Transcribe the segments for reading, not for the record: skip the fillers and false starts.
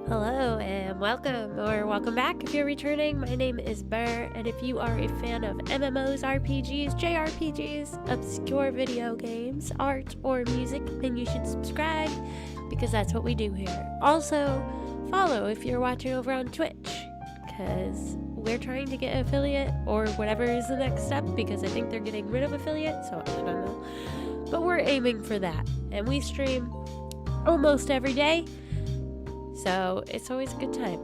Hello and welcome, or welcome back if you're returning. My name is Berr, and if you are a fan of MMOs, RPGs, JRPGs, obscure video games, art, or music, then you should subscribe, because that's what we do here. Also, follow if you're watching over on Twitch, because we're trying to get affiliate, or whatever is the next step, because I think they're getting rid of affiliate, so I don't know. But we're aiming for that, and we stream almost every day. So it's always a good time.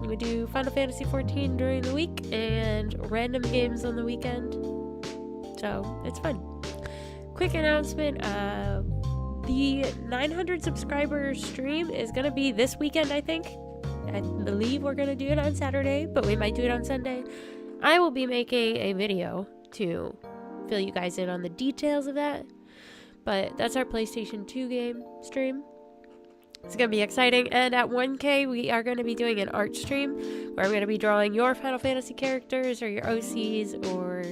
We do Final Fantasy 14 during the week and random games on the weekend. So it's fun. Quick announcement, the 900 subscriber stream is going to be this weekend, I think. I believe we're going to do it on Saturday, but we might do it on Sunday. I will be making a video to fill you guys in on the details of that. But that's our PlayStation 2 game stream. It's going to be exciting, and at 1K we are going to be doing an art stream where I'm going to be drawing your Final Fantasy characters or your OCs or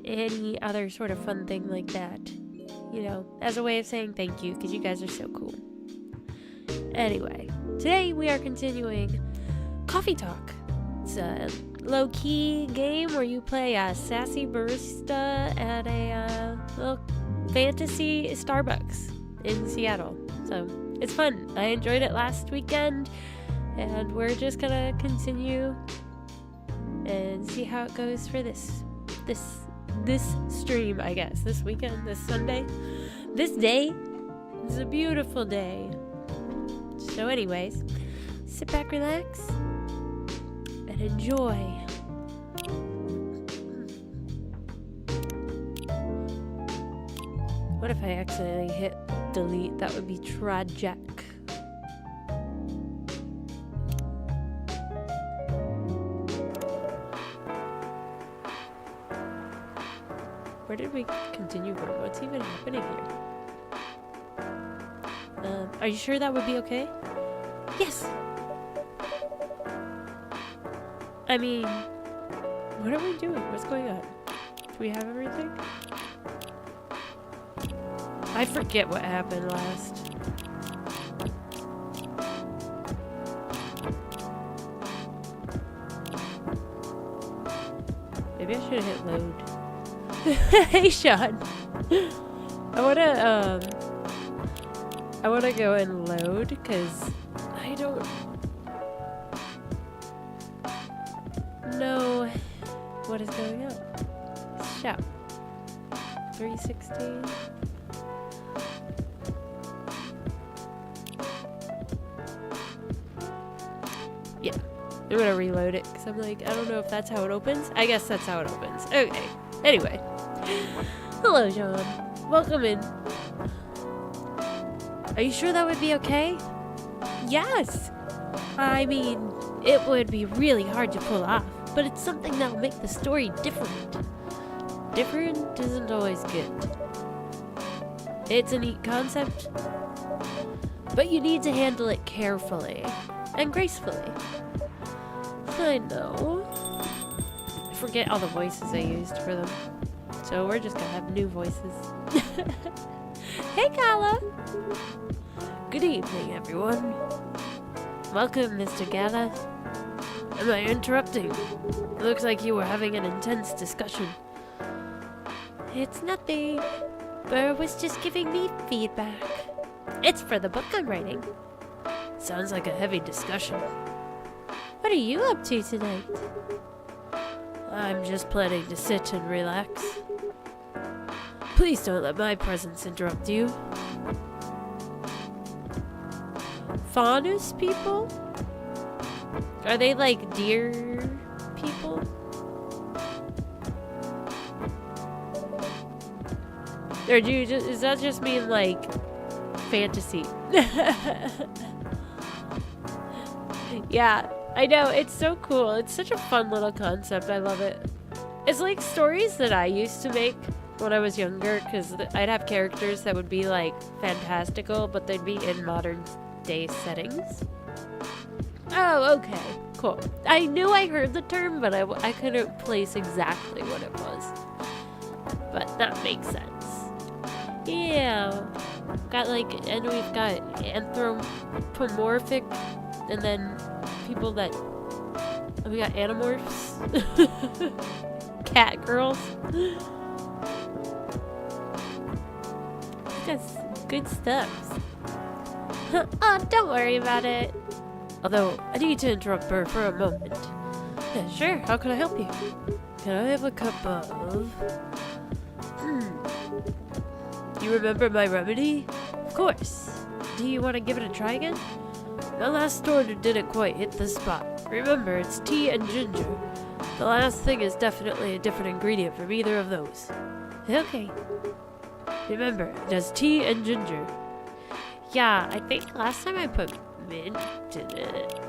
any other sort of fun thing like that, you know, as a way of saying thank you, because you guys are so cool. Anyway, today we are continuing Coffee Talk. It's a low-key game where you play a sassy barista at a little fantasy Starbucks in Seattle, so it's fun. I enjoyed it last weekend, and we're just gonna continue and see how it goes for this stream, I guess. This weekend, this Sunday, this day. It's a beautiful day. So anyways, sit back, relax, and enjoy. What if I accidentally hit delete? That would be tragic. Where did we continue from? What's even happening here? Are you sure that would be okay? Yes! I mean, what are we doing? What's going on? Do we have everything? I forget what happened last. Maybe I should have hit load. Hey, Sean. I wanna go and load, because I don't know what is going on. Shop 316. Yeah, I'm gonna reload it because I'm like, I don't know if that's how it opens. I guess that's how it opens. Okay, anyway. Hello, John. Welcome in. Are you sure that would be okay? Yes! I mean, it would be really hard to pull off, but it's something that will make the story different. Different isn't always good. It's a neat concept, but you need to handle it carefully and gracefully. I know. I forget all the voices I used for them. So we're just gonna have new voices. Hey, Kala! Good evening, everyone. Welcome, Mr. Gala. Am I interrupting? It looks like you were having an intense discussion. It's nothing. Burr was just giving me feedback. It's for the book I'm writing. Sounds like a heavy discussion. What are you up to tonight? I'm just planning to sit and relax. Please don't let my presence interrupt you. Faunus people? Are they like deer people? Or do you just, does that just mean like fantasy? Yeah, I know, it's so cool. It's such a fun little concept. I love it. It's like stories that I used to make when I was younger, because I'd have characters that would be like fantastical, but they'd be in modern day settings. Oh, okay, cool. I knew I heard the term, but I couldn't place exactly what it was. But that makes sense. Yeah. got like, and we've got anthropomorphic, and then people that, we got animorphs, cat girls. That's good stuff. Oh, don't worry about it. Although, I need to interrupt her for a moment. Yeah, sure, how can I help you? Can I have a cup of... You remember my remedy? Of course. Do you want to give it a try again? My last order didn't quite hit the spot. Remember, it's tea and ginger. The last thing is definitely a different ingredient from either of those. Okay. Remember, it has tea and ginger. Yeah, I think last time I put mint in it.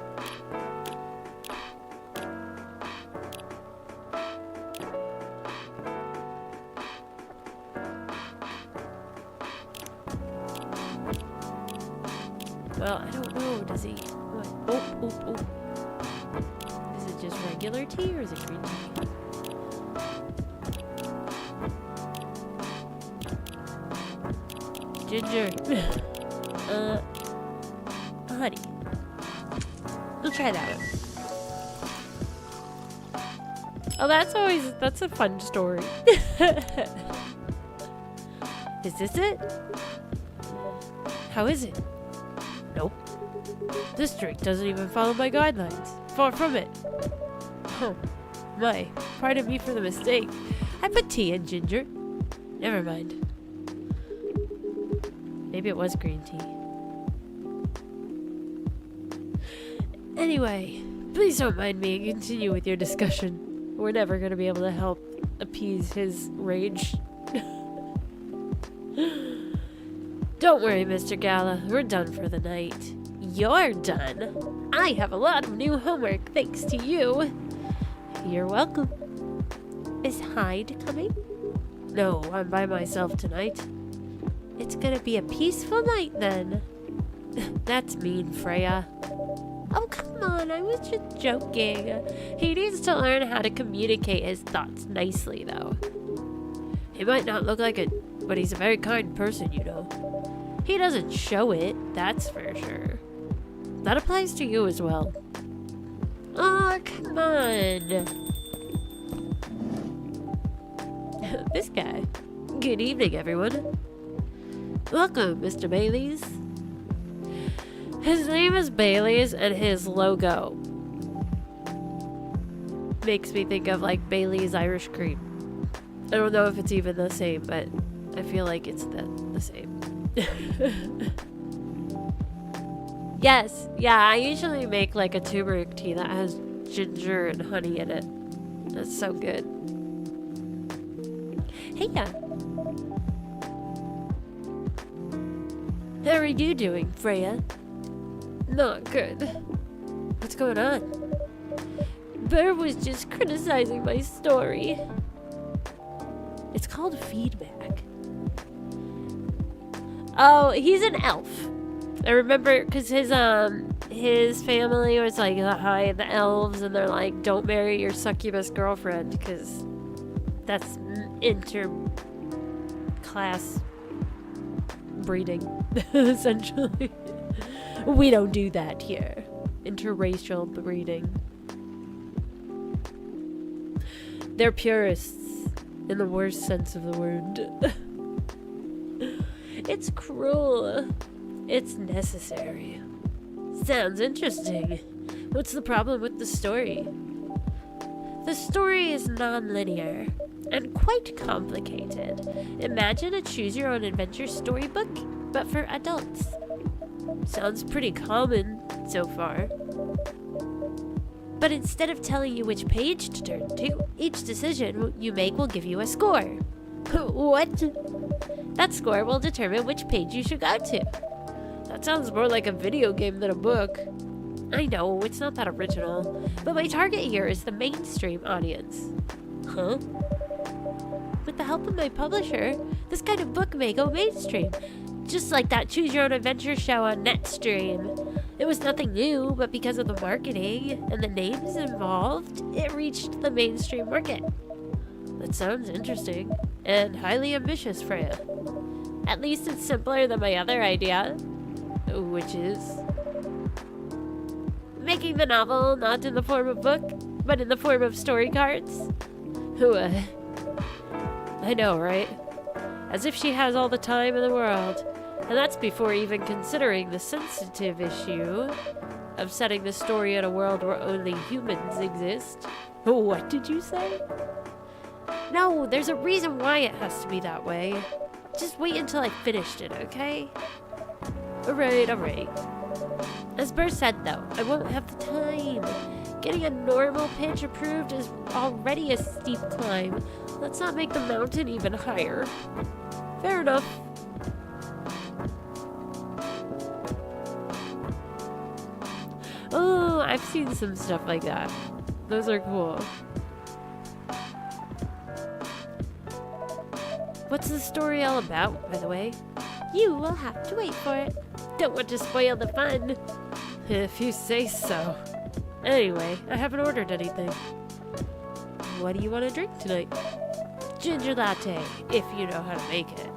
Well, I don't know. Does he... What? Oh. Is it just regular tea or is it green tea? Ginger. Honey. We'll try that one. Oh, that's a fun story. Is this it? How is it? Nope. This drink doesn't even follow my guidelines. Far from it. Oh, my. Pardon me for the mistake. I put tea and ginger. Never mind. Maybe it was green tea. Anyway, please don't mind me and continue with your discussion. We're never going to be able to help appease his rage. Don't worry, Mr. Gala. We're done for the night. You're done? I have a lot of new homework thanks to you. You're welcome. Is Hyde coming? No, I'm by myself tonight. It's gonna be a peaceful night then. That's mean, Freya. Oh, come on, I was just joking. He needs to learn how to communicate his thoughts nicely, though. He might not look like it, but he's a very kind person, you know. He doesn't show it, that's for sure. That applies to you as well. Oh, come on. This guy. Good evening, everyone. Welcome, Mr. Bailey's. His name is Bailey's, and his logo makes me think of like Bailey's Irish Cream. I don't know if it's even the same, but I feel like it's the same. Yes, yeah, I usually make like a turmeric tea that has ginger and honey in it. That's so good. Hey, yeah. How are you doing, Freya? Not good. What's going on? Burr was just criticizing my story. It's called feedback. Oh, he's an elf. I remember because his family was like the elves, and they're like, don't marry your succubus girlfriend because that's inter-class breeding, essentially. We don't do that here. Interracial breeding. They're purists in the worst sense of the word. It's cruel. It's necessary. Sounds interesting. What's the problem with the story? The story is non-linear and quite complicated. Imagine a choose-your-own-adventure storybook, but for adults. Sounds pretty common so far. But instead of telling you which page to turn to, each decision you make will give you a score. What? That score will determine which page you should go to. That sounds more like a video game than a book. I know, it's not that original, but my target here is the mainstream audience. Huh? With the help of my publisher, this kind of book may go mainstream, just like that Choose Your Own Adventure show on Netstream. It was nothing new, but because of the marketing and the names involved, it reached the mainstream market. That sounds interesting, and highly ambitious, Freya. At least it's simpler than my other idea, which is making the novel not in the form of book, but in the form of story cards. I know, right? As if she has all the time in the world. And that's before even considering the sensitive issue of setting the story in a world where only humans exist. What did you say? No, there's a reason why it has to be that way. Just wait until I finished it, okay? Alright. As Burr said though, I won't have the time. Getting a normal pitch approved is already a steep climb. Let's not make the mountain even higher. Fair enough. Oh, I've seen some stuff like that. Those are cool. What's the story all about, by the way? You will have to wait for it. Don't want to spoil the fun. If you say so. Anyway, I haven't ordered anything. What do you want to drink tonight? Ginger latte, if you know how to make it.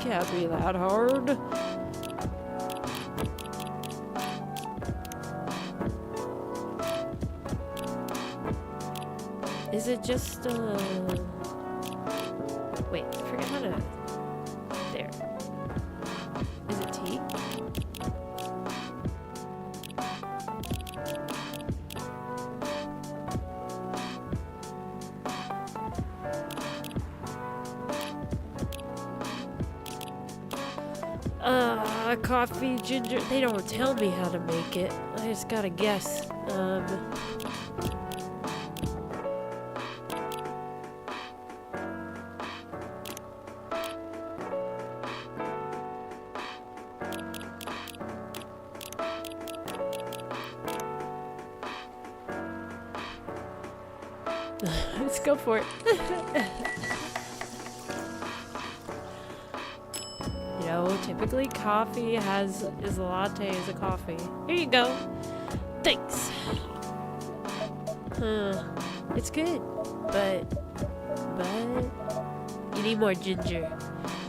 Can't be that hard. Is it just, wait, I forget how to, there. Is it tea? Coffee, ginger, they don't tell me how to make it. I just gotta guess. Let's go for it. You know, typically coffee is a latte as a coffee. Here you go. Thanks. It's good, but you need more ginger.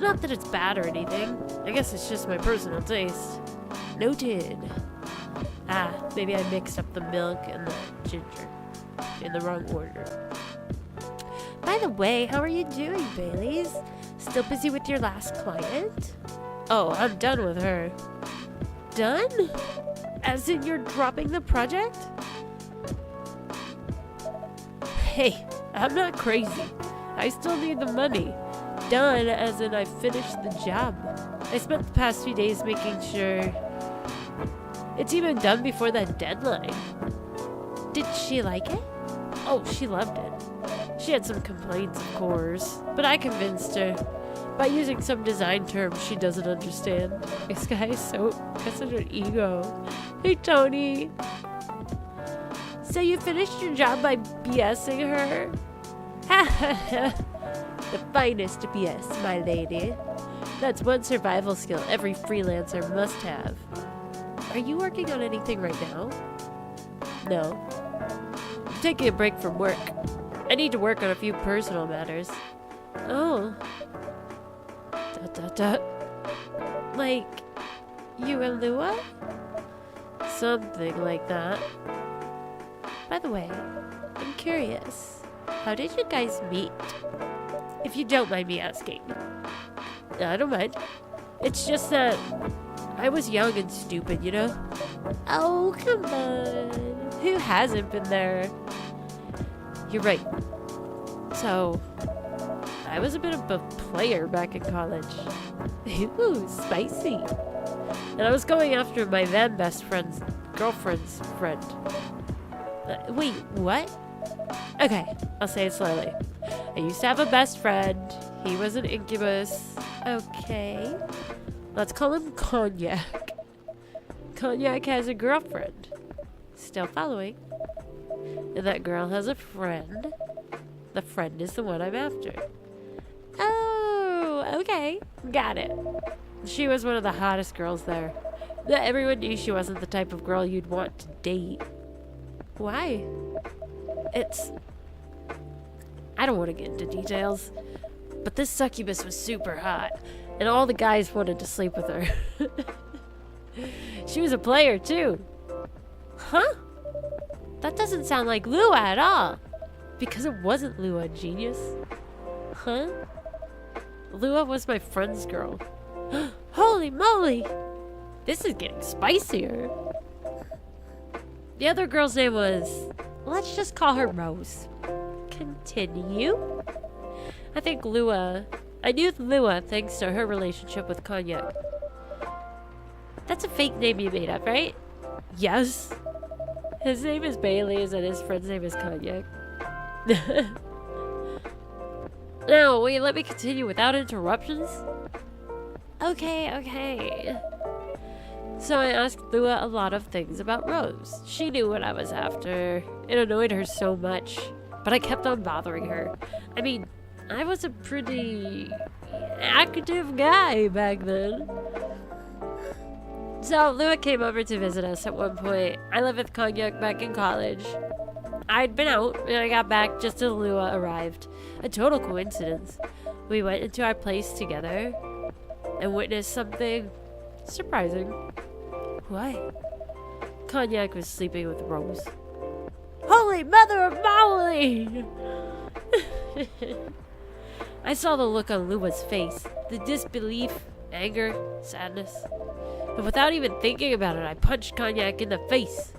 Not that it's bad or anything. I guess it's just my personal taste. Noted. Maybe I mixed up the milk and the ginger in the wrong order. By the way, how are you doing, Baileys? Still busy with your last client? Oh, I'm done with her. Done? As in you're dropping the project? Hey, I'm not crazy. I still need the money. Done as in I finished the job. I spent the past few days making sure it's even done before that deadline. Did she like it? Oh, she loved it. She had some complaints, of course, but I convinced her by using some design terms she doesn't understand. This guy has such an ego. Hey, Tony. So you finished your job by BSing her? The finest BS, my lady. That's one survival skill every freelancer must have. Are you working on anything right now? No. I'm taking a break from work. I need to work on a few personal matters. Oh. ... Like, you and Lua? Something like that. By the way, I'm curious. How did you guys meet? If you don't mind me asking. I don't mind. It's just that I was young and stupid, you know? Oh, come on. Who hasn't been there? You're right. So, I was a bit of a player back in college. Ooh, spicy. And I was going after my then best friend's girlfriend's friend. Wait, what? Okay, I'll say it slowly. I used to have a best friend. He was an incubus. Okay. Let's call him Cognac. Cognac has a girlfriend. Still following. And that girl has a friend. The friend is the one I'm after. Oh, okay. Got it. She was one of the hottest girls there. Everyone knew she wasn't the type of girl you'd want to date. Why? I don't want to get into details. But this succubus was super hot, and all the guys wanted to sleep with her. She was a player, too. Huh? That doesn't sound like Lua at all. Because it wasn't Lua, genius. Huh? Lua was my friend's girl. Holy moly! This is getting spicier. The other girl's name was... let's just call her Rose. Continue? I knew Lua thanks to her relationship with Cognac. That's a fake name you made up, right? Yes. His name is Bailey's and his friend's name is Cognac. Now, will you let me continue without interruptions? Okay. So I asked Lua a lot of things about Rose. She knew what I was after. It annoyed her so much, but I kept on bothering her. I mean, I was a pretty active guy back then. So Lua came over to visit us at one point. I lived with Cognac back in college. I'd been out and I got back just as Lua arrived. A total coincidence. We went into our place together and witnessed something surprising. What? Cognac was sleeping with Rose. Holy mother of Maui! I saw the look on Lua's face. The disbelief, anger, sadness. And without even thinking about it, I punched Cognac in the face.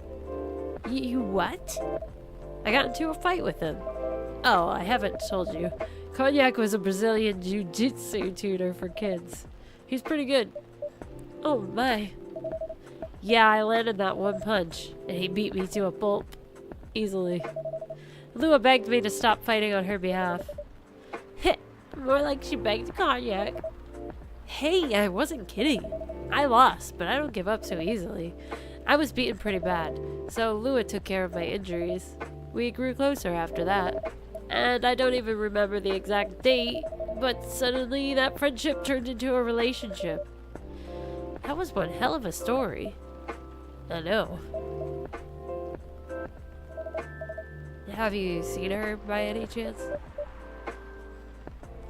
You what? I got into a fight with him. Oh, I haven't told you. Cognac was a Brazilian jiu-jitsu tutor for kids. He's pretty good. Oh my. Yeah, I landed that one punch, and he beat me to a pulp. Easily. Lua begged me to stop fighting on her behalf. Heh, more like she begged Cognac. Hey, I wasn't kidding. I lost, but I don't give up so easily. I was beaten pretty bad, so Lua took care of my injuries. We grew closer after that. And I don't even remember the exact date, but suddenly that friendship turned into a relationship. That was one hell of a story. I know. Have you seen her by any chance?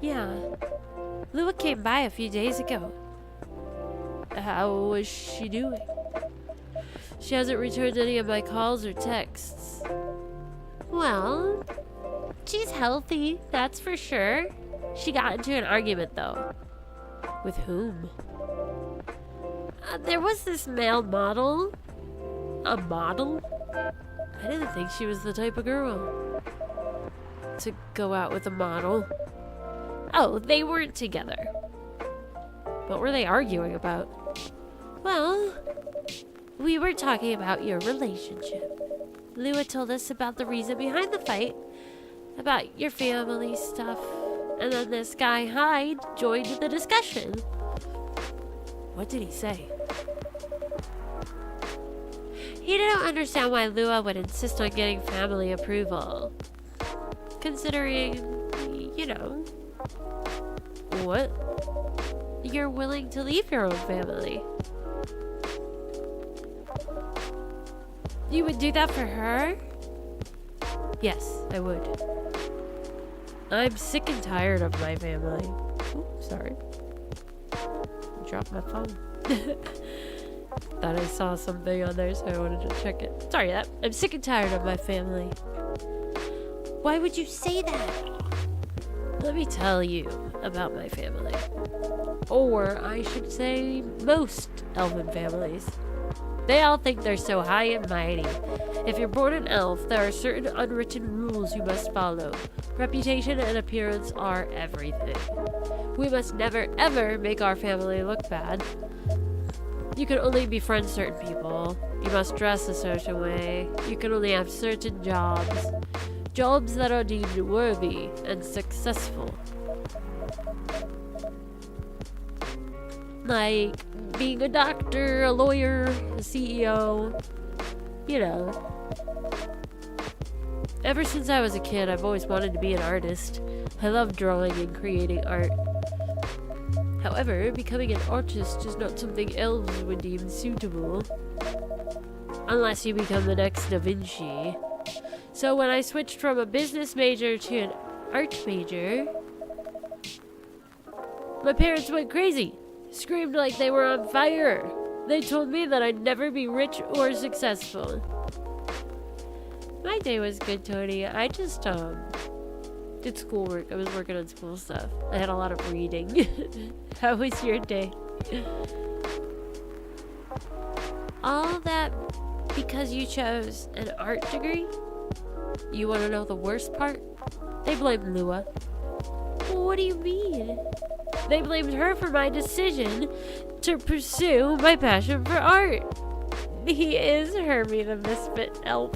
Yeah. Lua came by a few days ago. How was she doing? She hasn't returned any of my calls or texts. Well, she's healthy, that's for sure. She got into an argument, though. With whom? There was this male model. A model? I didn't think she was the type of girl to go out with a model. Oh, they weren't together. What were they arguing about? Well, we were talking about your relationship. Lua told us about the reason behind the fight, about your family stuff, and then this guy Hyde joined the discussion. What did he say? He didn't understand why Lua would insist on getting family approval. Considering, you know... What? You're willing to leave your own family. You would do that for her? Yes, I would. I'm sick and tired of my family. Oops, sorry. Dropped my phone. Thought I saw something on there, so I wanted to check it. Sorry that. I'm sick and tired of my family. Why would you say that? Let me tell you about my family. Or I should say most elven families. They all think they're so high and mighty. If you're born an elf, there are certain unwritten rules you must follow. Reputation and appearance are everything. We must never ever make our family look bad. You can only befriend certain people. You must dress a certain way. You can only have certain jobs. Jobs that are deemed worthy and successful. Like being a doctor, a lawyer, a CEO, you know. Ever since I was a kid, I've always wanted to be an artist. I love drawing and creating art. However, becoming an artist is not something elves would deem suitable. Unless you become the next Da Vinci. So when I switched from a business major to an art major, My parents went crazy, screamed like they were on fire. They told me that I'd never be rich or successful. My day was good, Tony. I just, did schoolwork. I was working on school stuff. I had a lot of reading. How was your day? All that because you chose an art degree? You want to know the worst part? They blamed Lua. What do you mean? They blamed her for my decision to pursue my passion for art. He is Hermie the Misfit Elf.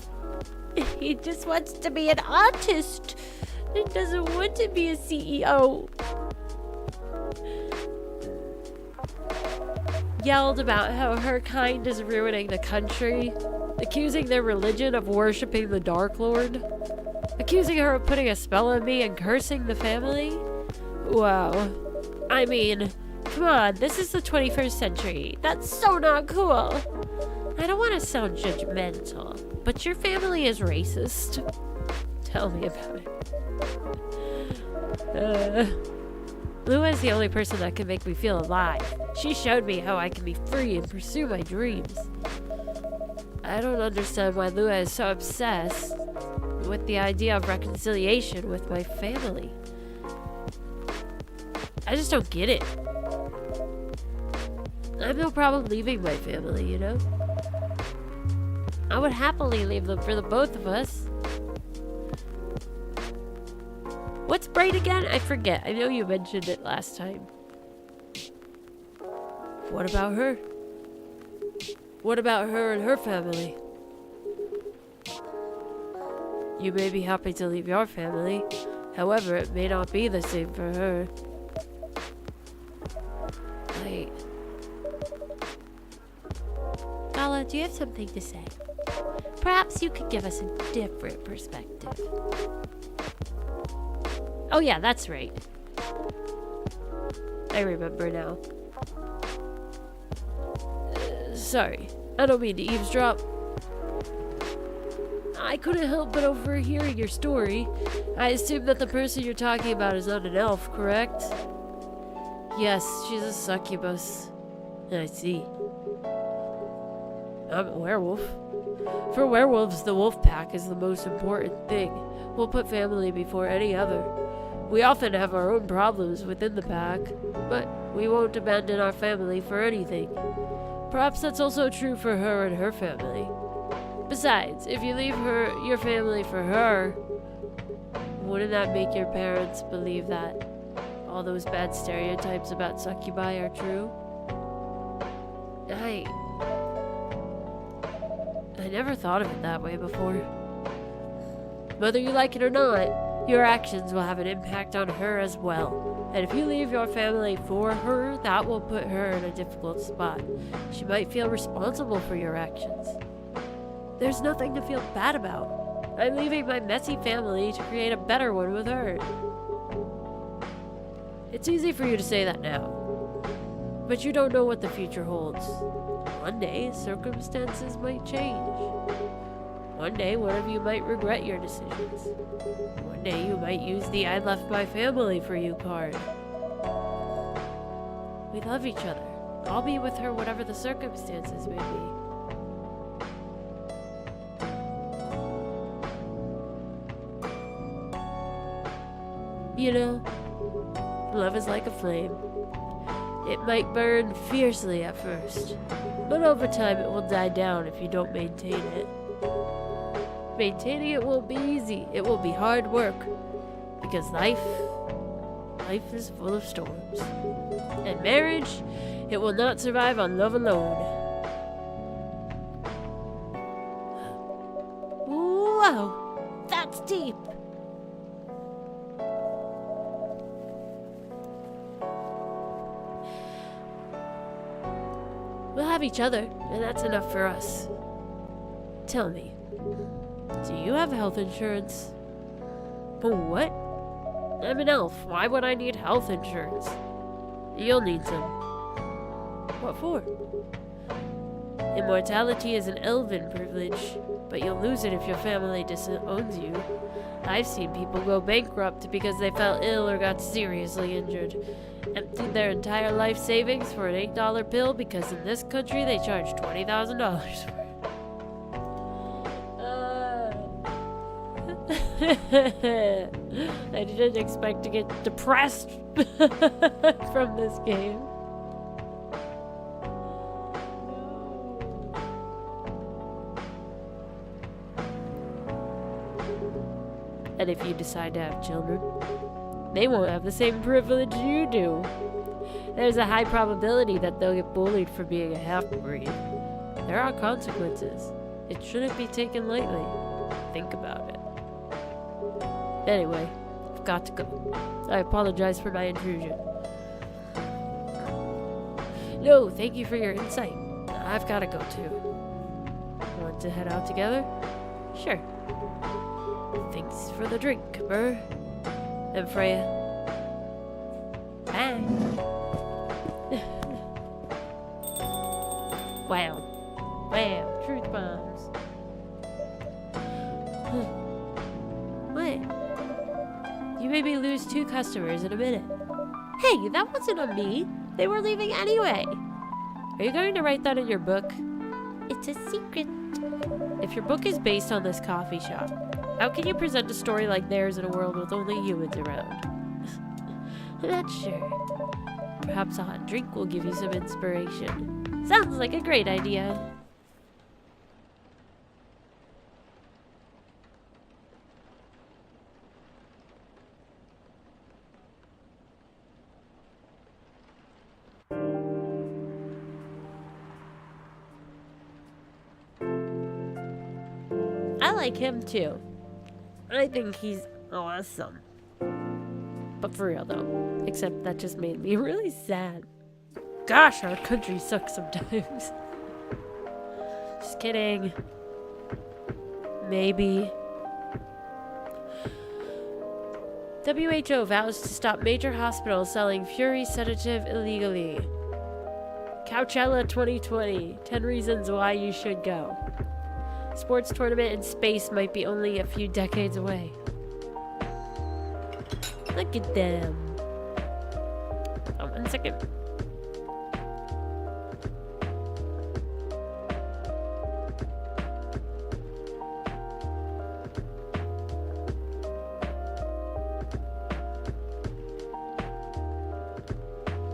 He just wants to be an artist. He doesn't want to be a CEO. Yelled about how her kind is ruining the country, accusing their religion of worshipping the Dark Lord, accusing her of putting a spell on me and cursing the family. Wow. I mean, come on, this is the 21st century. That's so not cool. I don't want to sound judgmental, but your family is racist. Tell me about it. Lua is the only person that can make me feel alive. She showed me how I can be free and pursue my dreams. I don't understand why Lua is so obsessed with the idea of reconciliation with my family. I just don't get it. I have no problem leaving my family, you know? I would happily leave them for the both of us. What's bright again? I forget. I know you mentioned it last time. What about her? What about her and her family? You may be happy to leave your family. However, it may not be the same for her. Wait. Gala, do you have something to say? Perhaps you could give us a different perspective. Oh yeah, that's right. I remember now. Sorry, I don't mean to eavesdrop. I couldn't help but overhearing your story. I assume that the person you're talking about is not an elf, correct? Yes, she's a succubus. I see. I'm a werewolf. For werewolves, the wolf pack is the most important thing. We'll put family before any other. We often have our own problems within the pack, but we won't abandon our family for anything. Perhaps that's also true for her and her family. Besides, if you leave your family for her, wouldn't that make your parents believe that all those bad stereotypes about succubi are true? I never thought of it that way before. Whether you like it or not, your actions will have an impact on her as well. And if you leave your family for her, that will put her in a difficult spot. She might feel responsible for your actions. There's nothing to feel bad about. I'm leaving my messy family to create a better one with her. It's easy for you to say that now, but you don't know what the future holds. One day, circumstances might change. One day, one of you might regret your decisions. One day, you might use the "I left my family for you" card. We love each other. I'll be with her whatever the circumstances may be. You know, love is like a flame. It might burn fiercely at first, but over time it will die down if you don't maintain it. Maintaining it won't be easy. It will be hard work, because life is full of storms. And marriage, it will not survive on love alone. Whoa, that's deep. We'll have each other, and that's enough for us. Tell me, do you have health insurance? What? I'm an elf. Why would I need health insurance? You'll need some. What for? Immortality is an elven privilege, but you'll lose it if your family disowns you. I've seen people go bankrupt because they fell ill or got seriously injured. Emptied their entire life savings for an $8 pill because in this country they charge $20,000 for it. I didn't expect to get depressed from this game. And if you decide to have children, they won't have the same privilege you do. There's a high probability that they'll get bullied for being a half-breed. There are consequences. It shouldn't be taken lightly. Think about it. Anyway, I've got to go. I apologize for my intrusion. No, thank you for your insight. I've got to go too. Want to head out together? Sure. Thanks for the drink, Burr. And Freya. Bye. Wow. Wow. Truth bombs. What? You made me lose 2 customers in a minute. Hey, that wasn't on me. They were leaving anyway. Are you going to write that in your book? It's a secret. If your book is based on this coffee shop, how can you present a story like theirs in a world with only humans around? I'm not sure. Perhaps a hot drink will give you some inspiration. Sounds like a great idea. I like him too. I think he's awesome. But for real though, except that just made me really sad. Gosh, our country sucks sometimes. Just kidding. Maybe. WHO vows to stop major hospitals selling Fury sedative illegally. Coachella 2020. 10 reasons why you should go. Sports tournament in space might be only a few decades away. Look at them. Oh, 1 second.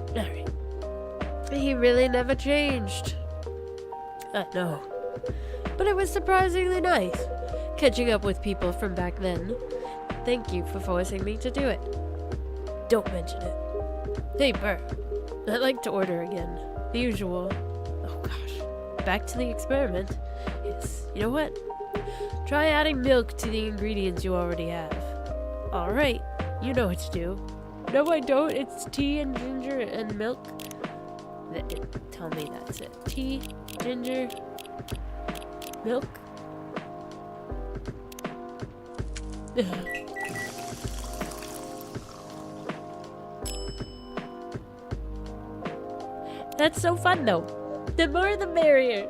Alright. He really never changed. I know. But it was surprisingly nice, catching up with people from back then. Thank you for forcing me to do it. Don't mention it. Hey, Burr. I'd like to order again. The usual. Oh gosh. Back to the experiment. Yes. You know what? Try adding milk to the ingredients you already have. Alright. You know what to do. No, I don't. It's tea and ginger and milk. Tell me that's it. Tea, ginger, milk. That's so fun though. The more the merrier.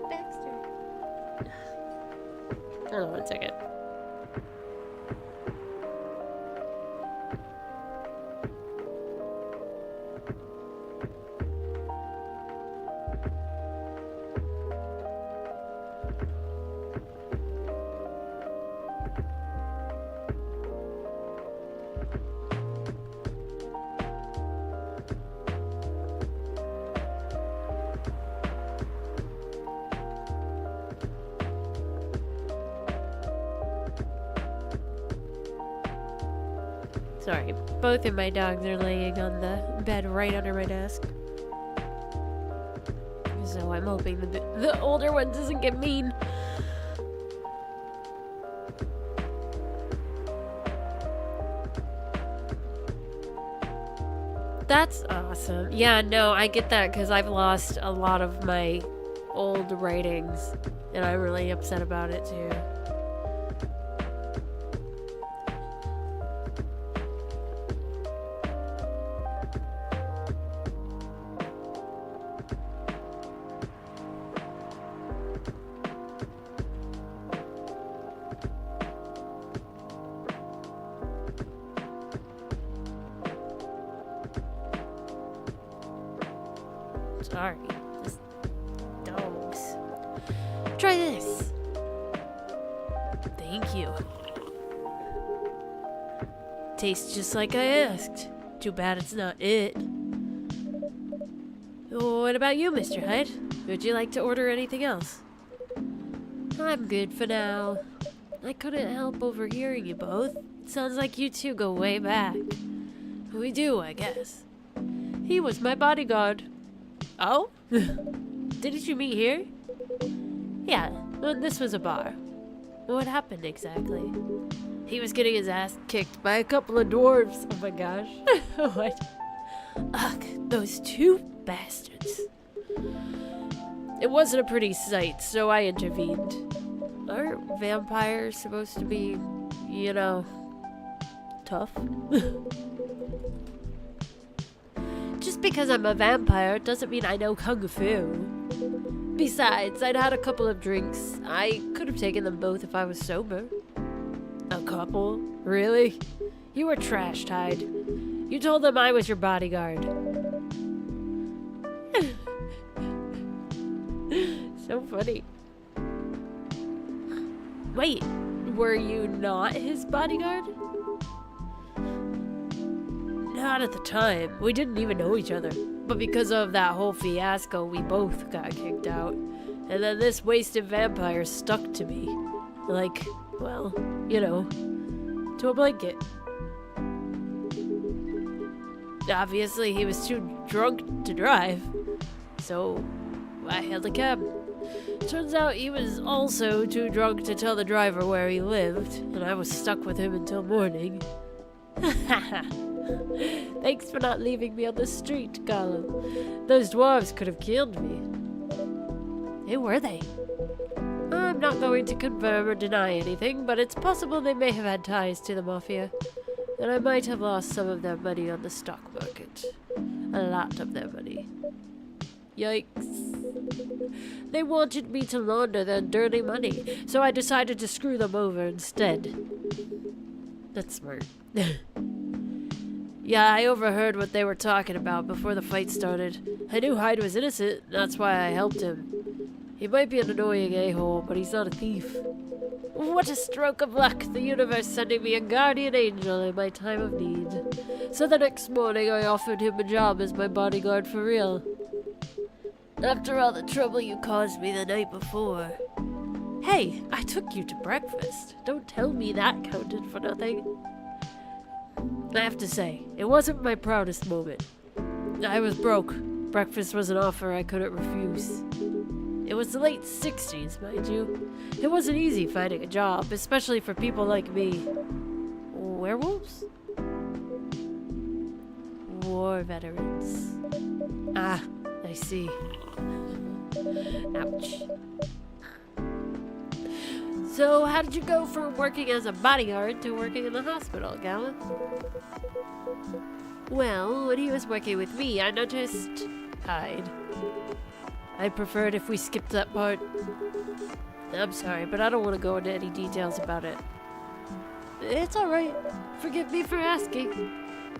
Baxter. Hold on 1 second. Sorry, both of my dogs are laying on the bed right under my desk. So I'm hoping the older one doesn't get mean. That's awesome. Yeah, no, I get that because I've lost a lot of my old writings and I'm really upset about it too. Sorry. Just dogs. Try this. Thank you. Tastes just like I asked. Too bad it's not it. What about you, Mr. Hyde? Would you like to order anything else? I'm good for now. I couldn't help overhearing you both. Sounds like you two go way back. We do, I guess. He was my bodyguard. Oh? Didn't you meet here? Yeah, well, this was a bar. What happened exactly? He was getting his ass kicked by a couple of dwarves. Oh my gosh. What? Ugh, those two bastards. It wasn't a pretty sight, so I intervened. Aren't vampires supposed to be, you know, tough? Just because I'm a vampire doesn't mean I know kung fu. Besides, I'd had a couple of drinks. I could have taken them both if I was sober. A couple? Really? You were trashed, Hyde. You told them I was your bodyguard. So funny. Wait, were you not his bodyguard? Not at the time. We didn't even know each other. But because of that whole fiasco, we both got kicked out. And then this wasted vampire stuck to me. Like, well, you know, to a blanket. Obviously, he was too drunk to drive. So, I hailed a cab. Turns out he was also too drunk to tell the driver where he lived, and I was stuck with him until morning. Thanks for not leaving me on the street, Colin. Those dwarves could have killed me. Who were they? I'm not going to confirm or deny anything, but it's possible they may have had ties to the Mafia. And I might have lost some of their money on the stock market. A lot of their money. Yikes. They wanted me to launder their dirty money, so I decided to screw them over instead. That's smart. Yeah, I overheard what they were talking about before the fight started. I knew Hyde was innocent, that's why I helped him. He might be an annoying a-hole, but he's not a thief. What a stroke of luck, the universe sending me a guardian angel in my time of need. So the next morning I offered him a job as my bodyguard for real. After all the trouble you caused me the night before. Hey, I took you to breakfast. Don't tell me that counted for nothing. I have to say, it wasn't my proudest moment. I was broke. Breakfast was an offer I couldn't refuse. It was the late 60s, mind you. It wasn't easy finding a job, especially for people like me. Werewolves? War veterans. Ah, I see. Ouch. So, how did you go from working as a bodyguard to working in the hospital, Galen? Well, when he was working with me, I noticed Hyde. I'd prefer it if we skipped that part. I'm sorry, but I don't want to go into any details about it. It's alright. Forgive me for asking.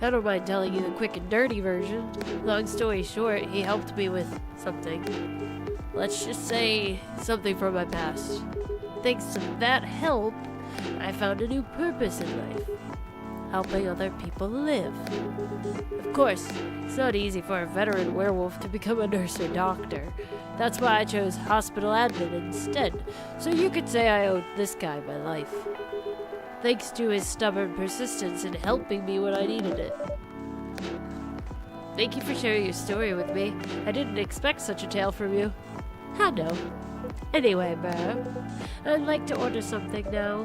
I don't mind telling you the quick and dirty version. Long story short, he helped me with something. Let's just say something from my past. Thanks to that help, I found a new purpose in life. Helping other people live. Of course, it's not easy for a veteran werewolf to become a nurse or doctor. That's why I chose hospital admin instead, so you could say I owed this guy my life. Thanks to his stubborn persistence in helping me when I needed it. Thank you for sharing your story with me. I didn't expect such a tale from you. I know. Anyway, Burr, I'd like to order something now.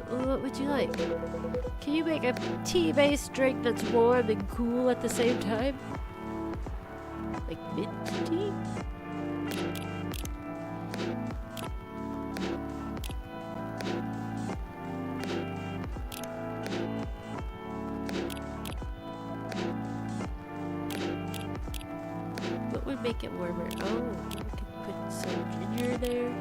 What would you like? Can you make a tea-based drink that's warm and cool at the same time? Like mint tea? What would make it warmer? Oh, we could put some ginger there.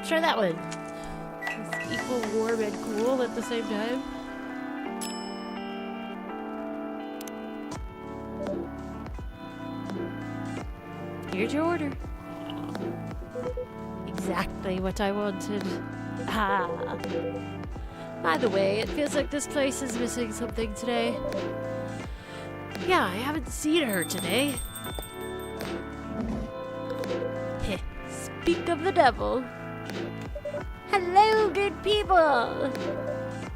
Try that one. It's equal warm and cool at the same time. Here's your order. Exactly what I wanted. Ah. By the way, it feels like this place is missing something today. Yeah, I haven't seen her today. Heh, speak of the devil. Hello, good people!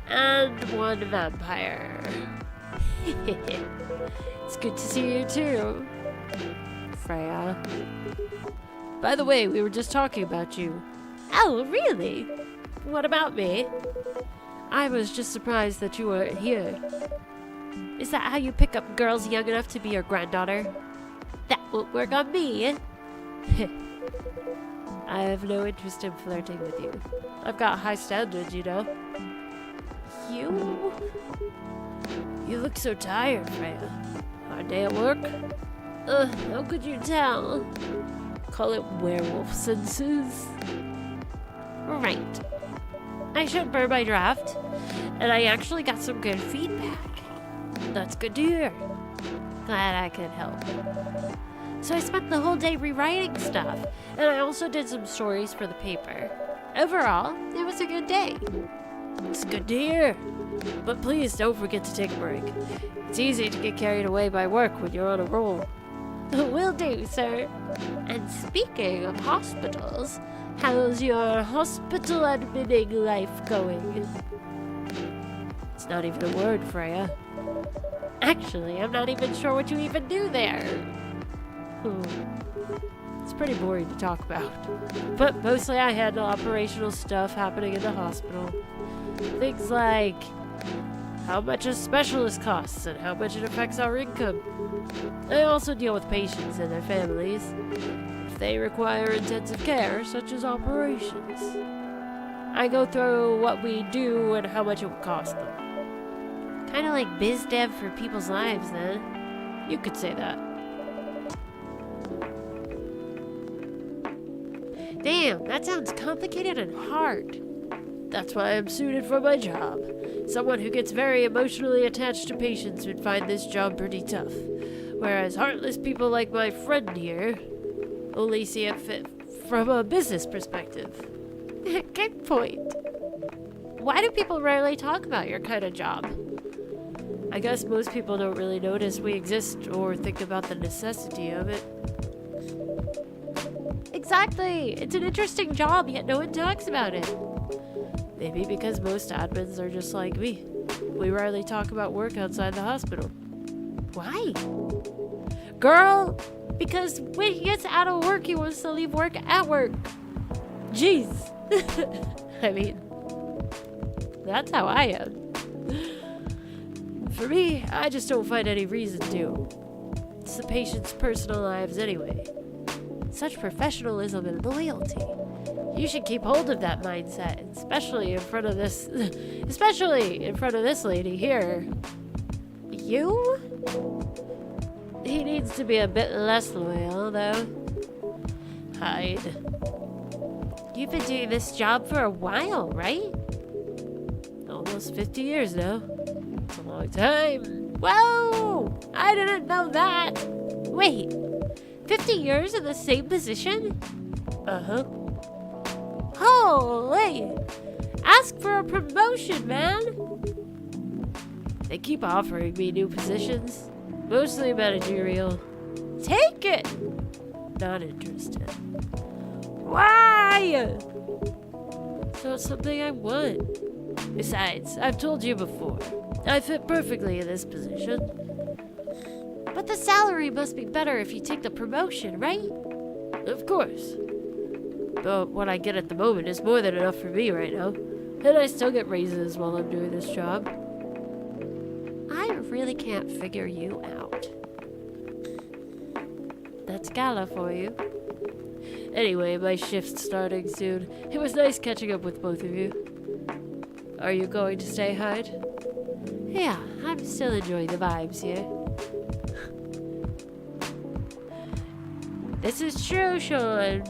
And one vampire. It's good to see you too, Freya. By the way, we were just talking about you. Oh, really? What about me? I was just surprised that you weren't here. Is that how you pick up girls young enough to be your granddaughter? That won't work on me. I have no interest in flirting with you. I've got high standards, you know. You look so tired, Freya. Hard day at work? How could you tell? Call it werewolf senses. Right. I should burn my draft, and I actually got some good feedback. That's good to hear. Glad I could help. So I spent the whole day rewriting stuff, and I also did some stories for the paper. Overall, it was a good day. It's good to hear. But please don't forget to take a break. It's easy to get carried away by work when you're on a roll. Will do, sir. And speaking of hospitals, how's your hospital admitting life going? It's not even a word, Freya. Actually, I'm not even sure what you even do there. It's pretty boring to talk about. But mostly I handle operational stuff happening in the hospital. Things like how much a specialist costs and how much it affects our income. I also deal with patients and their families if they require intensive care, such as operations. I go through what we do and how much it would cost them. Kind of like biz dev for people's lives, then. You could say that. Damn, that sounds complicated and hard. That's why I'm suited for my job. Someone who gets very emotionally attached to patients would find this job pretty tough. Whereas heartless people like my friend here only see it fit from a business perspective. Good point. Why do people rarely talk about your kind of job? I guess most people don't really notice we exist or think about the necessity of it. Exactly! It's an interesting job, yet no one talks about it. Maybe because most admins are just like me. We rarely talk about work outside the hospital. Why? Girl, because when he gets out of work, he wants to leave work at work. Jeez. I mean, that's how I am. For me, I just don't find any reason to. It's the patient's personal lives anyway. Such professionalism and loyalty. You should keep hold of that mindset, especially in front of this lady here. You? He needs to be a bit less loyal, though. Hide. You've been doing this job for a while, right? Almost 50 years now. It's a long time. Whoa! I didn't know that. Wait, 50 years in the same position? Uh-huh. Holy! Ask for a promotion, man! They keep offering me new positions, mostly managerial. Take it! Not interested. Why? It's not something I want. Besides, I've told you before, I fit perfectly in this position. But the salary must be better if you take the promotion, right? Of course. But what I get at the moment is more than enough for me right now. And I still get raises while I'm doing this job. I really can't figure you out. That's Gala for you. Anyway, my shift's starting soon. It was nice catching up with both of you. Are you going to stay hide? Yeah, I'm still enjoying the vibes here. This is true, Sean.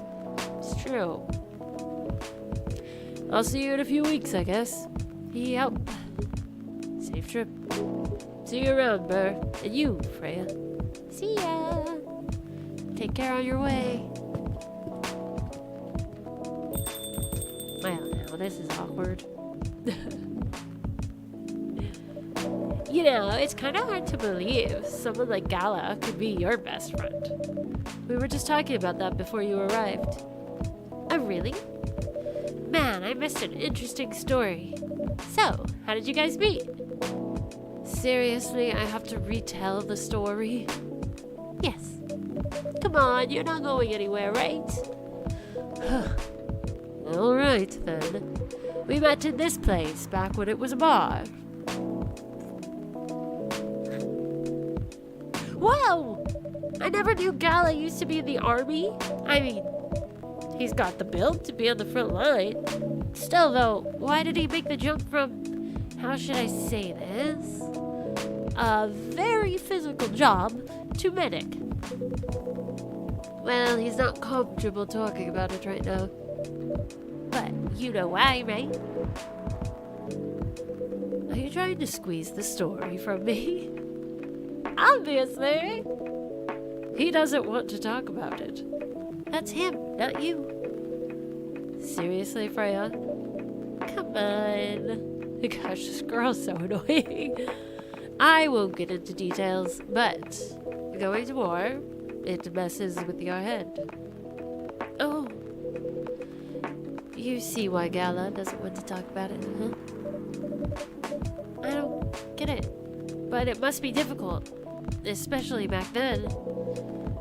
It's true. I'll see you in a few weeks, I guess. Yep. Safe trip. See you around, Burr. And you, Freya. See ya. Take care on your way. Well, now this is awkward. You know, it's kind of hard to believe someone like Gala could be your best friend. We were just talking about that before you arrived. Oh, really? Man, I missed an interesting story. So, how did you guys meet? Seriously, I have to retell the story? Yes. Come on, you're not going anywhere, right? Alright then. We met in this place back when it was a bar. Whoa! I never knew Gala used to be in the army. I mean, he's got the build to be on the front line. Still though, why did he make the jump from, how should I say this? A very physical job to medic. Well, he's not comfortable talking about it right now. But you know why, right? Are you trying to squeeze the story from me? Obviously. He doesn't want to talk about it. That's him, not you. Seriously, Freya? Come on. Gosh, this girl's so annoying. I won't get into details, but going to war, it messes with your head. Oh. You see why Gala doesn't want to talk about it, huh? I don't get it. But it must be difficult, especially back then.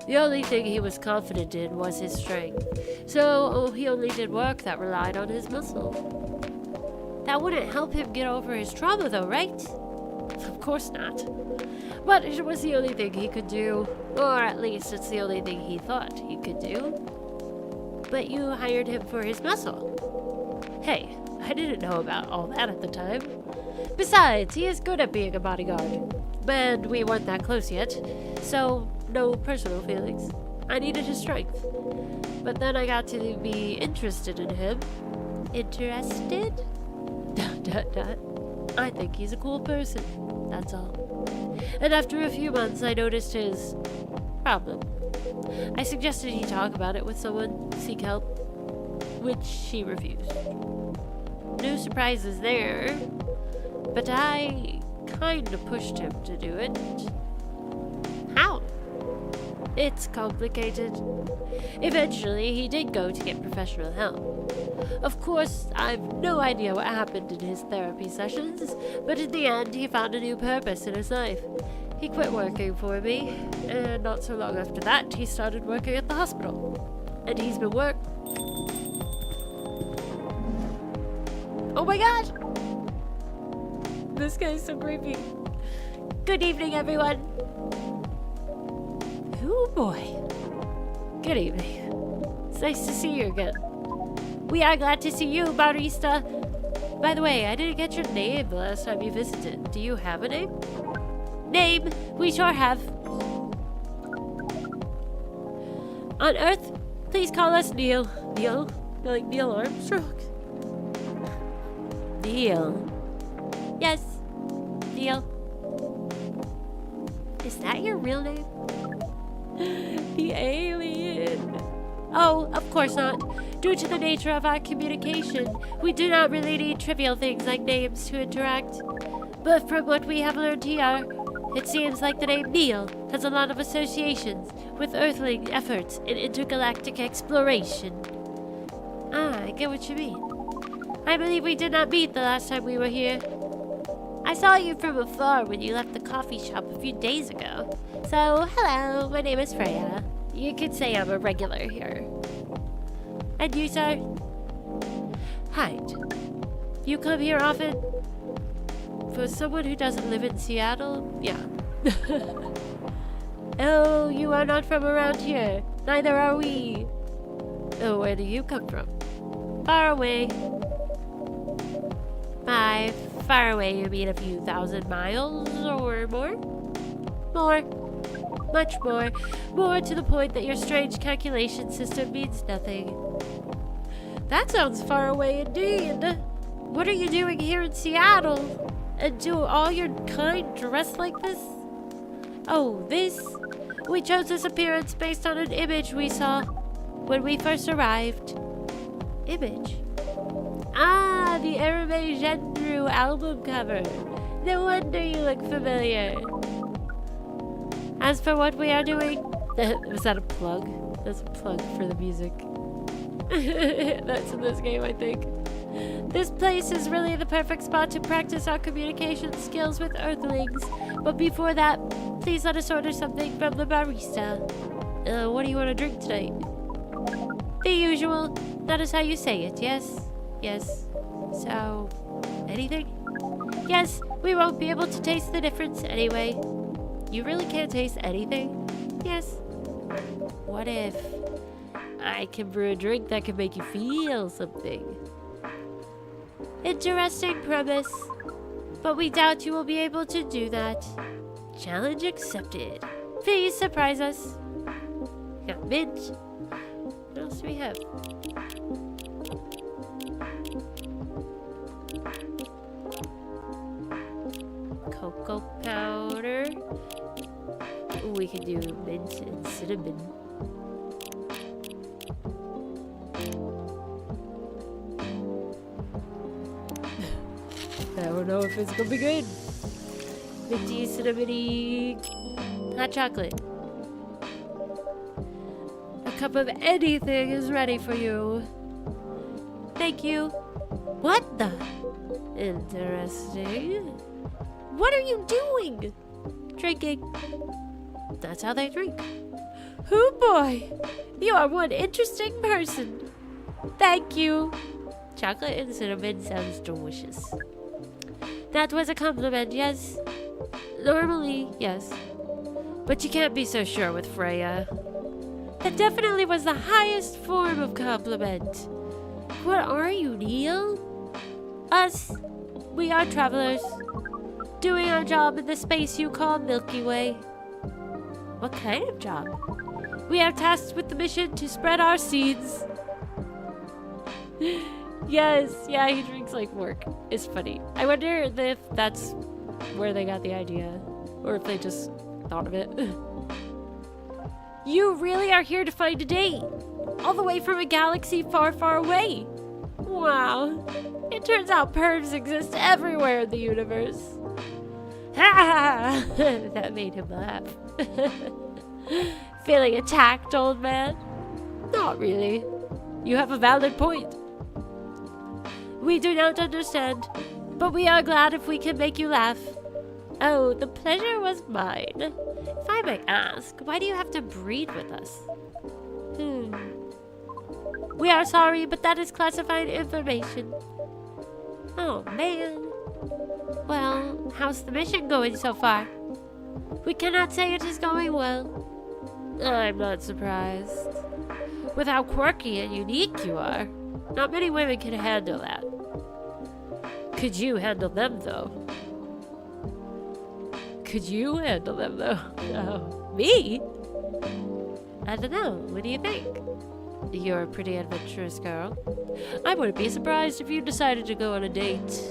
The only thing he was confident in was his strength, so he only did work that relied on his muscle. That wouldn't help him get over his trauma though, right? Of course not. But it was the only thing he could do, or at least it's the only thing he thought he could do. But you hired him for his muscle. Hey, I didn't know about all that at the time. Besides, he is good at being a bodyguard. And we weren't that close yet, so no personal feelings. I needed his strength. But then I got to be interested in him. Interested? I think he's a cool person, that's all. And after a few months, I noticed his problem. I suggested he talk about it with someone, seek help, which he refused. No surprises there, but I kind of pushed him to do it. How? It's complicated. Eventually, he did go to get professional help. Of course, I've no idea what happened in his therapy sessions, but in the end, he found a new purpose in his life. He quit working for me, and not so long after that, he started working at the hospital. And he's been Oh my god! This guy's so creepy. Good evening, everyone. Oh boy. Good evening. It's nice to see you again. We are glad to see you, barista. By the way, I didn't get your name the last time you visited. Do you have a name? Name? We sure have. On Earth, please call us Neil. Neil? Like Neil Armstrong? Neil. Yes, Neil. Is that your real name? The alien. Oh, of course not. Due to the nature of our communication, we do not really need trivial things like names to interact. But from what we have learned here, it seems like the name Neil has a lot of associations with Earthling efforts in intergalactic exploration. Ah, I get what you mean. I believe we did not meet the last time we were here. I saw you from afar when you left the coffee shop a few days ago. So, hello, my name is Freya. You could say I'm a regular here. And you, sir? Hide. You come here often? For someone who doesn't live in Seattle, yeah. Oh, you are not from around here. Neither are we. Oh, where do you come from? Far away. By far away, you mean a few thousand miles or more? More. Much more. More to the point that your strange calculation system means nothing. That sounds far away indeed. What are you doing here in Seattle? And do all your kind dress like this? Oh, this? We chose this appearance based on an image we saw when we first arrived. Image? Ah, the Ereme Gendru album cover. No wonder you look familiar. As for what we are doing... Was that a plug? That's a plug for the music. That's in this game, I think. This place is really the perfect spot to practice our communication skills with Earthlings. But before that, please let us order something from the barista. What do you want to drink tonight? The usual. That is how you say it, yes? Yes. So, anything? Yes, we won't be able to taste the difference anyway. You really can't taste anything? Yes. What if I can brew a drink that can make you feel something? Interesting premise, but we doubt you will be able to do that. Challenge accepted. Please surprise us. Got mint. What else do we have? Cocoa powder. Ooh, we can do mint and cinnamon. I don't know if it's gonna be good. Minty, cinnamony, hot chocolate. A cup of anything is ready for you. Thank you. What the? Interesting. What are you doing? Drinking. That's how they drink. Oh boy, you are one interesting person. Thank you. Chocolate and cinnamon sounds delicious. That was a compliment, yes? Normally, yes. But you can't be so sure with Freya. That definitely was the highest form of compliment. What are you, Neil? Us. We are travelers. Doing our job in the space you call Milky Way. What kind of job? We are tasked with the mission to spread our seeds. Yes, yeah, he drinks like work. It's funny. I wonder if that's where they got the idea, or if they just thought of it. You really are here to find a date, all the way from a galaxy far, far away. Wow, it turns out pervs exist everywhere in the universe. Ha! That made him laugh. Feeling attacked, old man? Not really. You have a valid point. We do not understand, but we are glad if we can make you laugh. Oh, the pleasure was mine. If I might ask, why do you have to breed with us? We are sorry, but that is classified information. Oh, man. Well, how's the mission going so far? We cannot say it is going well. I'm not surprised. With how quirky and unique you are, not many women can handle that. Could you handle them, though? Could you handle them, though? Oh, me? I don't know. What do you think? You're a pretty adventurous girl. I wouldn't be surprised if you decided to go on a date.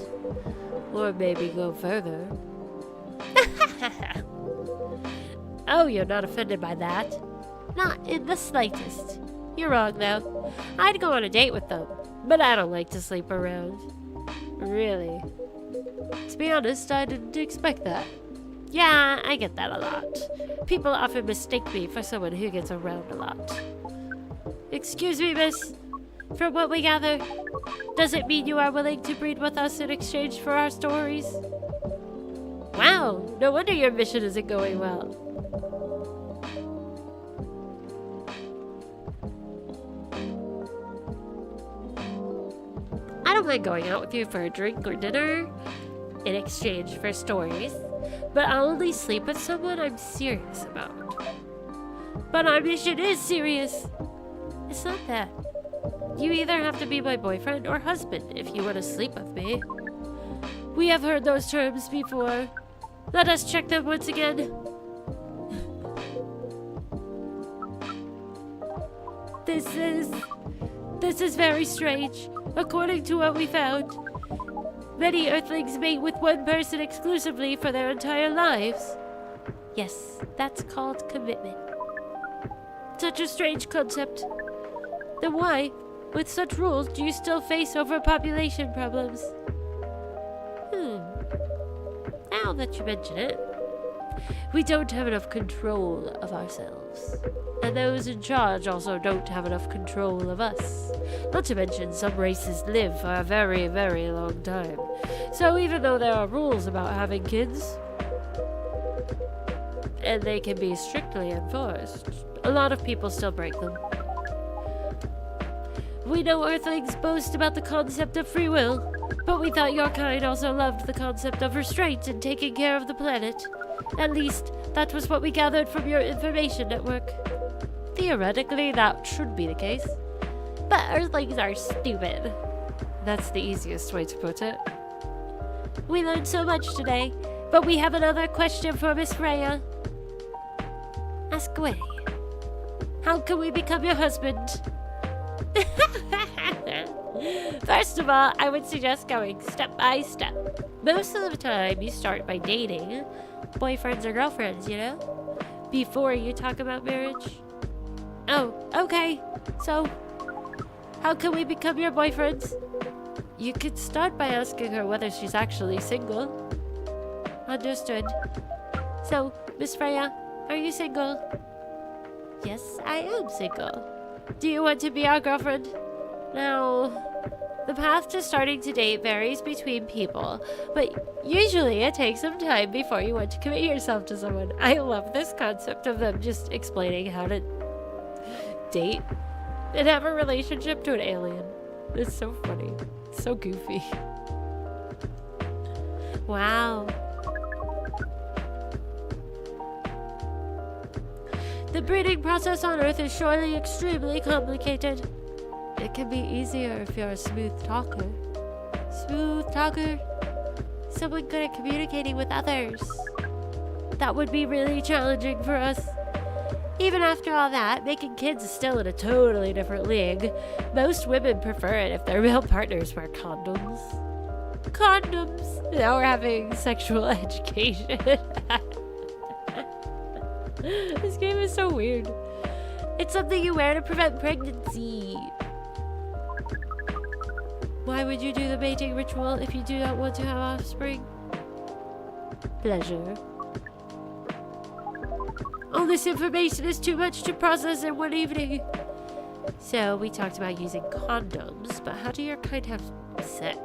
Or maybe go further. Oh, you're not offended by that? Not in the slightest. You're wrong, though. I'd go on a date with them, but I don't like to sleep around. Really? To be honest, I didn't expect that. Yeah, I get that a lot. People often mistake me for someone who gets around a lot. Excuse me, miss. From what we gather, does it mean you are willing to breed with us in exchange for our stories? Wow, no wonder your mission isn't going well. I don't mind going out with you for a drink or dinner in exchange for stories, but I'll only sleep with someone I'm serious about. But our mission is serious. It's not that. You either have to be my boyfriend or husband if you want to sleep with me. We have heard those terms before. Let us check them once again. This is very strange. According to what we found, many Earthlings mate with one person exclusively for their entire lives. Yes, that's called commitment. such a strange concept. Then why, with such rules, do you still face overpopulation problems? Now that you mention it, we don't have enough control of ourselves. And those in charge also don't have enough control of us. Not to mention, some races live for a very, very long time. So even though there are rules about having kids, and they can be strictly enforced, a lot of people still break them. We know Earthlings boast about the concept of free will, but we thought your kind also loved the concept of restraint and taking care of the planet. At least, that was what we gathered from your information network. Theoretically, that should be the case. But Earthlings are stupid. That's the easiest way to put it. We learned so much today, but we have another question for Miss Freya. Ask away. How can we become your husband? First of all, I would suggest going step by step. Most of the time, you start by dating boyfriends or girlfriends, you know? Before you talk about marriage. Oh, okay. So, how can we become your boyfriends? You could start by asking her whether she's actually single. Understood. So, Miss Freya, are you single? Yes, I am single. Do you want to be our girlfriend? Now, the path to starting to date varies between people, but usually it takes some time before you want to commit yourself to someone. I love this concept of them just explaining how to date and have a relationship to an alien. It's so funny. It's so goofy. Wow. The breeding process on Earth is surely extremely complicated. It can be easier if you're a smooth talker. Smooth talker? Someone good at communicating with others. That would be really challenging for us. Even after all that, making kids is still in a totally different league. Most women prefer it if their male partners wear condoms. Condoms! Now we're having sexual education. This game is so weird. It's something you wear to prevent pregnancy. Why would you do the mating ritual if you do not want to have offspring? Pleasure. All this information is too much to process in one evening. So, we talked about using condoms, but how do your kind have sex?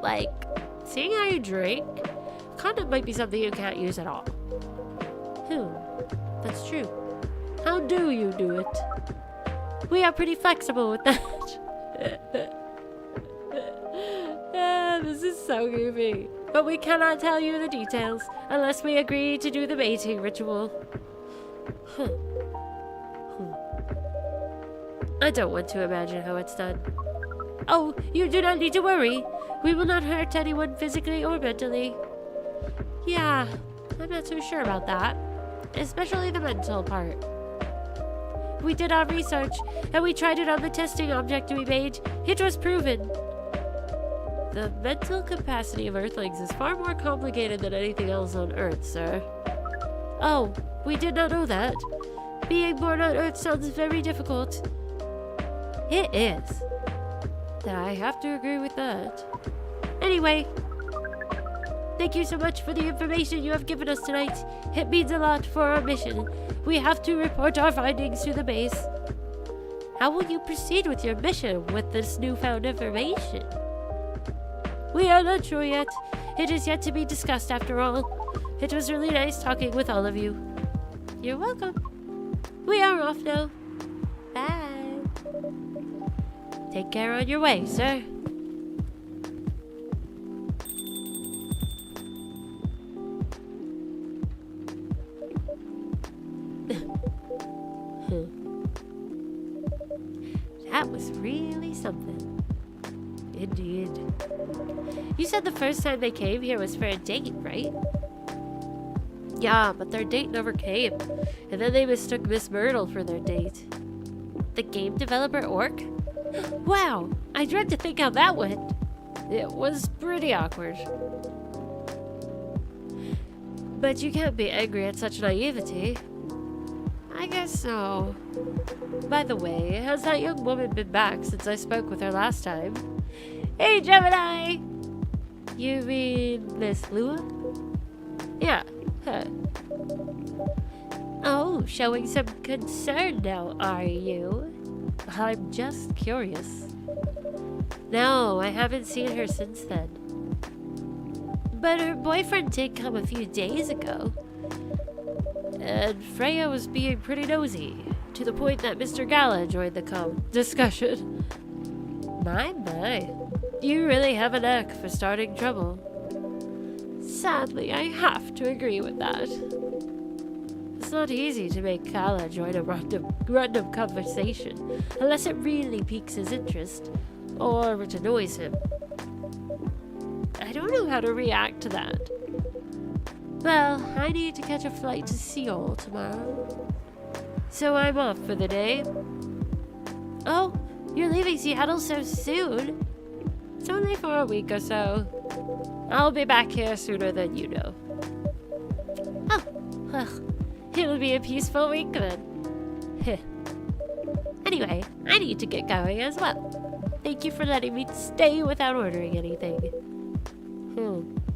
Like, seeing how you drink? A condom might be something you can't use at all. That's true. How do you do it? We are pretty flexible with that. This is so goofy. But we cannot tell you the details unless we agree to do the mating ritual. I don't want to imagine how it's done. Oh, you do not need to worry. We will not hurt anyone physically or mentally. Yeah, I'm not so sure about that. Especially the mental part. We did our research, and we tried it on the testing object we made. It was proven. The mental capacity of Earthlings is far more complicated than anything else on Earth, sir. Oh, we did not know that. Being born on Earth sounds very difficult. It is. I have to agree with that. Anyway, thank you so much for the information you have given us tonight. It means a lot for our mission. We have to report our findings to the base. How will you proceed with your mission with this newfound information? We are not sure yet. It is yet to be discussed after all. It was really nice talking with all of you. You're welcome. We are off now. Bye. Take care on your way, sir. That was really something. Indeed. You said the first time they came here was for a date, right? Yeah, but their date never came. And then they mistook Miss Myrtle for their date. The game developer orc? Wow, I dread to think how that went. It was pretty awkward. But you can't be angry at such naivety. I guess so. By the way, has that young woman been back since I spoke with her last time? Hey, Gemini! You mean Miss Lua? Yeah. Huh. Oh, showing some concern now, are you? I'm just curious. No, I haven't seen her since then. But her boyfriend did come a few days ago. And Freya was being pretty nosy, to the point that Mr. Gala joined the discussion. My. You really have a knack for starting trouble. Sadly, I have to agree with that. It's not easy to make Gala join a random conversation, unless it really piques his interest, or it annoys him. I don't know how to react to that. Well, I need to catch a flight to Seoul tomorrow. So I'm off for the day. Oh, you're leaving Seattle so soon? It's only for a week or so. I'll be back here sooner than you know. Oh, well, it'll be a peaceful week then. Anyway, I need to get going as well. Thank you for letting me stay without ordering anything.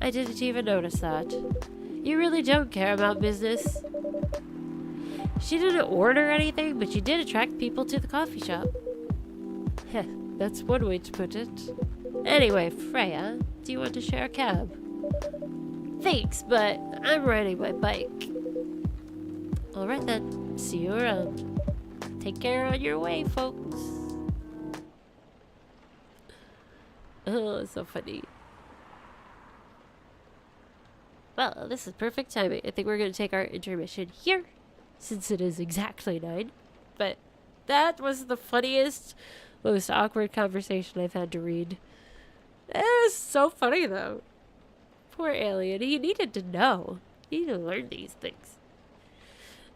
I didn't even notice that. You really don't care about business. She didn't order anything, but she did attract people to the coffee shop. That's one way to put it. Anyway, Freya, do you want to share a cab? Thanks, but I'm riding my bike. Alright then, see you around. Take care on your way, folks. Oh, so funny. Well, this is perfect timing. I think we're going to take our intermission here, since it is exactly 9. But that was the funniest, most awkward conversation I've had to read. It was so funny, though. Poor alien. He needed to know. He needed to learn these things.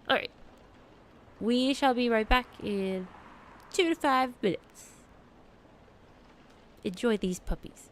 Alright. We shall be right back in 2 to 5 minutes. Enjoy these puppies.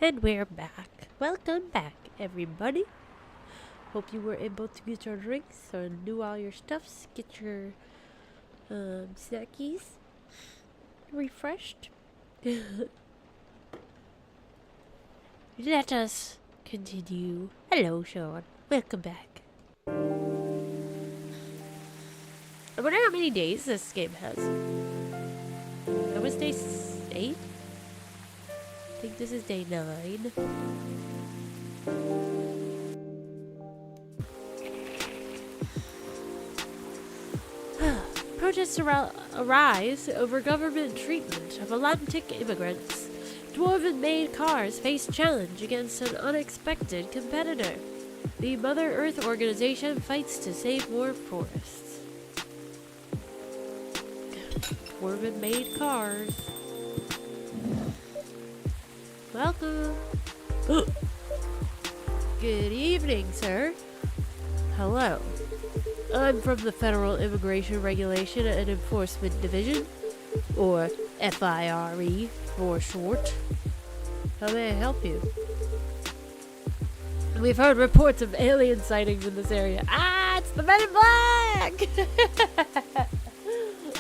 And we're back. Welcome back, everybody. Hope you were able to get your drinks or do all your stuffs, get your snackies refreshed. Let us continue. Hello, Sean. Welcome back. I wonder how many days this game has. That was day 8? I think this is day 9. Protests arise over government treatment of Atlantic immigrants. Dwarven-made cars face challenge against an unexpected competitor. The Mother Earth organization fights to save more forests. Dwarven-made cars. Welcome. Good evening, sir. Hello. I'm from the Federal Immigration Regulation and Enforcement Division, or FIRE for short. How may I help you? We've heard reports of alien sightings in this area. Ah, it's the Men in Black!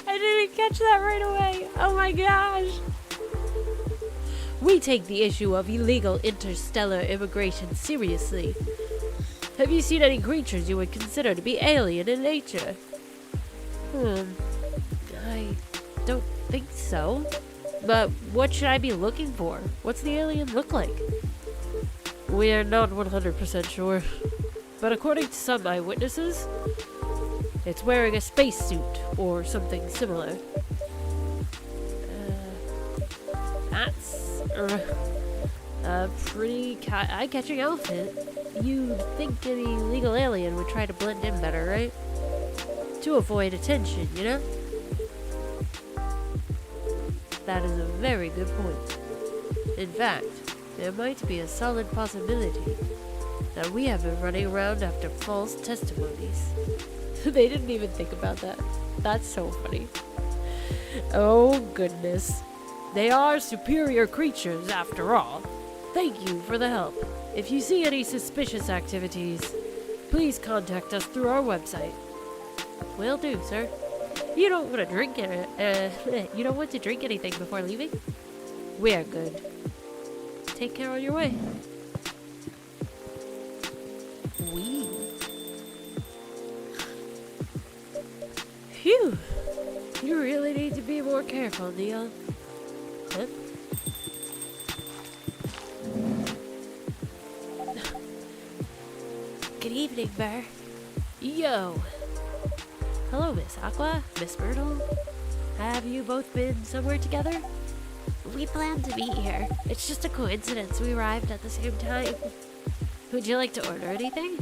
I didn't catch that right away. Oh my gosh. We take the issue of illegal interstellar immigration seriously. Have you seen any creatures you would consider to be alien in nature? I don't think so. But what should I be looking for? What's the alien look like? We are not 100% sure. But according to some eyewitnesses, it's wearing a spacesuit or something similar. That's a pretty eye-catching outfit. You'd think any legal alien would try to blend in better, right? To avoid attention, you know? That is a very good point. In fact, there might be a solid possibility that we have been running around after false testimonies. They didn't even think about that. That's so funny. Oh goodness. They are superior creatures after all. Thank you for the help. If you see any suspicious activities, please contact us through our website. Will do, sir. You don't want to drink you don't want to drink anything before leaving? We are good. Take care on your way. Phew. You really need to be more careful, Neil. Huh? Good evening, Bear. Yo. Hello, Miss Aqua, Miss Myrtle. Have you both been somewhere together? We planned to meet here. It's just a coincidence we arrived at the same time. Would you like to order anything?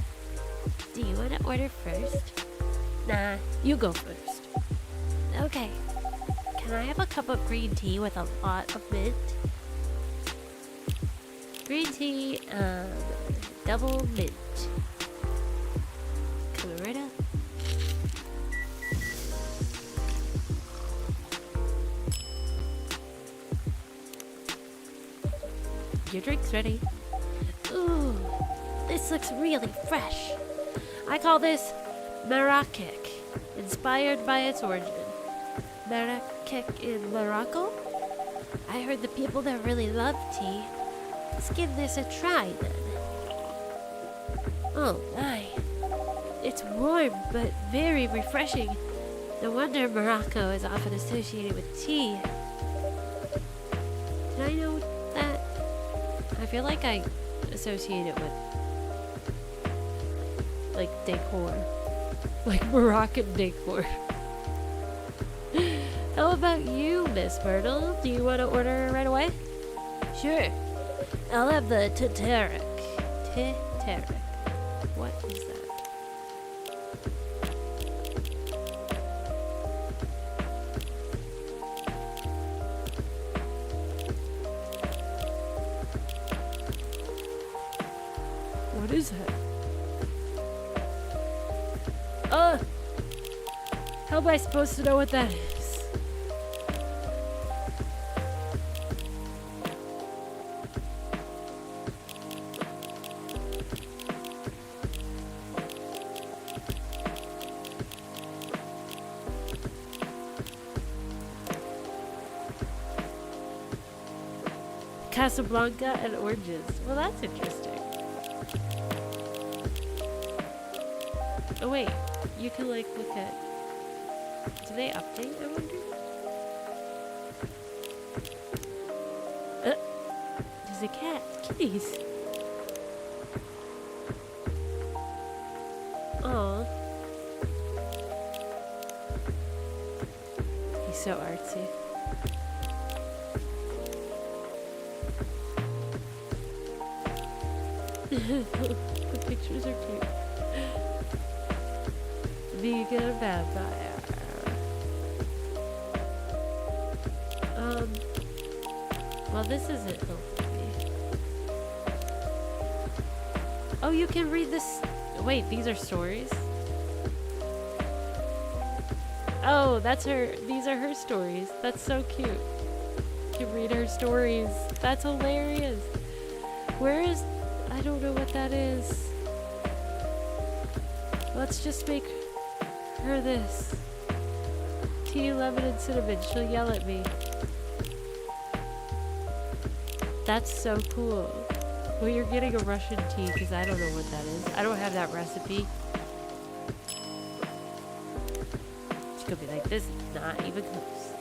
Do you want to order first? Nah, you go first. Okay. Can I have a cup of green tea with a lot of mint? Green tea, double mint. Coming right up. Your drink's ready. Ooh, this looks really fresh. I call this Marrakech, inspired by its origin. Marrakech in Morocco? I heard the people there really love tea. Let's give this a try then. Oh my. It's warm, but very refreshing. No wonder Morocco is often associated with tea. Did I know that? I feel like I associate it with, like, decor. Like Moroccan decor. How about you, Miss Myrtle? Do you want to order right away? Sure. I'll have the Tatarek. Tatarek. What is that? What is that? How am I supposed to know what that is? Casablanca and oranges. Well, that's interesting. Oh wait, you can like look at... Do they update, I wonder? There's a cat. Kitties. Aw. He's so artsy. The pictures are cute. Vegan vampire. Well, this isn't helping me. Oh, you can read this. Wait, these are stories? Oh, that's her. These are her stories. That's so cute. You can read her stories. That's hilarious. Where is... I don't know what that is. Let's just make her this. Tea, lemon, and cinnamon. She'll yell at me. That's so cool. Well, you're getting a Russian tea because I don't know what that is. I don't have that recipe. It's gonna be like, this is not even close.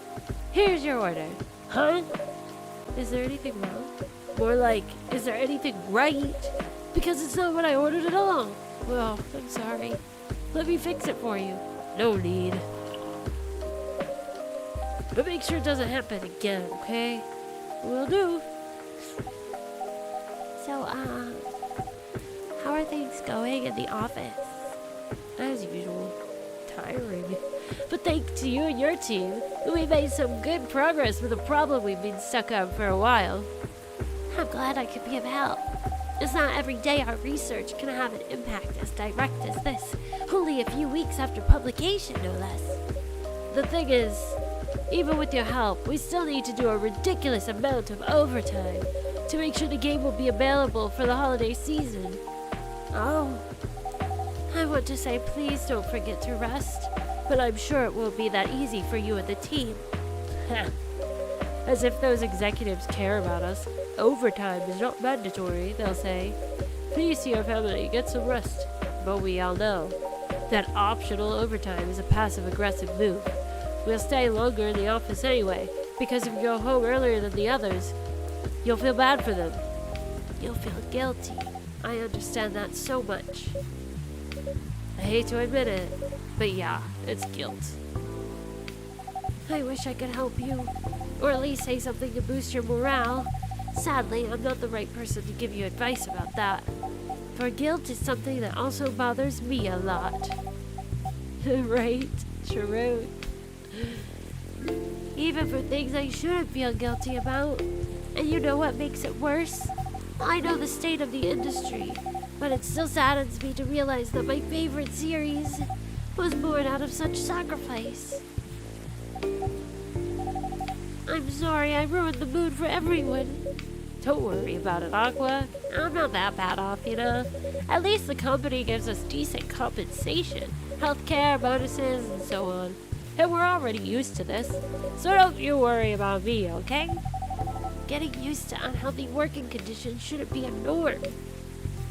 Here's your order. Huh? Is there anything wrong? More like, is there anything right? Because it's not what I ordered at all. Well, I'm sorry. Let me fix it for you. No need. But make sure it doesn't happen again, okay? Will do. So, how are things going in the office? As usual. Tiring. But thanks to you and your team, we made some good progress with a problem we've been stuck on for a while. I'm glad I could be of help. It's not every day our research can have an impact as direct as this. Only a few weeks after publication, no less. The thing is, even with your help, we still need to do a ridiculous amount of overtime to make sure the game will be available for the holiday season. Oh, I want to say please don't forget to rest, but I'm sure it won't be that easy for you and the team. As if those executives care about us. Overtime is not mandatory, they'll say. Please see your family, get some rest. But we all know that optional overtime is a passive-aggressive move. We'll stay longer in the office anyway, because if you go home earlier than the others, you'll feel bad for them. You'll feel guilty. I understand that so much. I hate to admit it, but yeah, it's guilt. I wish I could help you, or at least say something to boost your morale. Sadly, I'm not the right person to give you advice about that. For guilt is something that also bothers me a lot. Right? True. Even for things I shouldn't feel guilty about. And you know what makes it worse? I know the state of the industry, but it still saddens me to realize that my favorite series was born out of such sacrifice. I'm sorry I ruined the mood for everyone. Don't worry about it, Aqua. I'm not that bad off, you know. At least the company gives us decent compensation, healthcare, bonuses, and so on. And we're already used to this, so don't you worry about me, okay? Getting used to unhealthy working conditions shouldn't be a norm.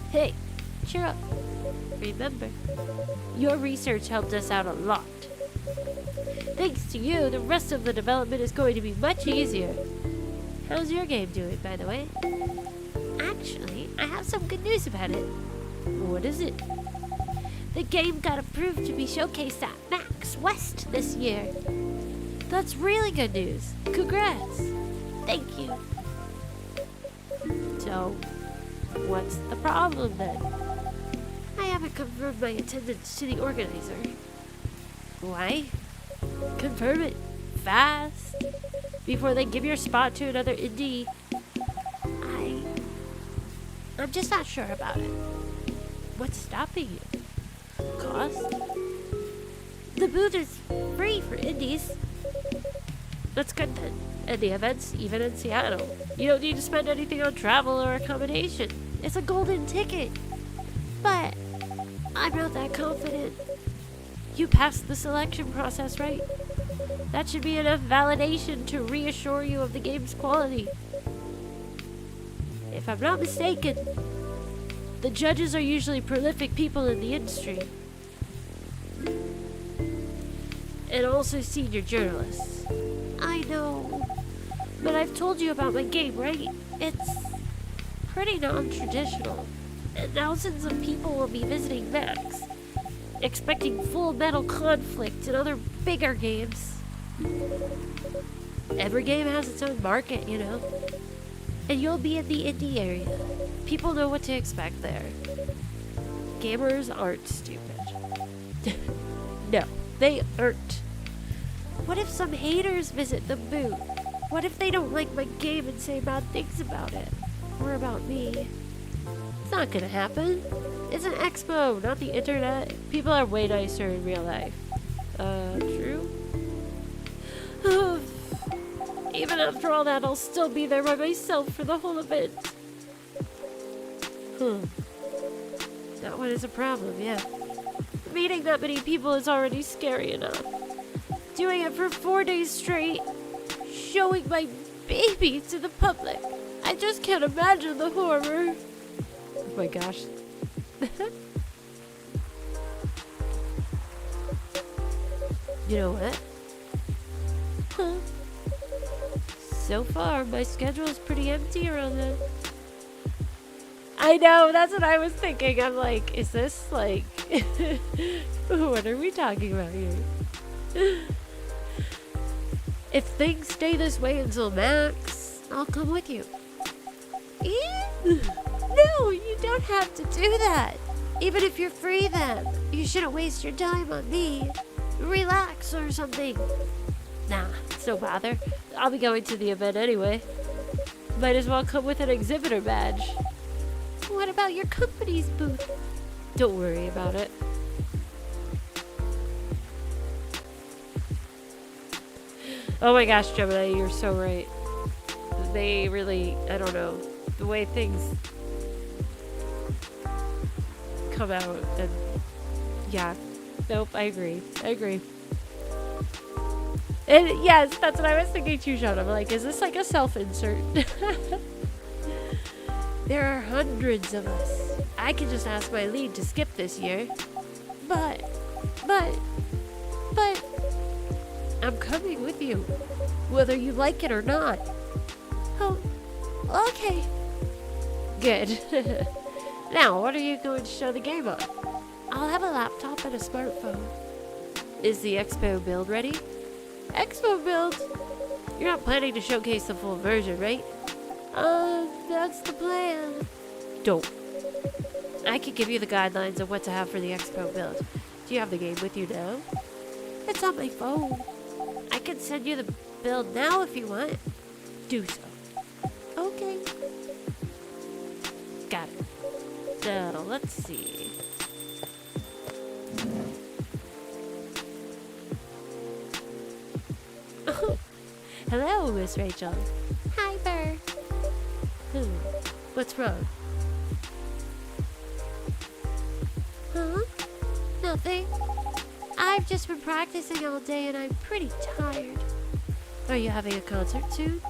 Hey, cheer up. Remember, your research helped us out a lot. Thanks to you, the rest of the development is going to be much easier. How's your game doing, by the way? Actually, I have some good news about it. What is it? The game got approved to be showcased at Max West this year. That's really good news. Congrats. Thank you. So, what's the problem then? I haven't confirmed my attendance to the organizer. Why? Confirm it fast before they give your spot to another indie. I'm just not sure about it. What's stopping you? Cost? The booth is free for indies. That's good then. And the event's even in Seattle. You don't need to spend anything on travel or accommodation. It's a golden ticket. But I'm not that confident. You passed the selection process, right? That should be enough validation to reassure you of the game's quality. If I'm not mistaken, the judges are usually prolific people in the industry. And also senior journalists. I know, but I've told you about my game, right? It's pretty non-traditional, and thousands of people will be visiting Max, expecting Full Metal Conflict and other bigger games. Every game has its own market, you know, and you'll be in the indie area. People know what to expect there. Gamers aren't stupid. No, they aren't. What if some haters visit the booth? What if they don't like my game and say bad things about it? Or about me? It's not gonna happen. It's an expo, not the internet. People are way nicer in real life. True? Even after all that, I'll still be there by myself for the whole event. That one is a problem, yeah. Meeting that many people is already scary enough. Doing it for 4 days straight, showing my baby to the public. I just can't imagine the horror. Oh my gosh. You know what? So far, my schedule is pretty empty around then. I know, that's what I was thinking. I'm like, is this like... what are we talking about here? If things stay this way until Max, I'll come with you. No, you don't have to do that. Even if you're free then, you shouldn't waste your time on me. Relax or something. Nah, it's no bother. I'll be going to the event anyway. Might as well come with an exhibitor badge. What about your company's booth? Don't worry about it. Oh my gosh, Gemini, you're so right. They really, I don't know, the way things come out, and yeah, nope, I agree. And yes, that's what I was thinking too, Sean. I'm like, is this like a self-insert? There are hundreds of us. I could just ask my lead to skip this year. But, I'm coming with you, whether you like it or not. Oh, okay. Good. Now, what are you going to show the game on? I'll have a laptop and a smartphone. Is the expo build ready? Expo build? You're not planning to showcase the full version, right? That's the plan. Don't. I could give you the guidelines of what to have for the Expo build. Do you have the game with you now? It's on my phone. I can send you the build now if you want. Do so. Okay. Got it. Now, let's see. Oh, hello, Miss Rachel. Hi, Burr. What's wrong? Huh? Nothing. I've just been practicing all day and I'm pretty tired. Are you having a concert soon?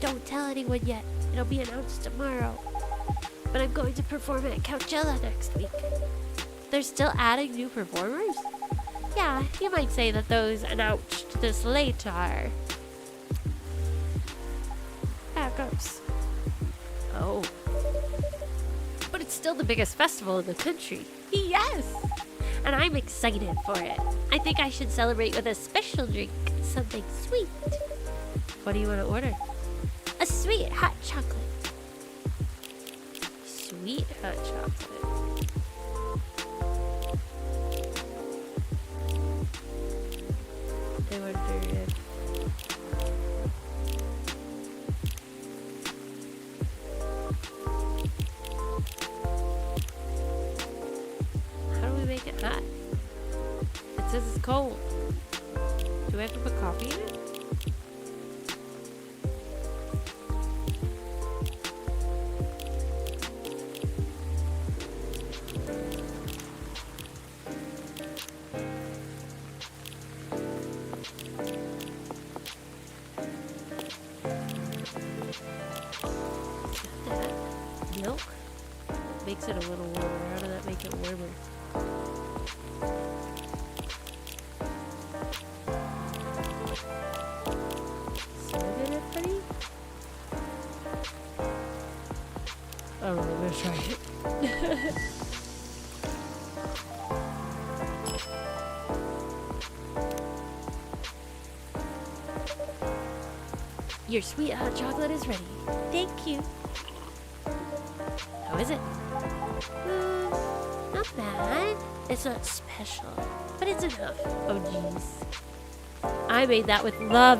Don't tell anyone yet. It'll be announced tomorrow. But I'm going to perform at Coachella next week. They're still adding new performers? Yeah, you might say that those announced this later. Backups. Oh. But it's still the biggest festival in the country. Yes! And I'm excited for it. I think I should celebrate with a special drink. Something sweet. What do you want to order? A sweet hot chocolate. Sweet hot chocolate. I wonder if... How do we make it hot? It says it's cold. Do we have to put coffee in it? Milk makes it a little warmer. How did that make it warmer? Serve it, buddy? I don't know, I'm gonna try it. Your sweet hot chocolate is ready. Thank you. How is it? Not bad. It's not special, but it's enough. Oh, jeez. I made that with love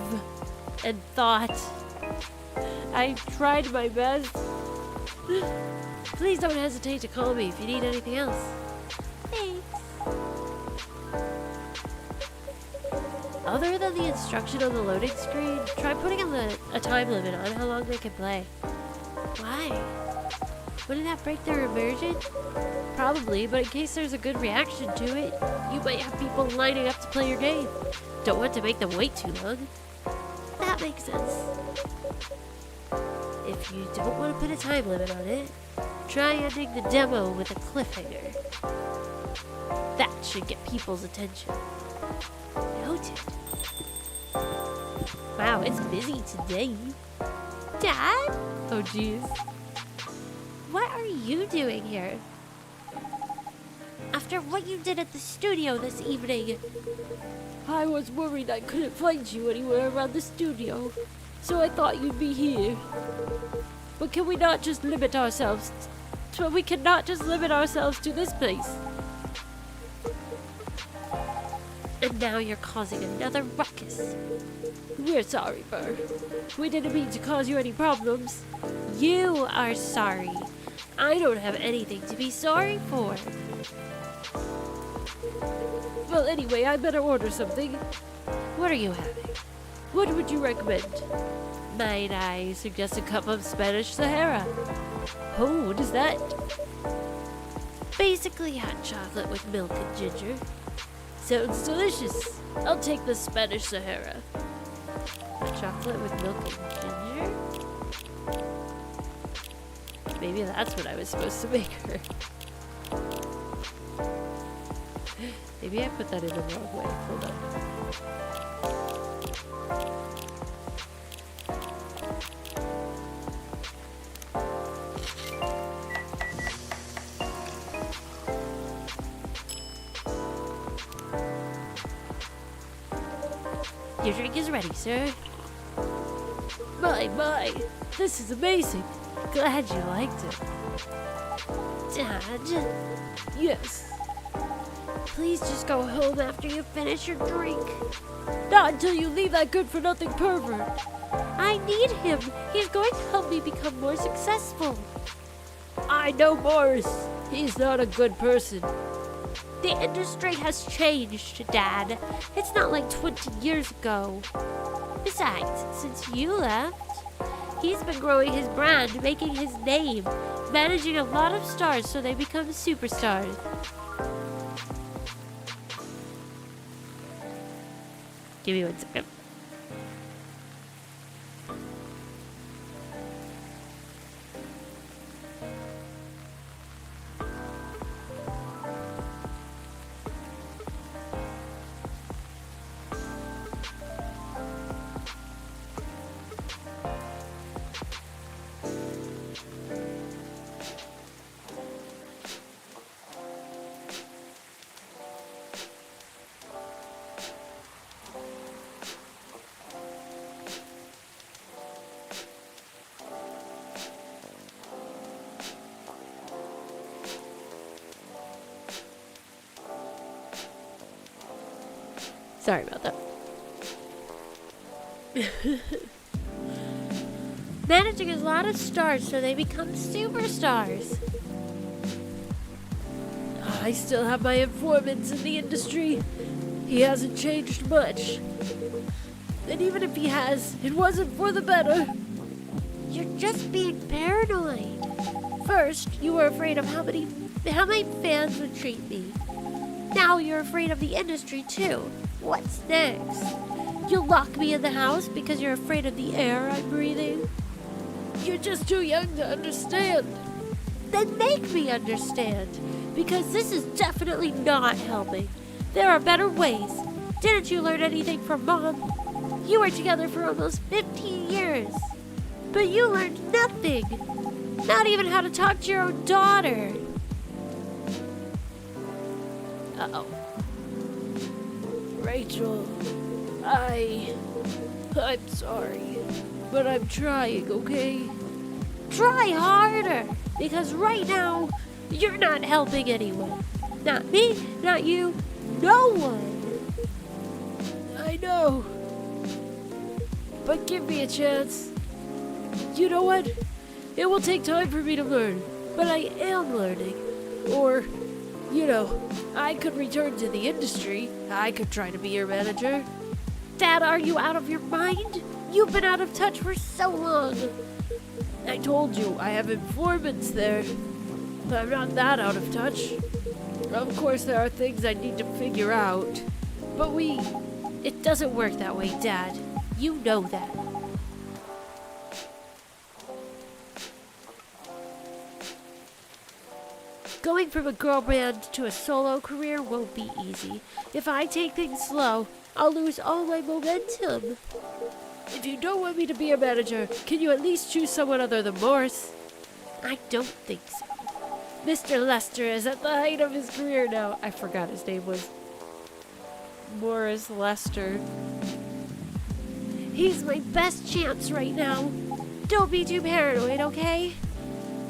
and thought. I tried my best. Please don't hesitate to call me if you need anything else. Thanks. Other than the instruction on the loading screen, try putting a time limit on how long they can play. Why? Wouldn't that break their immersion? Probably, but in case there's a good reaction to it, you might have people lining up to play your game. Don't want to make them wait too long. That makes sense. If you don't want to put a time limit on it, try ending the demo with a cliffhanger. That should get people's attention. Noted. Wow, it's busy today. Dad? Oh, jeez. What are you doing here? After what you did at the studio this evening. I was worried I couldn't find you anywhere around the studio, so I thought you'd be here. But can we not just limit ourselves? We cannot just limit ourselves to this place. And now you're causing another ruckus. We're sorry, Burr. We didn't mean to cause you any problems. You are sorry. I don't have anything to be sorry for. Well, anyway, I better order something. What are you having? What would you recommend? Might I suggest a cup of Spanish Sahara? Oh, what is that? Basically hot chocolate with milk and ginger. Sounds delicious. I'll take the Spanish Sahara. Hot chocolate with milk and ginger? Maybe that's what I was supposed to make her. Maybe I put that in the wrong way. Hold on. Your drink is ready, sir. My, this is amazing. Glad you liked it. Dad, Yes, please just go home after you finish your drink. not until you leave that good-for-nothing pervert. I need him. He's going to help me become more successful. I know Morris. He's not a good person. The industry has changed, Dad. It's not like 20 years ago. Besides, since you left, he's been growing his brand, making his name, managing a lot of stars so they become superstars. Give me 1 second. Sorry about that. Managing a lot of stars so they become superstars. I still have my informants in the industry. He hasn't changed much. And even if he has, it wasn't for the better. You're just being paranoid. First, you were afraid of how my fans would treat me. Now you're afraid of the industry too. What's next? You'll lock me in the house because you're afraid of the air I'm breathing? You're just too young to understand. Then make me understand, because this is definitely not helping. There are better ways. Didn't you learn anything from Mom? You were together for almost 15 years. But you learned nothing. Not even how to talk to your own daughter. Uh-oh. Rachel, I'm sorry, but I'm trying, okay? Try harder, because right now, you're not helping anyone. Not me, not you, no one. I know, but give me a chance. You know what? It will take time for me to learn, but I am learning. Or, I could return to the industry. I could try to be your manager. Dad, are you out of your mind? You've been out of touch for so long. I told you, I have informants there. I'm not that out of touch. Of course, there are things I need to figure out. But It doesn't work that way, Dad. You know that. Going from a girl band to a solo career won't be easy. If I take things slow, I'll lose all my momentum. If you don't want me to be your manager, can you at least choose someone other than Morris? I don't think so. Mr. Lester is at the height of his career now. I forgot his name was Morris Lester. He's my best chance right now. Don't be too paranoid, okay?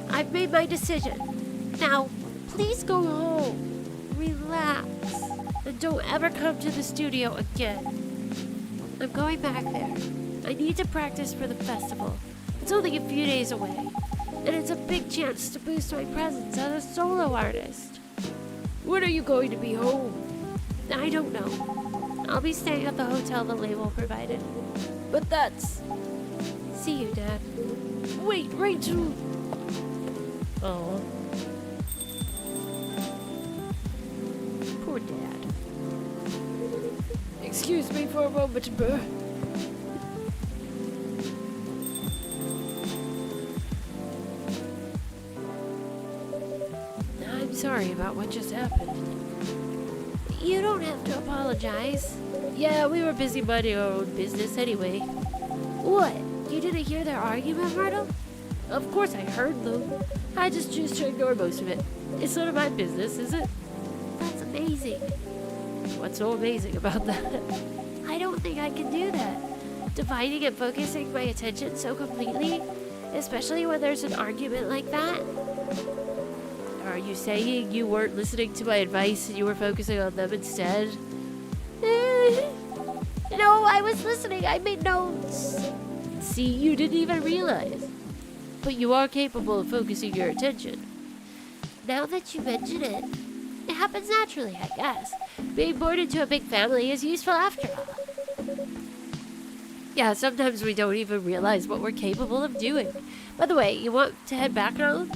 I've made my decision. Now, please go home. Relax. And don't ever come to the studio again. I'm going back there. I need to practice for the festival. It's only a few days away. And it's a big chance to boost my presence as a solo artist. When are you going to be home? I don't know. I'll be staying at the hotel the label provided. But that's... See you, Dad. Wait, Rachel! Oh. Poor Dad. Excuse me for a moment, Burr. I'm sorry about what just happened. You don't have to apologize. Yeah, we were busy minding our own business anyway. What? You didn't hear their argument, Myrtle? Of course I heard them. I just choose to ignore most of it. It's none of my business, is it? That's amazing. What's so amazing about that? I don't don't think I can do that. Dividing and focusing my attention so completely, especially when there's an argument like that. Are you saying you weren't listening to my advice and you were focusing on them instead? No, I was listening. I made notes. See, you didn't even realize. But you are capable of focusing your attention. Now that you mention it, it happens naturally, I guess. Being born into a big family is useful after all. Yeah, sometimes we don't even realize what we're capable of doing. By the way, you want to head back now?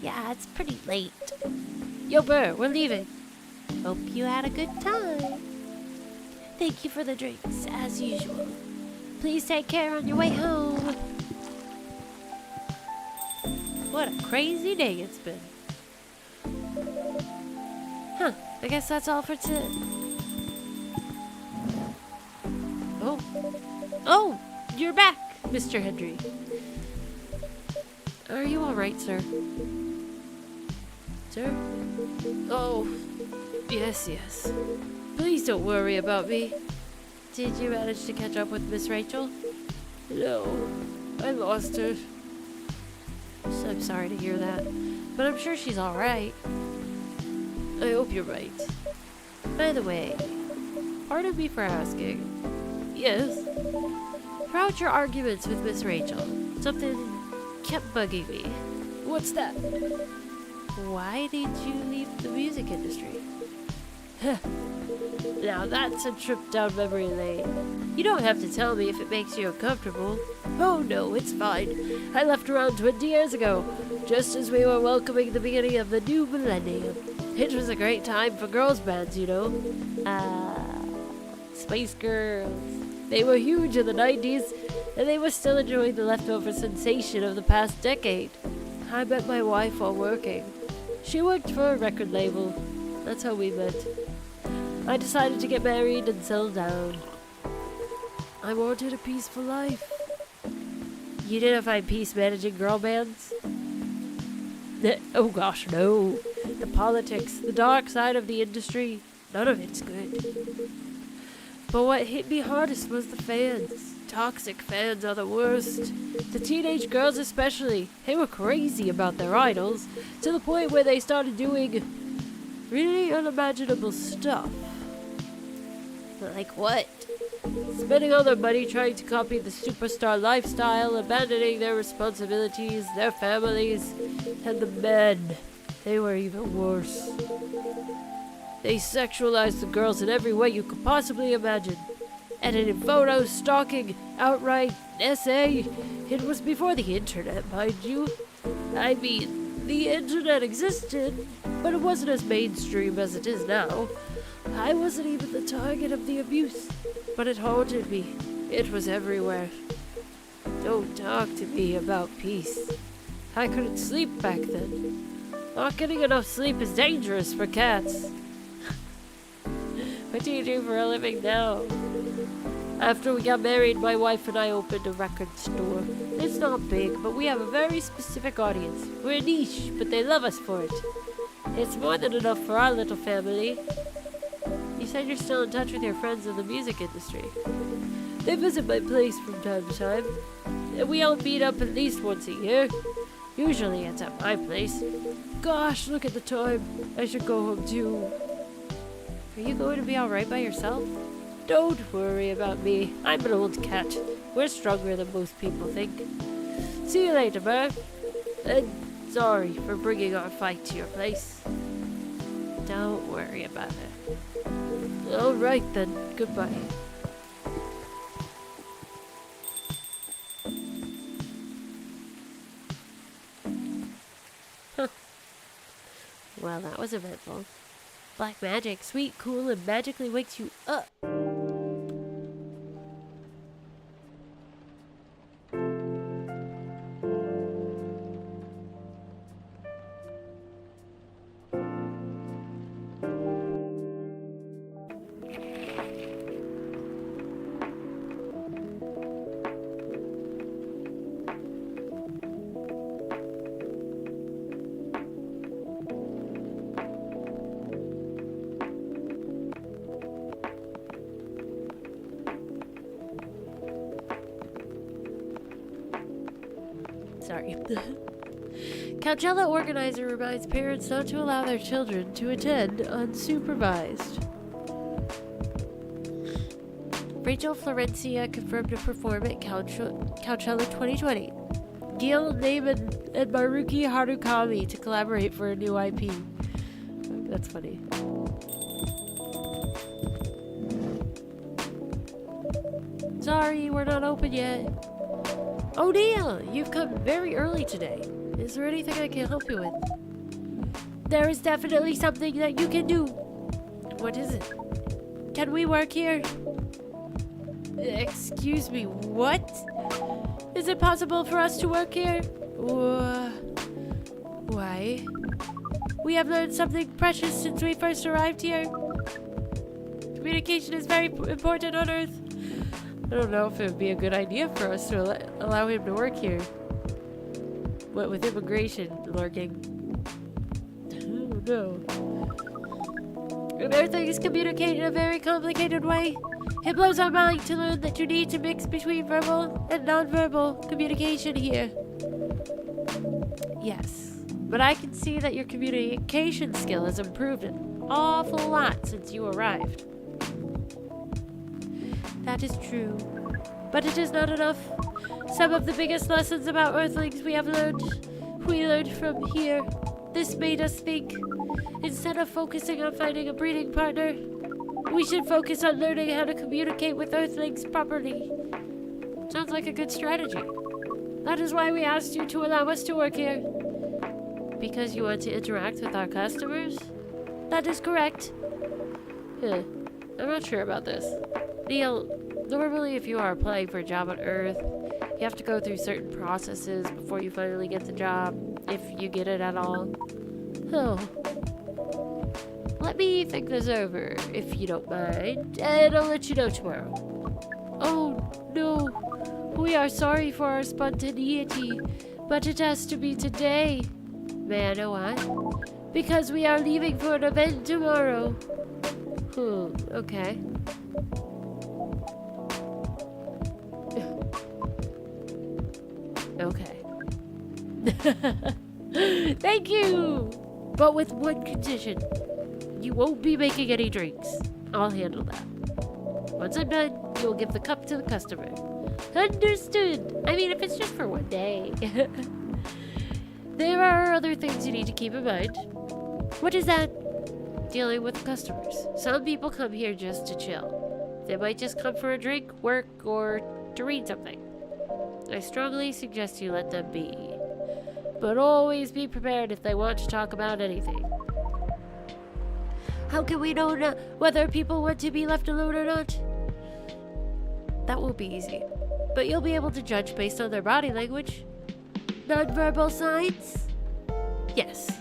Yeah, it's pretty late. Yo, Burr, we're leaving. Hope you had a good time. Thank you for the drinks, as usual. Please take care on your way home. What a crazy day it's been. Huh, I guess that's all for today. Oh, you're back, Mr. Henry. Are you alright, sir? Sir? Oh, yes. Please don't worry about me. Did you manage to catch up with Miss Rachel? No, I lost her. So I'm sorry to hear that, but I'm sure she's alright. I hope you're right. By the way, pardon me for asking. Yes? Throughout your arguments with Miss Rachel, something kept bugging me. What's that? Why did you leave the music industry? Now that's a trip down memory lane. You don't have to tell me if it makes you uncomfortable. Oh no, it's fine. I left around 20 years ago, just as we were welcoming the beginning of the new millennium. It was a great time for girls bands, you know. Spice Girls. They were huge in the 90s, and they were still enjoying the leftover sensation of the past decade. I met my wife while working. She worked for a record label. That's how we met. I decided to get married and settle down. I wanted a peaceful life. You didn't find peace managing girl bands? Oh gosh, no. The politics, the dark side of the industry, none of it's good. But what hit me hardest was the fans. Toxic fans are the worst. The teenage girls especially. They were crazy about their idols, to the point where they started doing really unimaginable stuff. Like what? Spending all their money trying to copy the superstar lifestyle, abandoning their responsibilities, their families, and the men. They were even worse. They sexualized the girls in every way you could possibly imagine. Edited photos, stalking, outright SA. It was before the internet, mind you. I mean, the internet existed, but it wasn't as mainstream as it is now. I wasn't even the target of the abuse, but it haunted me. It was everywhere. Don't talk to me about peace. I couldn't sleep back then. Not getting enough sleep is dangerous for cats. What do you do for a living now? After we got married, my wife and I opened a record store. It's not big, but we have a very specific audience. We're niche, but they love us for it. It's more than enough for our little family. You said you're still in touch with your friends in the music industry. They visit my place from time to time, and we all meet up at least once a year. Usually it's at my place. Gosh, look at the time. I should go home too. Are you going to be alright by yourself? Don't worry about me. I'm an old cat. We're stronger than most people think. See you later, Burr. And sorry for bringing our fight to your place. Don't worry about it. Alright then, goodbye. Huh. Well, that was eventful. Black magic, sweet, cool, and magically wakes you up. Sorry. Coachella organizer reminds parents not to allow their children to attend unsupervised. Rachel Florencia confirmed to perform at Coachella 2020. Gil, Naaman, and Maruki Harukami to collaborate for a new IP. That's funny. Sorry, we're not open yet. Oh, Neil, you've come very early today. Is there anything I can help you with? There is definitely something that you can do. What is it? Can we work here? Excuse me, what? Is it possible for us to work here? Why? We have learned something precious since we first arrived here. Communication is very important on Earth. I don't know if it would be a good idea for us to allow him to work here. What with immigration lurking? Oh no. Earthlings communicate in a very complicated way. It blows our mind to learn that you need to mix between verbal and nonverbal communication here. Yes, but I can see that your communication skill has improved an awful lot since you arrived. That is true, but it is not enough. Some of the biggest lessons about Earthlings we learned from here. This made us think, instead of focusing on finding a breeding partner, we should focus on learning how to communicate with Earthlings properly. Sounds like a good strategy. That is why we asked you to allow us to work here. Because you want to interact with our customers? That is correct. I'm not sure about this. Neil, normally if you are applying for a job on Earth, you have to go through certain processes before you finally get the job, if you get it at all. Oh. Let me think this over, if you don't mind, and I'll let you know tomorrow. Oh, no. We are sorry for our spontaneity, but it has to be today. May I know why? Because we are leaving for an event tomorrow. Okay. Okay. Thank you! But with one condition. You won't be making any drinks. I'll handle that. Once I'm done, you'll give the cup to the customer. Understood! I mean, if it's just for one day. There are other things you need to keep in mind. What is that? Dealing with customers. Some people come here just to chill. They might just come for a drink, work, or to read something. I strongly suggest you let them be. But always be prepared if they want to talk about anything. How can we know whether people want to be left alone or not? That will be easy. But you'll be able to judge based on their body language. Nonverbal signs? Yes.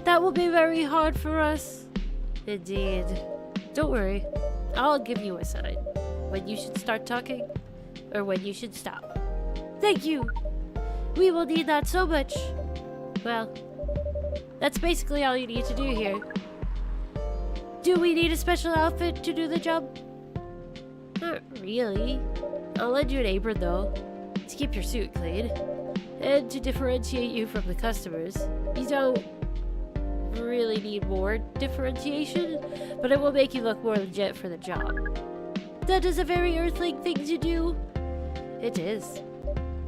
That will be very hard for us. Indeed. Don't worry. I'll give you a sign. When you should start talking, or when you should stop. Thank you! We will need that so much. Well, that's basically all you need to do here. Do we need a special outfit to do the job? Not really. I'll lend you an apron though, to keep your suit clean. And to differentiate you from the customers. You don't really need more differentiation, but it will make you look more legit for the job. That is a very Earthling thing to do. It is.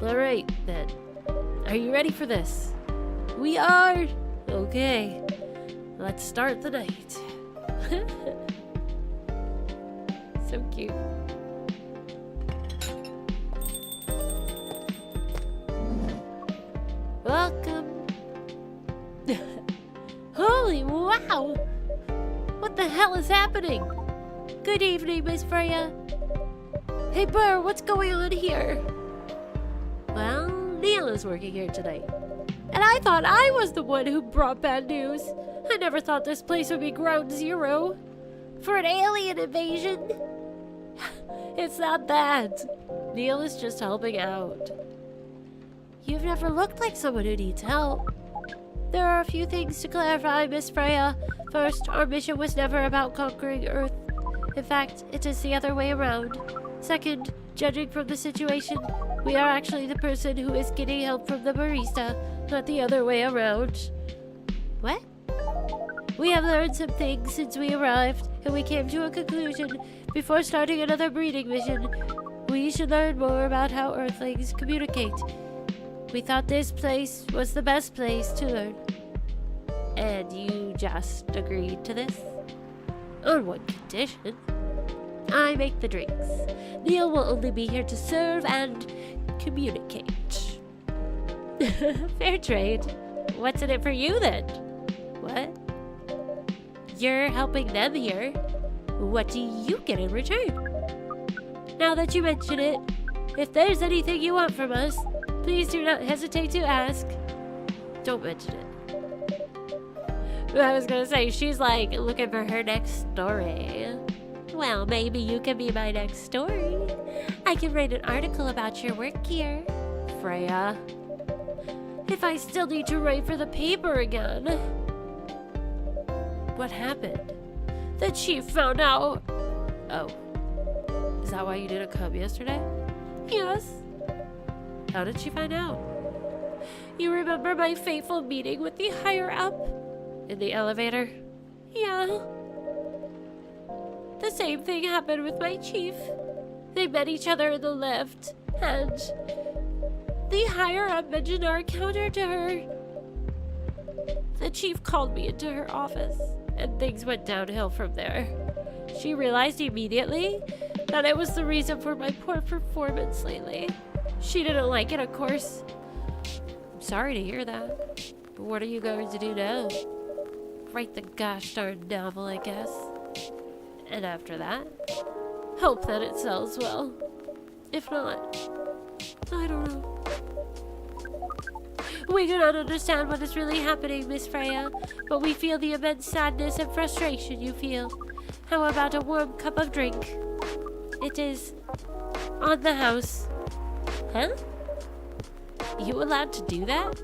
Alright, then. Are you ready for this? We are! Okay. Let's start the night. So cute. Welcome. Holy wow! What the hell is happening? Good evening, Miss Freya. Hey, Burr, what's going on here? Well, Neil is working here tonight. And I thought I was the one who brought bad news. I never thought this place would be ground zero for an alien invasion. It's not that. Neil is just helping out. You've never looked like someone who needs help. There are a few things to clarify, Miss Freya. First, our mission was never about conquering Earth. In fact, it is the other way around. Second, judging from the situation, We are actually the person who is getting help from the barista, not the other way around. What? We have learned some things since we arrived, and we came to a conclusion before starting another breeding mission. We should learn more about how Earthlings communicate. We thought this place was the best place to learn. And you just agreed to this? On one condition. I make the drinks. Neil will only be here to serve and communicate. Fair trade. What's in it for you then? What? You're helping them here. What do you get in return? Now that you mention it, if there's anything you want from us, please do not hesitate to ask. Don't mention it. I was gonna say, she's like looking for her next story. Well, maybe you can be my next story. I can write an article about your work here. Freya. If I still need to write for the paper again. What happened? The chief found out. Oh. Is that why you didn't come yesterday? Yes. How did she find out? You remember my fateful meeting with the higher up? In the elevator? Yeah. The same thing happened with my chief. They met each other in the lift, and the higher up mentioned our encounter to her. The chief called me into her office, and things went downhill from there. She realized immediately that it was the reason for my poor performance lately. She didn't like it, of course. I'm sorry to hear that. But what are you going to do now? Write the gosh darn novel, I guess. And after that? Hope that it sells well. If not, I don't know. We do not understand what is really happening, Miss Freya, but we feel the immense sadness and frustration you feel. How about a warm cup of drink? It is on the house. Huh? You allowed to do that?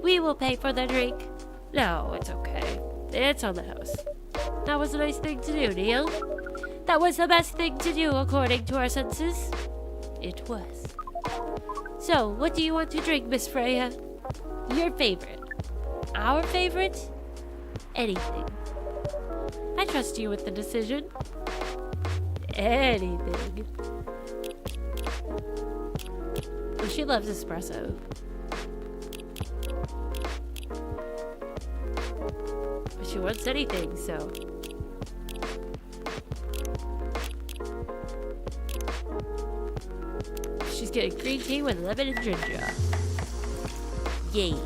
We will pay for the drink. No, it's okay. It's on the house. That was a nice thing to do, Neil. That was the best thing to do according to our senses. It was. So, what do you want to drink, Miss Freya? Your favorite. Our favorite? Anything. I trust you with the decision. Anything. Well, she loves espresso. But she wants anything, so. She's getting green tea with lemon and ginger. Yeah.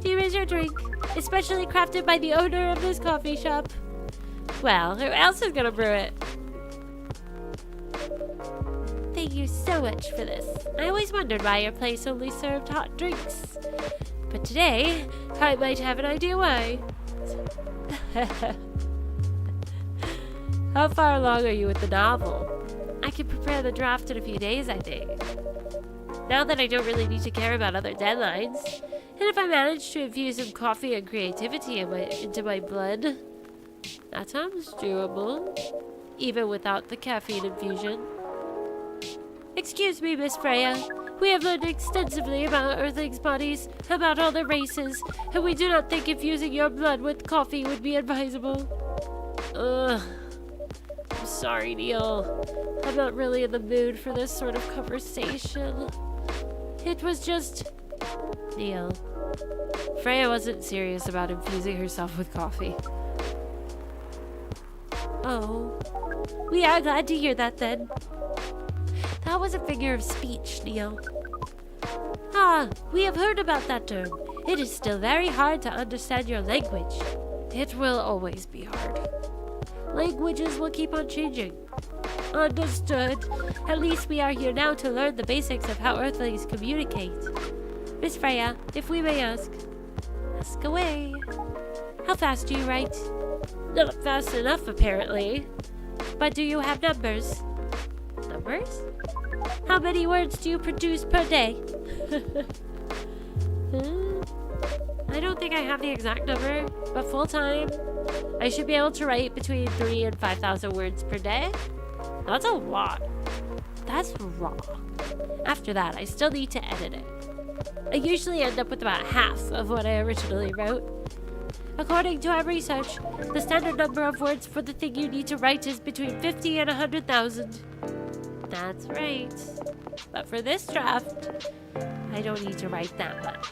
Here is your drink, especially crafted by the owner of this coffee shop. Well, who else is gonna brew it? Thank you so much for this. I always wondered why your place only served hot drinks. But today, I might have an idea why. How far along are you with the novel? I can prepare the draft in a few days, I think. Now that I don't really need to care about other deadlines, and if I manage to infuse some coffee and creativity into my blood, that sounds doable, even without the caffeine infusion. Excuse me, Miss Freya. We have learned extensively about Earthlings' bodies, about all their races, and we do not think infusing your blood with coffee would be advisable. Ugh. I'm sorry, Neil. I'm not really in the mood for this sort of conversation. It was just... Neil. Freya wasn't serious about infusing herself with coffee. Oh. We are glad to hear that then. That was a figure of speech, Neil. Ah, we have heard about that term. It is still very hard to understand your language. It will always be hard. Languages will keep on changing. Understood. At least we are here now to learn the basics of how Earthlings communicate. Miss Freya, if we may ask. Ask away. How fast do you write? Not fast enough, apparently. But do you have numbers? Numbers? How many words do you produce per day? I don't think I have the exact number, but full time, I should be able to write between 3,000 and 5,000 words per day. That's a lot. That's raw. After that, I still need to edit it. I usually end up with about half of what I originally wrote. According to our research, the standard number of words for the thing you need to write is between 50 and 100,000. That's right. But for this draft, I don't need to write that much.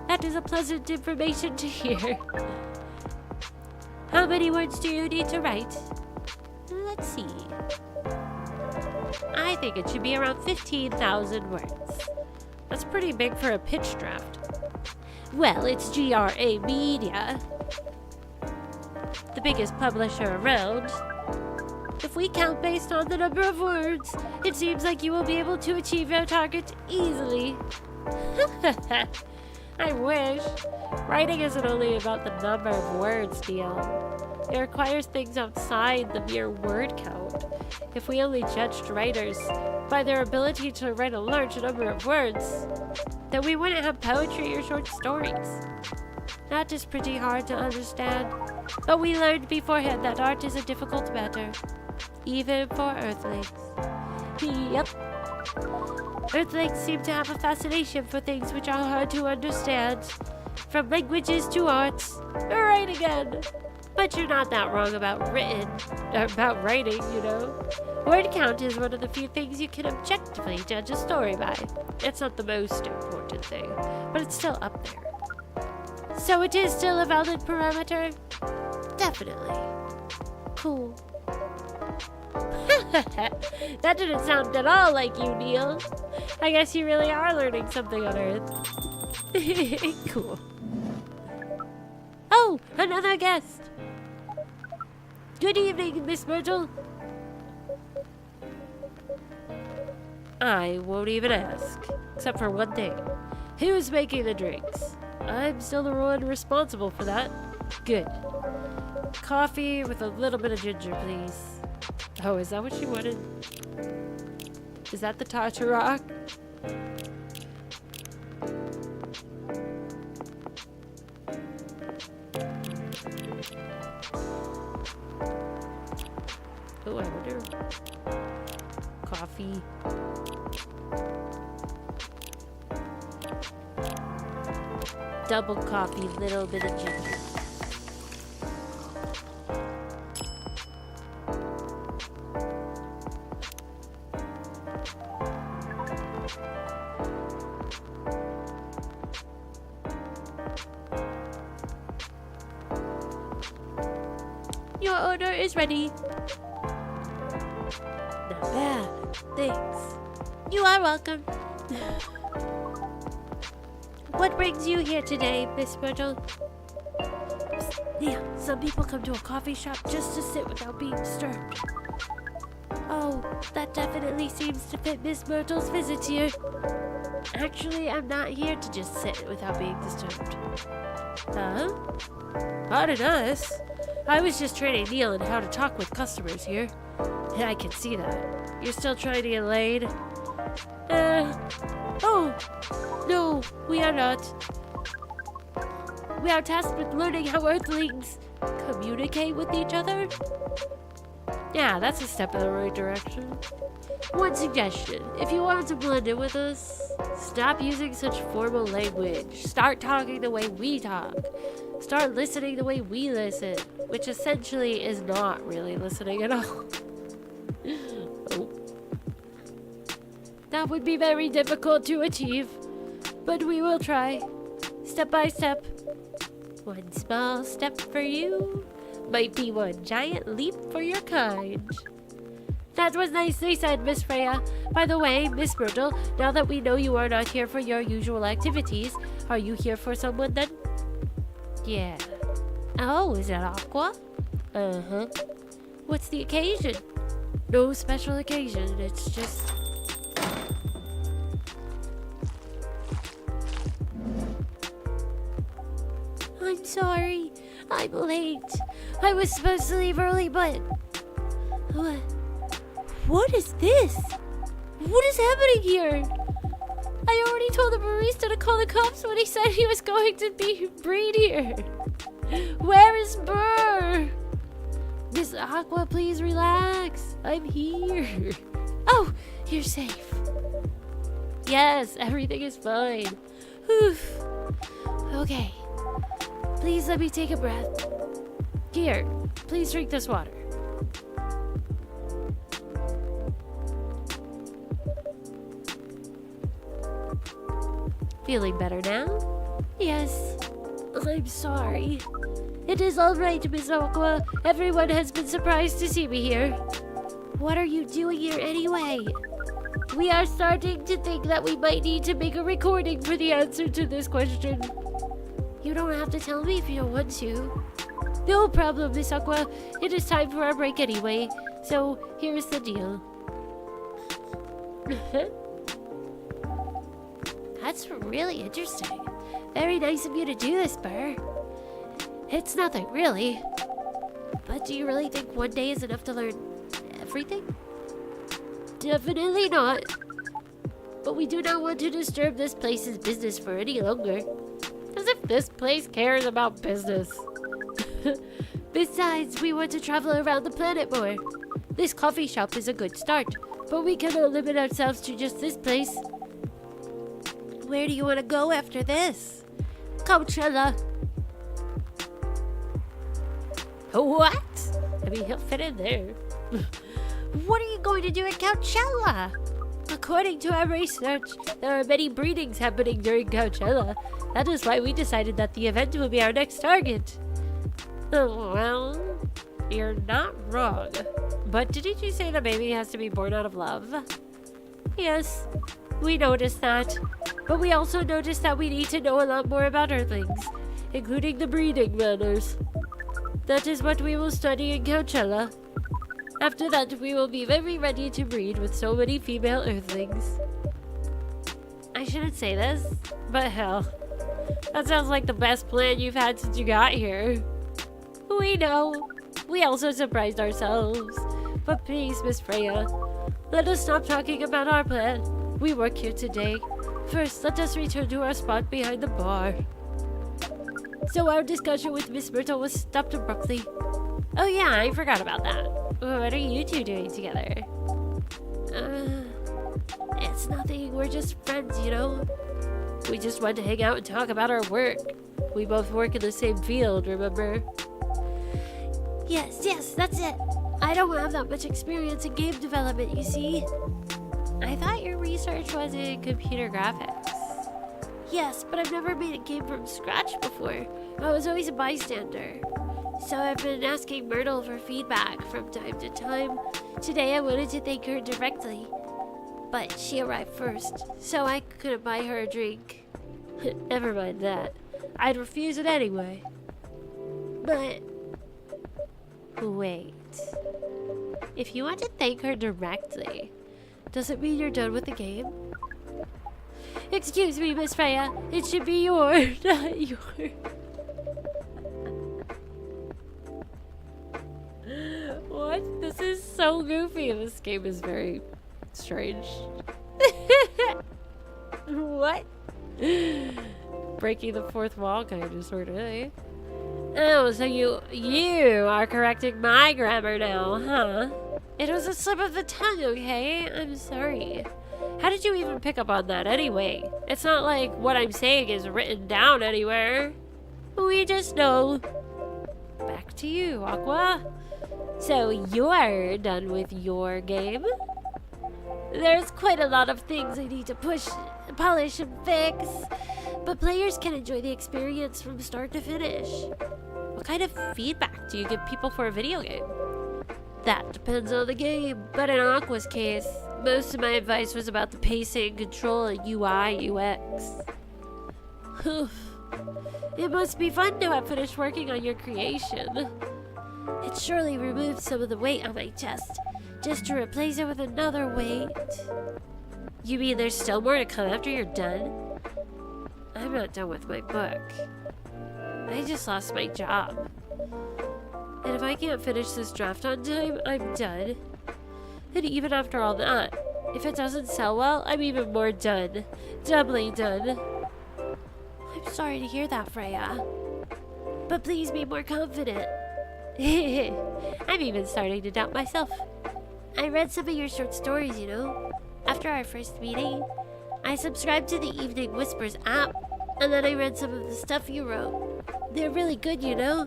That is a pleasant information to hear. How many words do you need to write? Let's see. I think it should be around 15,000 words. That's pretty big for a pitch draft. Well, it's GRA Media, the biggest publisher around. If we count based on the number of words, it seems like you will be able to achieve your target easily. I wish. Writing isn't only about the number of words, Neil. It requires things outside the mere word count. If we only judged writers by their ability to write a large number of words, then we wouldn't have poetry or short stories. That is pretty hard to understand, but we learned beforehand that art is a difficult matter, even for Earthlings. Yep. Earthlings seem to have a fascination for things which are hard to understand, from languages to arts. Right again. But you're not that wrong about writing, you know. Word count is one of the few things you can objectively judge a story by. It's not the most important thing, but it's still up there. So it is still a valid parameter? Definitely. Cool. That didn't sound at all like you, Neil. I guess you really are learning something on Earth. Cool. Oh, another guest. Good evening, Miss Myrtle. I won't even ask, except for one thing. Who's making the drinks? I'm still the one responsible for that. Good. Coffee with a little bit of ginger, please. Oh, is that what she wanted? Is that the Tartarock? Oh, I wonder. Coffee. Double coffee, little bit of ginger. Your order is ready. Not bad. Thanks. You are welcome. What brings you here today, Miss Myrtle? Yeah, some people come to a coffee shop just to sit without being disturbed. Oh, that definitely seems to fit Miss Myrtle's visit here. Actually, I'm not here to just sit without being disturbed. Huh? Pardon us. I was just training Neil in how to talk with customers here. Yeah, I can see that. You're still trying to get laid? Oh, no, we are not. We are tasked with learning how Earthlings communicate with each other. Yeah, that's a step in the right direction. One suggestion, if you want to blend in with us, stop using such formal language. Start talking the way we talk. Start listening the way we listen, which essentially is not really listening at all. Oh. That would be very difficult to achieve, but we will try, step by step. One small step for you might be one giant leap for your kind. That was nicely said, Miss Freya. By the way, Miss Myrtle, now that we know you are not here for your usual activities, are you here for someone then? Yeah. Oh, is that Aqua? Uh-huh. What's the occasion? No special occasion, it's just... I'm sorry. I'm late. I was supposed to leave early, but... What is this? What is happening here? I already told the barista to call the cops when he said he was going to be breed here. Where is Burr? Miss Aqua, please relax. I'm here. Oh, you're safe. Yes, everything is fine. Whew. Okay. Please let me take a breath. Here, please drink this water. Feeling better now? Yes. I'm sorry. It is all right, Miss Aqua. Everyone has been surprised to see me here. What are you doing here anyway? We are starting to think that we might need to make a recording for the answer to this question. You don't have to tell me if you don't want to. No problem, Miss Aqua. It is time for our break anyway. So, here's the deal. That's really interesting. Very nice of you to do this, Burr. It's nothing, really. But do you really think one day is enough to learn everything? Definitely not. But we do not want to disturb this place's business for any longer. As if this place cares about business. Besides, we want to travel around the planet more. This coffee shop is a good start, but we cannot limit ourselves to just this place. Where do you want to go after this? Coachella. What? I mean, he'll fit in there. What are you going to do at Coachella? According to our research, there are many breedings happening during Coachella. That is why we decided that the event will be our next target. Oh, well, you're not wrong. But didn't you say the baby has to be born out of love? Yes, we noticed that. But we also noticed that we need to know a lot more about Earthlings, including the breeding manners. That is what we will study in Coachella. After that, we will be very ready to breed with so many female Earthlings. I shouldn't say this, But hell, that sounds like the best plan you've had since you got here. We know. We also surprised ourselves. But please, Miss Freya, let us stop talking about our plan. We work here today. First, let us return to our spot behind the bar. So our discussion with Miss Myrtle was stopped abruptly. oh yeah, I forgot about that. What are you two doing together? It's nothing. We're just friends, you know? We just want to hang out and talk about our work. We both work in the same field, remember? Yes, that's it. I don't have that much experience in game development, you see? I thought your research was in computer graphics. Yes, but I've never made a game from scratch before. I was always a bystander. So I've been asking Myrtle for feedback from time to time. Today I wanted to thank her directly, but she arrived first, so I couldn't buy her a drink. Never mind that. I'd refuse it anyway. But Wait. If you want to thank her directly, does it mean you're done with the game? Excuse me, Miss Freya. It should be yours, not yours. What? This is so goofy. This game is very strange. What? Breaking the fourth wall, kind of, sort of, eh? Oh, so you are correcting my grammar now, huh? It was a slip of the tongue, okay? I'm sorry. How did you even pick up on that anyway? It's not like what I'm saying is written down anywhere. We just know. Back to you, Aqua. So you're done with your game? There's quite a lot of things I need to polish and fix, but players can enjoy the experience from start to finish. what kind of feedback do you give people for a video game? That depends on the game, but in Aqua's case, most of my advice was about the pacing, control, and UI, UX. It must be fun to have finished working on your creation. It surely removed some of the weight on my chest, just to replace it with another weight. You mean there's still more to come after you're done? I'm not done with my book. I just lost my job. And if I can't finish this draft on time, I'm done. And even after all that, if it doesn't sell well, I'm even more done. Doubly done. I'm sorry to hear that, Freya. but please be more confident. I'm even starting to doubt myself. I read some of your short stories, you know. After our first meeting, I subscribed to the Evening Whispers app, and then I read some of the stuff you wrote. They're really good, you know.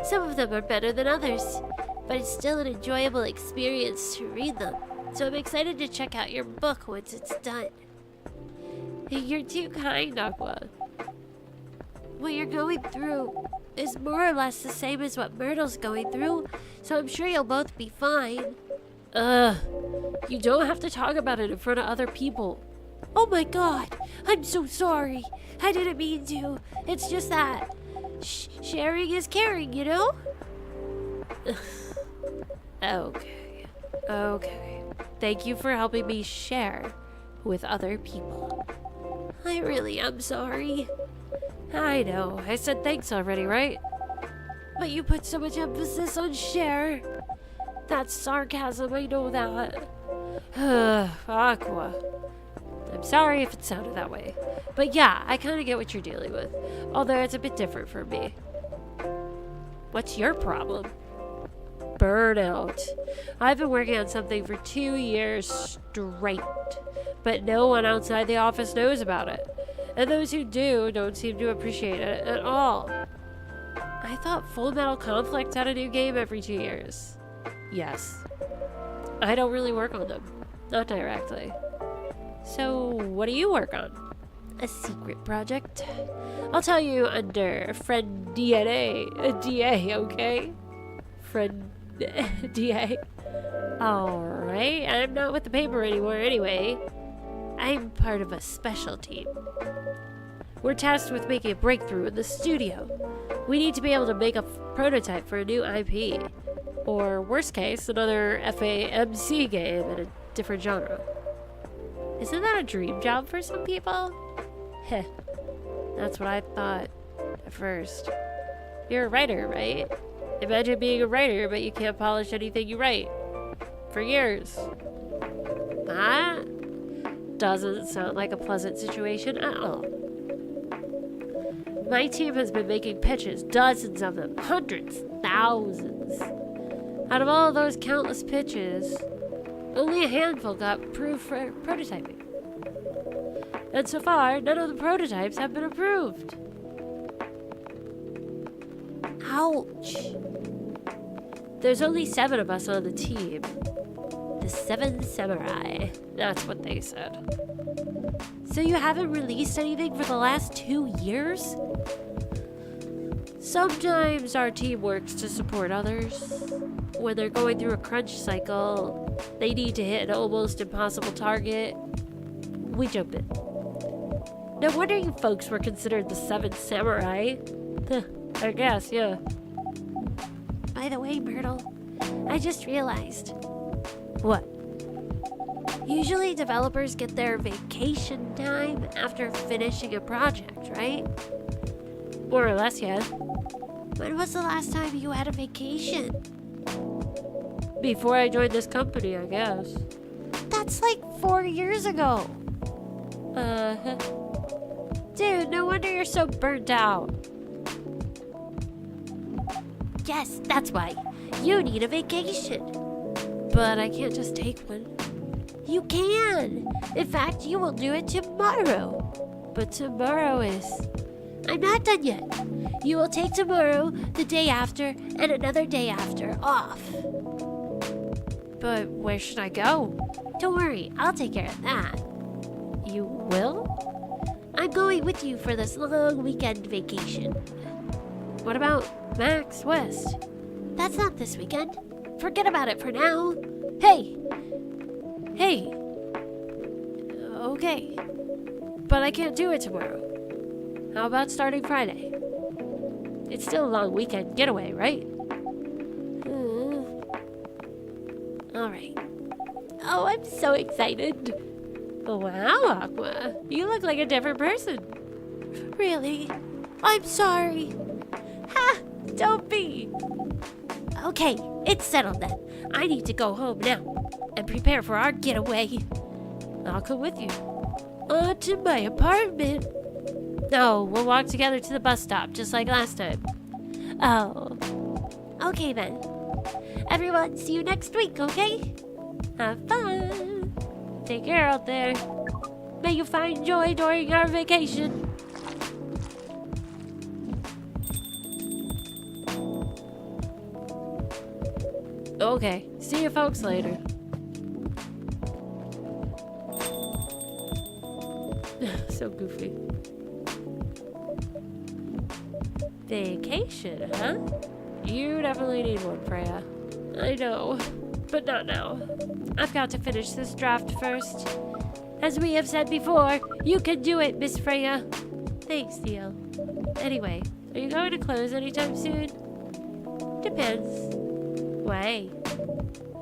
Some of them are better than others, but it's still an enjoyable experience to read them. So I'm excited to check out your book once it's done. You're too kind, Aqua. What you're going through is more or less the same as what Myrtle's going through, so I'm sure you'll both be fine. You don't have to talk about it in front of other people. Oh my god, I'm so sorry. I didn't mean to. It's just that sharing is caring, you know? Okay. Thank you for helping me share with other people. I really am sorry. I know. I said thanks already, right? But you put so much emphasis on share. That's sarcasm, I know that. Aqua. I'm sorry if it sounded that way. But yeah, I kind of get what you're dealing with. Although it's a bit different for me. What's your problem? Burnout. I've been working on something for 2 years straight. But no one outside the office knows about it. And those who do don't seem to appreciate it at all. I thought Full Metal Conflict had a new game every 2 years. Yes. I don't really work on them. Not directly. So, what do you work on? A secret project. I'll tell you under Friend DNA. DA, okay? Friend DA. Alright, I'm not with the paper anymore anyway. I'm part of a special team. We're tasked with making a breakthrough in the studio. We need to be able to make a prototype for a new IP. Or, worst case, another FAMC game in a different genre. Isn't that a dream job for some people? Heh. That's what I thought at first. You're a writer, right? Imagine being a writer, but you can't polish anything you write. For years. That doesn't sound like a pleasant situation at all. My team has been making pitches, dozens of them, hundreds, thousands. Out of all of those countless pitches, only a handful got approved for prototyping. And so far, none of the prototypes have been approved. Ouch. There's only 7 of us on the team. The 7 Samurai. That's what they said. So you haven't released anything for the last 2 years? Sometimes our team works to support others. When they're going through a crunch cycle, they need to hit an almost impossible target. We jump in. No wonder you folks were considered the 7 Samurai. I guess, yeah. By the way, Myrtle, I just realized. What? Usually developers get their vacation time after finishing a project, right? More or less, yeah. When was the last time you had a vacation? Before I joined this company, I guess. That's like 4 years ago. Dude, no wonder you're so burnt out. Yes, that's why. You need a vacation. But I can't just take one. You can. In fact, you will do it tomorrow. But tomorrow is... I'm not done yet. You will take tomorrow, the day after, and another day after off. But where should I go? Don't worry, I'll take care of that. You will? I'm going with you for this long weekend vacation. What about Max West? That's not this weekend. Forget about it for now. Hey! Okay. But I can't do it tomorrow. How about starting Friday? It's still a long weekend getaway, right? Alright. Oh, I'm so excited. Wow, Aqua. You look like a different person. Really? I'm sorry. Ha! Don't be. Okay, it's settled then. I need to go home now and prepare for our getaway. I'll come with you. To my apartment. No, we'll walk together to the bus stop, just like last time. Oh. Okay then. Everyone, see you next week, okay? Have fun. Take care out there. May you find joy during our vacation. Okay, see you folks later. So goofy. Vacation, huh? You definitely need one, Freya. I know, but not now. I've got to finish this draft first. As we have said before, you can do it, Miss Freya. Thanks, Theo. Anyway, are you going to close anytime soon? Depends. Why?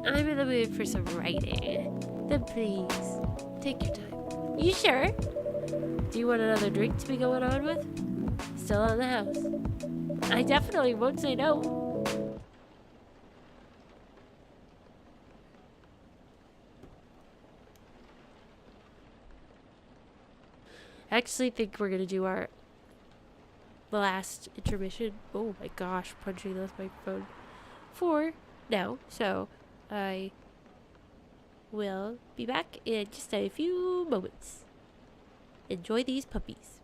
I'm in the mood for some writing. Then please, take your time. You sure? Do you want another drink to be going on with? Still on the house. I definitely won't say no. I actually think we're gonna do the last intermission. Oh my gosh, punching this microphone for now. So I will be back in just a few moments. Enjoy these puppies.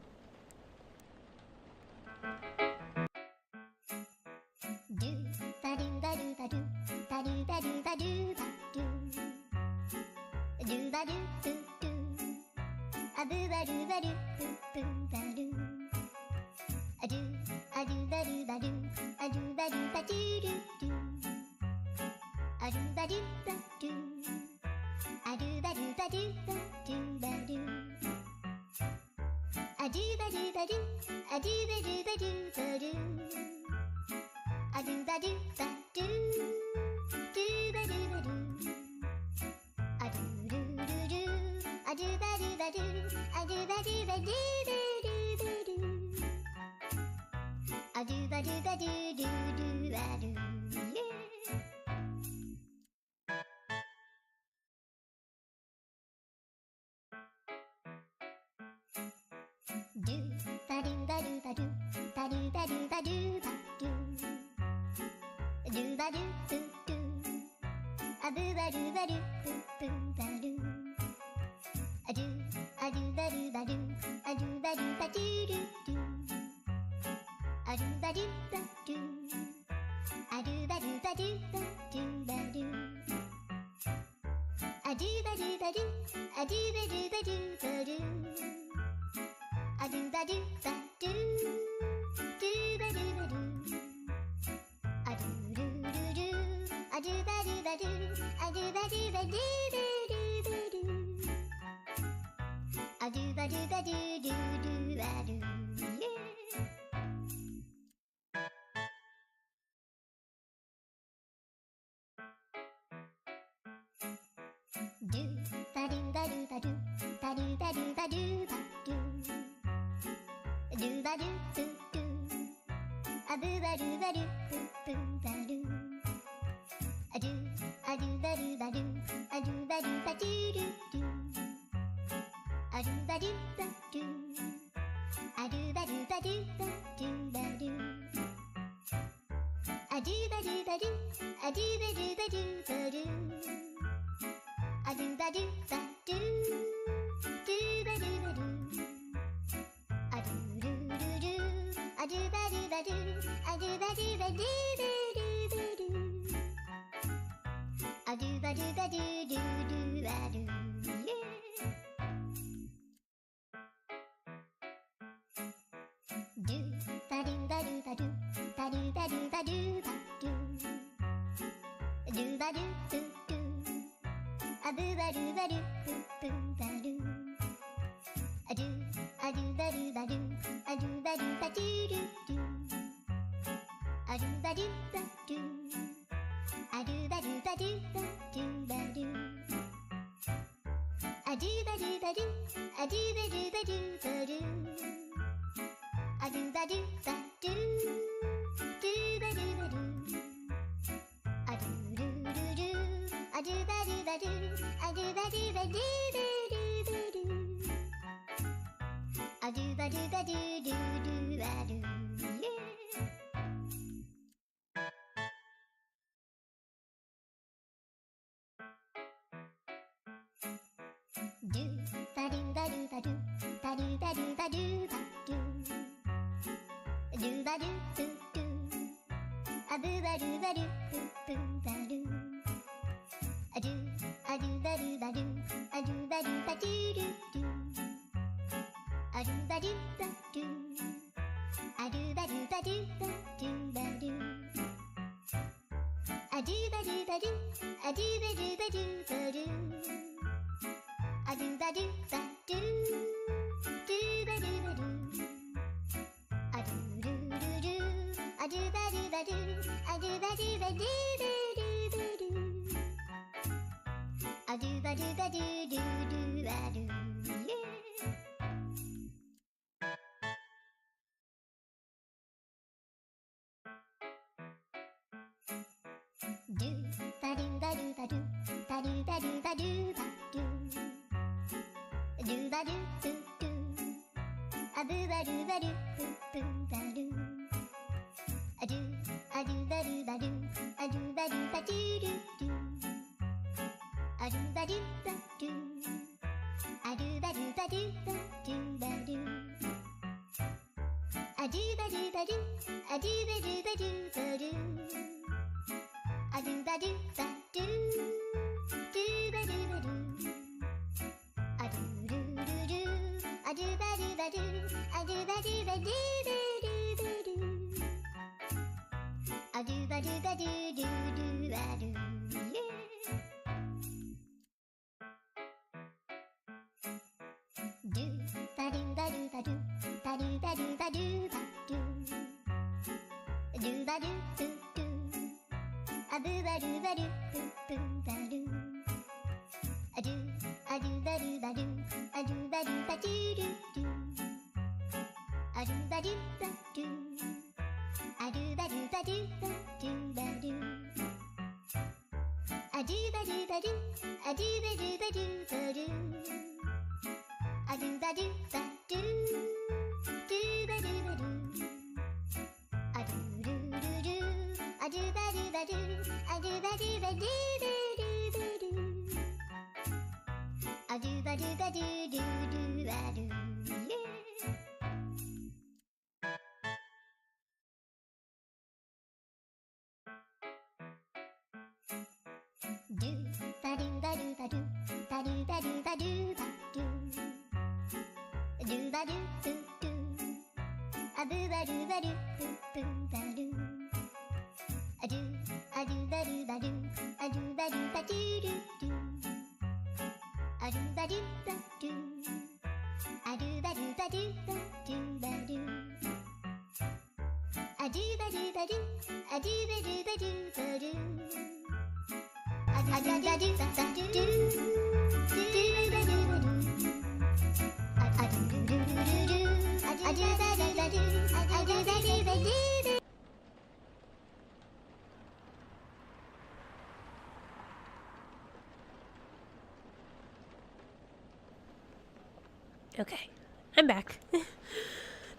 Okay, I'm back.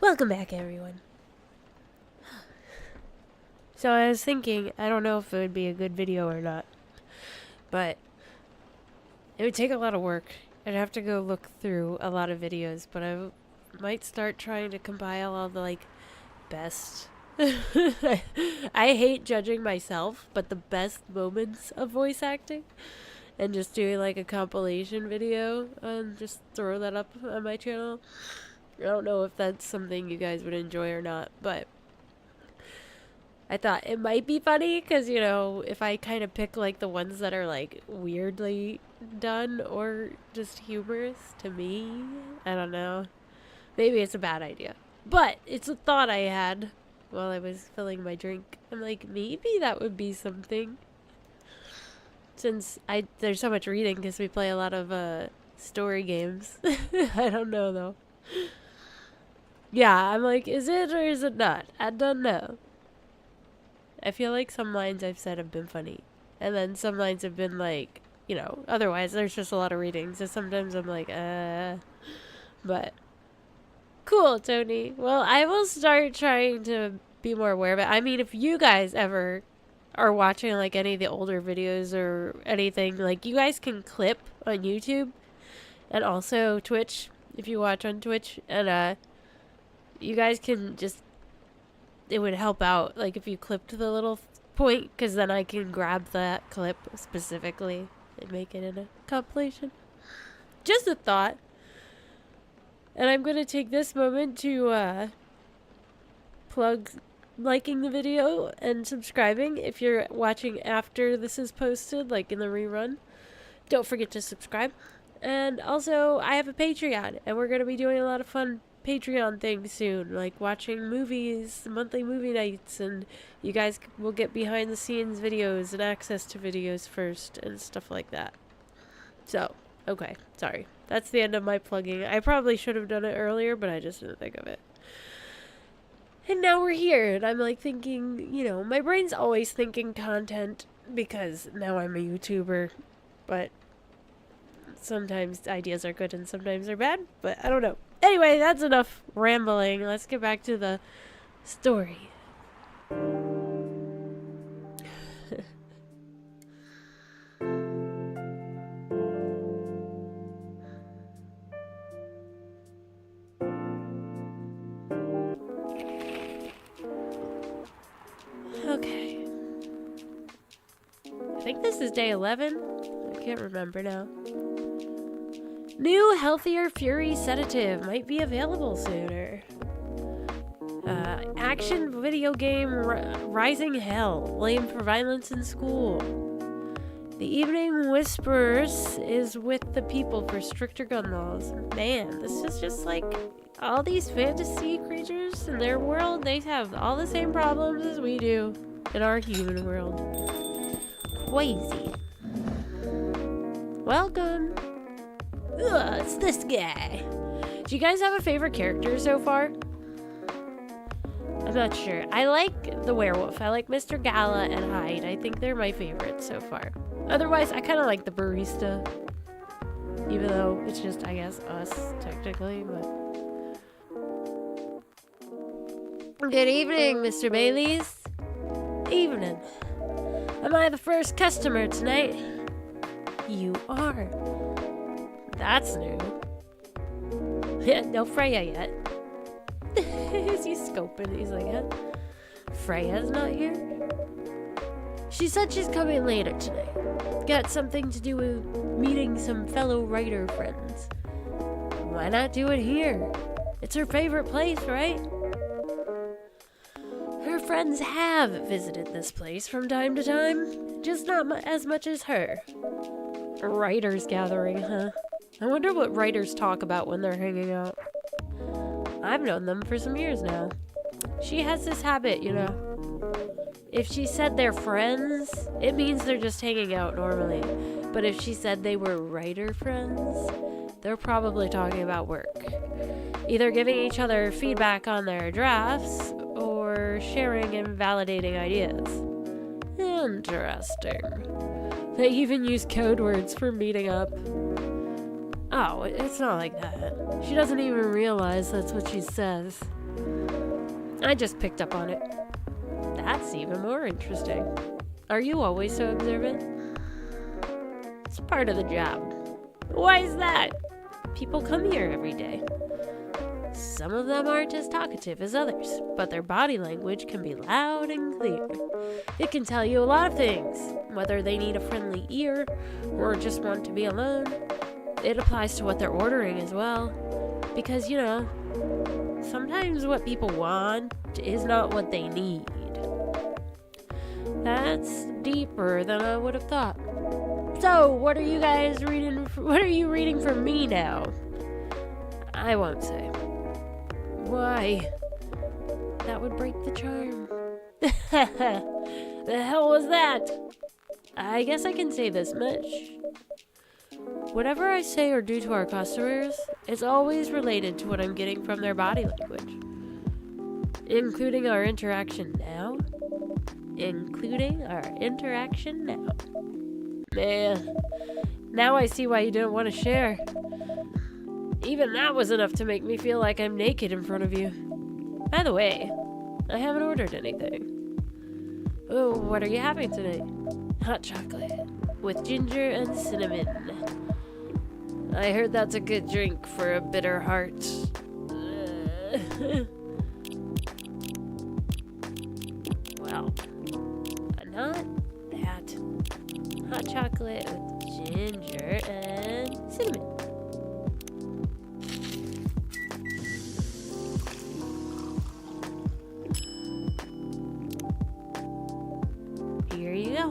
Welcome back, everyone. So I was thinking, I don't know if it would be a good video or not, but it would take a lot of work. I'd have to go look through a lot of videos, but I might start trying to compile all the, like, best... I hate judging myself, but the best moments of voice acting. And just doing like a compilation video and just throw that up on my channel. I don't know if that's something you guys would enjoy or not, but I thought it might be funny because, you know, if I kind of pick like the ones that are like weirdly done or just humorous to me, I don't know. Maybe it's a bad idea, but it's a thought I had while I was filling my drink. I'm like, maybe that would be something. Since there's so much reading because we play a lot of story games. I don't know though. Yeah, I'm like, is it or is it not? I don't know. I feel like some lines I've said have been funny. And then some lines have been like, you know, otherwise there's just a lot of reading. So sometimes I'm like, but cool, Tony. Well, I will start trying to be more aware of it. I mean, if you guys ever are watching like any of the older videos or anything, like you guys can clip on YouTube and also Twitch if you watch on Twitch, and you guys can just it would help out, like, if you clipped the little point, because then I can grab that clip specifically and make it in a compilation. Just a thought. And I'm going to take this moment to plug liking the video and subscribing if you're watching after this is posted, like in the rerun. Don't forget to subscribe. And also, I have a Patreon, and we're going to be doing a lot of fun Patreon things soon, like watching movies, monthly movie nights, and you guys will get behind the scenes videos and access to videos first and stuff like that. So, okay, sorry. That's the end of my plugging. I probably should have done it earlier, but I just didn't think of it. And now we're here, and I'm like thinking, you know, my brain's always thinking content because now I'm a YouTuber, but sometimes ideas are good and sometimes they're bad, but I don't know. Anyway, that's enough rambling. Let's get back to the story. Okay. I think this is day 11. I can't remember now. New, healthier Fury sedative might be available sooner. Action video game Rising Hell, blamed for violence in school. The Evening Whispers is with the people for stricter gun laws. Man, this is just like all these fantasy creatures in their world, they have all the same problems as we do in our human world. Crazy. Welcome. Ugh, it's this guy. Do you guys have a favorite character so far? I'm not sure. I like the werewolf. I like Mr. Gala and Hyde. I think they're my favorites so far. Otherwise, I kind of like the barista. Even though it's just, I guess, us, technically, but... Good evening, Mr. Bailey's. Evening. Am I the first customer tonight? You are. That's new. No Freya yet. Is he scoping? He's like, huh? Freya's not here? She said she's coming later tonight. Got something to do with meeting some fellow writer friends. Why not do it here? It's her favorite place, right? Her friends have visited this place from time to time, just not as much as her. A writers gathering, huh? I wonder what writers talk about when they're hanging out. I've known them for some years now. She has this habit, you know. If she said they're friends, it means they're just hanging out normally. But if she said they were writer friends, they're probably talking about work. Either giving each other feedback on their drafts, or sharing and validating ideas. Interesting. They even use code words for meeting up. Oh, it's not like that. She doesn't even realize that's what she says. I just picked up on it. That's even more interesting. Are you always so observant? It's part of the job. Why is that? People come here every day. Some of them aren't as talkative as others, but their body language can be loud and clear. It can tell you a lot of things, whether they need a friendly ear or just want to be alone. It applies to what they're ordering as well, because, you know, sometimes what people want is not what they need. That's deeper than I would have thought. So, what are you guys reading? What are you reading for me now? I won't say. Why? That would break the charm. The hell was that? I guess I can say this much. Whatever I say or do to our customers, it's always related to what I'm getting from their body language. Including our interaction now. Man, now I see why you didn't want to share. Even that was enough to make me feel like I'm naked in front of you. By the way, I haven't ordered anything. Oh, what are you having tonight? Hot chocolate with ginger and cinnamon. I heard that's a good drink for a bitter heart. hot chocolate with ginger and cinnamon. Here you go.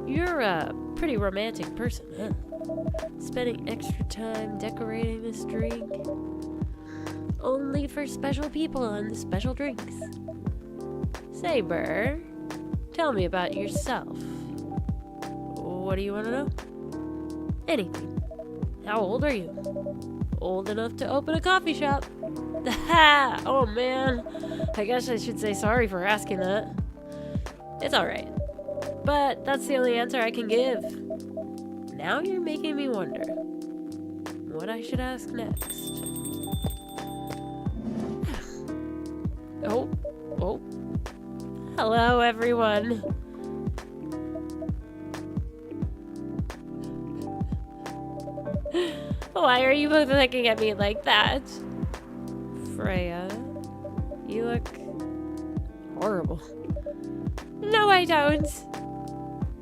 You're a pretty romantic person, huh? Spending extra time decorating this drink. Only for special people and special drinks. Say, Burr, tell me about yourself. What do you want to know? Anything. How old are you? Old enough to open a coffee shop. Oh man, I guess I should say sorry for asking that. It's alright. But that's the only answer I can give. Now you're making me wonder what I should ask next. Oh. Hello, everyone. Why are you both looking at me like that? Freya, you look horrible. No, I don't.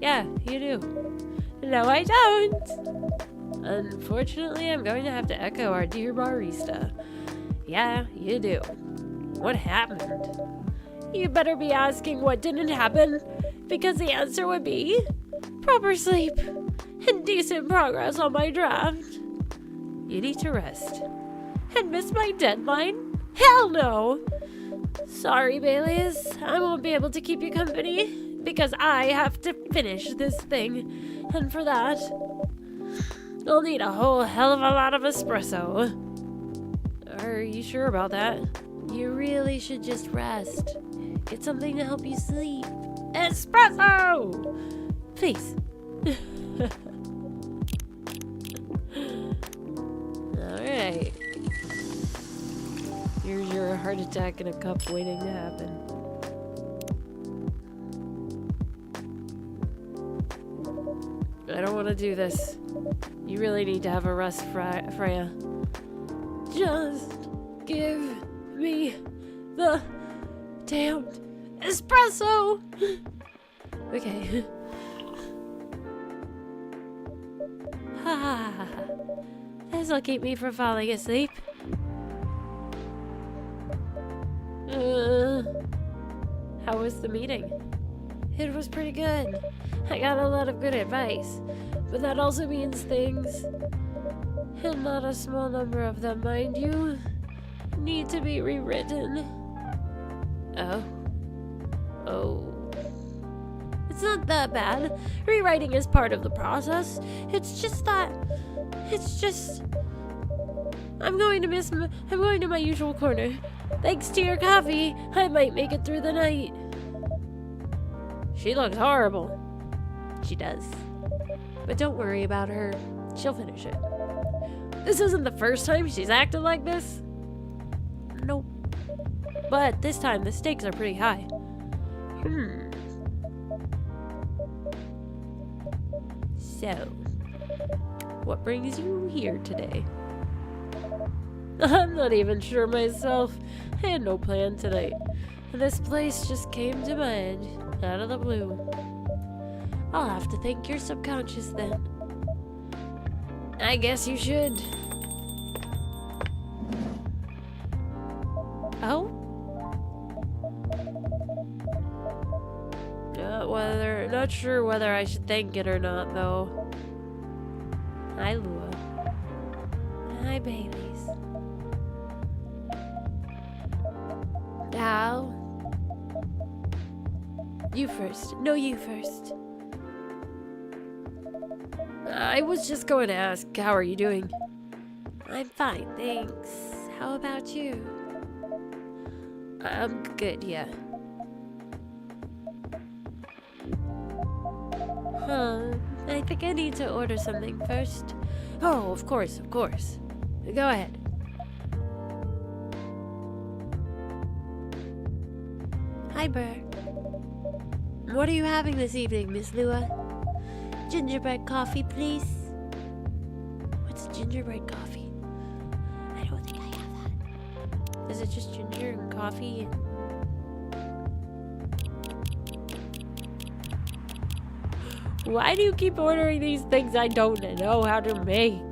Yeah, you do. No, I don't. Unfortunately, I'm going to have to echo our dear barista. Yeah, you do. What happened? You better be asking what didn't happen, because the answer would be proper sleep and decent progress on my draft. You need to rest. And miss my deadline? Hell no! Sorry, Baileys. I won't be able to keep you company, because I have to finish this thing. And for that, I'll need a whole hell of a lot of espresso. Are you sure about that? You really should just rest. Get something to help you sleep. Espresso! Please. Alright. Here's your heart attack in a cup waiting to happen. I don't want to do this. You really need to have a rest, Freya. Just give me the damned espresso! Okay. This'll keep me from falling asleep. How was the meeting? It was pretty good. I got a lot of good advice, but that also means things, and not a small number of them, mind you, need to be rewritten. Oh. It's not that bad. Rewriting is part of the process. It's just I'm going to my usual corner. Thanks to your coffee, I might make it through the night. She looks horrible. She does. But don't worry about her. She'll finish it. This isn't the first time she's acted like this. Nope. But this time the stakes are pretty high. So, what brings you here today? I'm not even sure myself. I had no plan tonight. This place just came to mind, out of the blue. I'll have to thank your subconscious then. I guess you should. Oh? Not sure whether I should thank it or not, though. Hi, Lua. Hi, babies. How? You first. No, you first. I was just going to ask, how are you doing? I'm fine, thanks. How about you? I'm good, yeah. I think I need to order something first. Oh, of course. Go ahead. Hi, Burr. What are you having this evening, Miss Lua? Gingerbread coffee, please. What's gingerbread coffee? I don't think I have that. Is it just ginger and coffee? Why do you keep ordering these things I don't know how to make?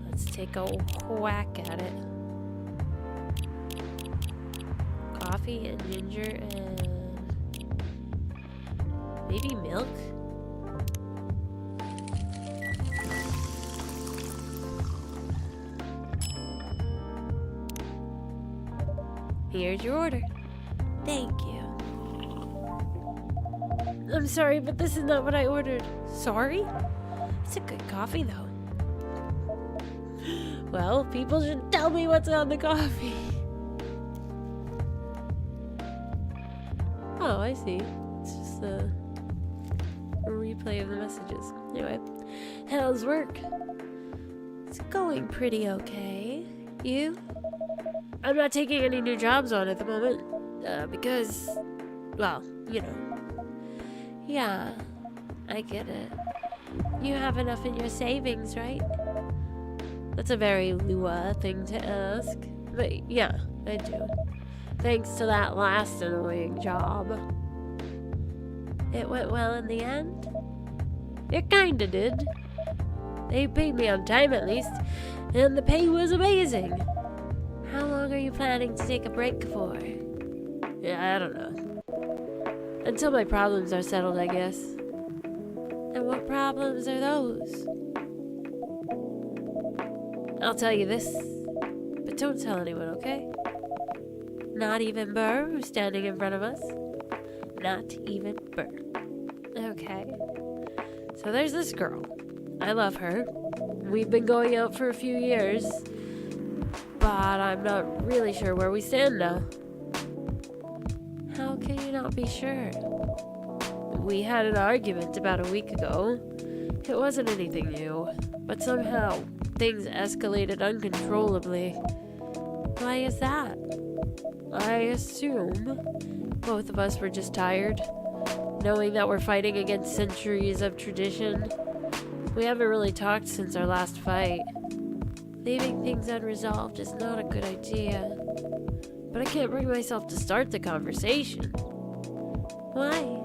Let's take a whack at it. Coffee and ginger and maybe milk? Here's your order. Thank you. I'm sorry, but this is not what I ordered. Sorry? It's a good coffee, though. Well, people should tell me what's on the coffee. Oh, I see. It's just a replay of the messages. Anyway, how's work? It's going pretty okay. You? I'm not taking any new jobs on at the moment. Because, well, you know. Yeah, I get it. You have enough in your savings, right? That's a very Lua thing to ask. But yeah, I do. Thanks to that last annoying job. It went well in the end? It kinda did. They paid me on time at least, and the pay was amazing. How long are you planning to take a break for? Yeah, I don't know. Until my problems are settled, I guess. And what problems are those? I'll tell you this, but don't tell anyone, okay? Not even Burr, who's standing in front of us. Not even Burr. Okay. So there's this girl. I love her. We've been going out for a few years, but I'm not really sure where we stand now. How can you not be sure? We had an argument about a week ago. It wasn't anything new, but somehow things escalated uncontrollably. Why is that? I assume both of us were just tired, knowing that we're fighting against centuries of tradition. We haven't really talked since our last fight. Leaving things unresolved is not a good idea. But I can't bring myself to start the conversation. Why?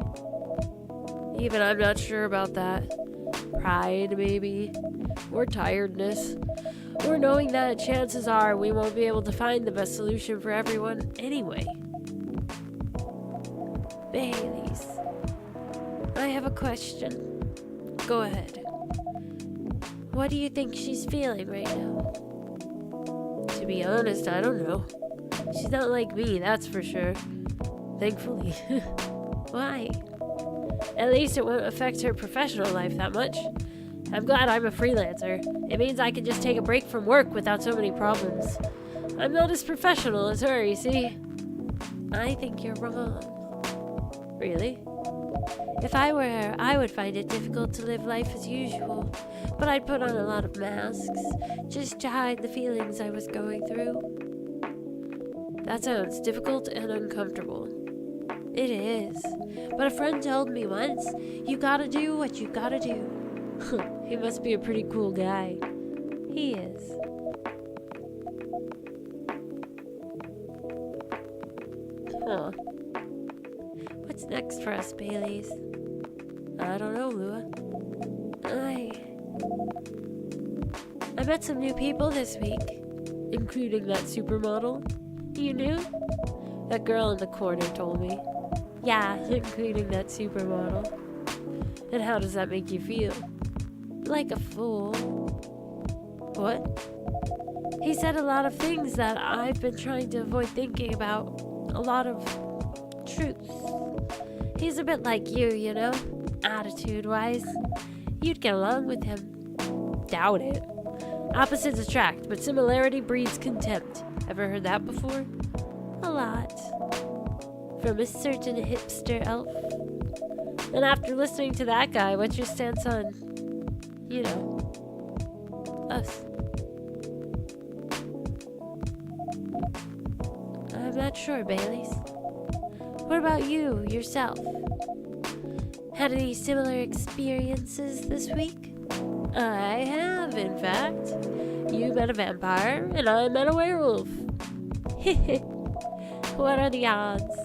Even I'm not sure about that. Pride, maybe. Or tiredness. Or knowing that chances are we won't be able to find the best solution for everyone anyway. Bailey's. I have a question. Go ahead. What do you think she's feeling right now? To be honest, I don't know. She's not like me, that's for sure. Thankfully. Why? At least it won't affect her professional life that much. I'm glad I'm a freelancer. It means I can just take a break from work without so many problems. I'm not as professional as her, you see. I think you're wrong. Really? If I were her, I would find it difficult to live life as usual, but I'd put on a lot of masks, just to hide the feelings I was going through. That sounds difficult and uncomfortable. It is. But a friend told me once, you gotta do what you gotta do. He must be a pretty cool guy. He is. Huh. What's next for us, Baileys? I don't know, Lua. I met some new people this week, including that supermodel. You knew? That girl in the corner told me. Yeah, including that supermodel. And how does that make you feel? Like a fool. What? He said a lot of things that I've been trying to avoid thinking about. A lot of truths. He's a bit like you know? Attitude-wise. You'd get along with him. Doubt it. Opposites attract, but similarity breeds contempt. Ever heard that before? A lot. From a certain hipster elf. And after listening to that guy, what's your stance on, you know, us? I'm not sure, Baileys. What about you, yourself? Had any similar experiences this week? I have, in fact. You met a vampire, and I met a werewolf. What are the odds?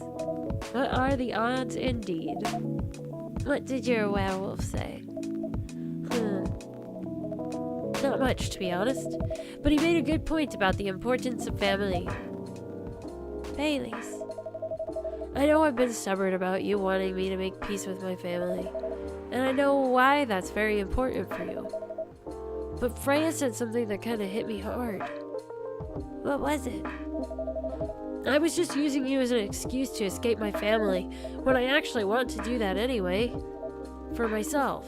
What are the odds indeed? What did your werewolf say? Not much, to be honest. But he made a good point about the importance of family. Bailey's. I know I've been stubborn about you wanting me to make peace with my family. And I know why that's very important for you. But Freya said something that kind of hit me hard. What was it? I was just using you as an excuse to escape my family, when I actually want to do that anyway. For myself.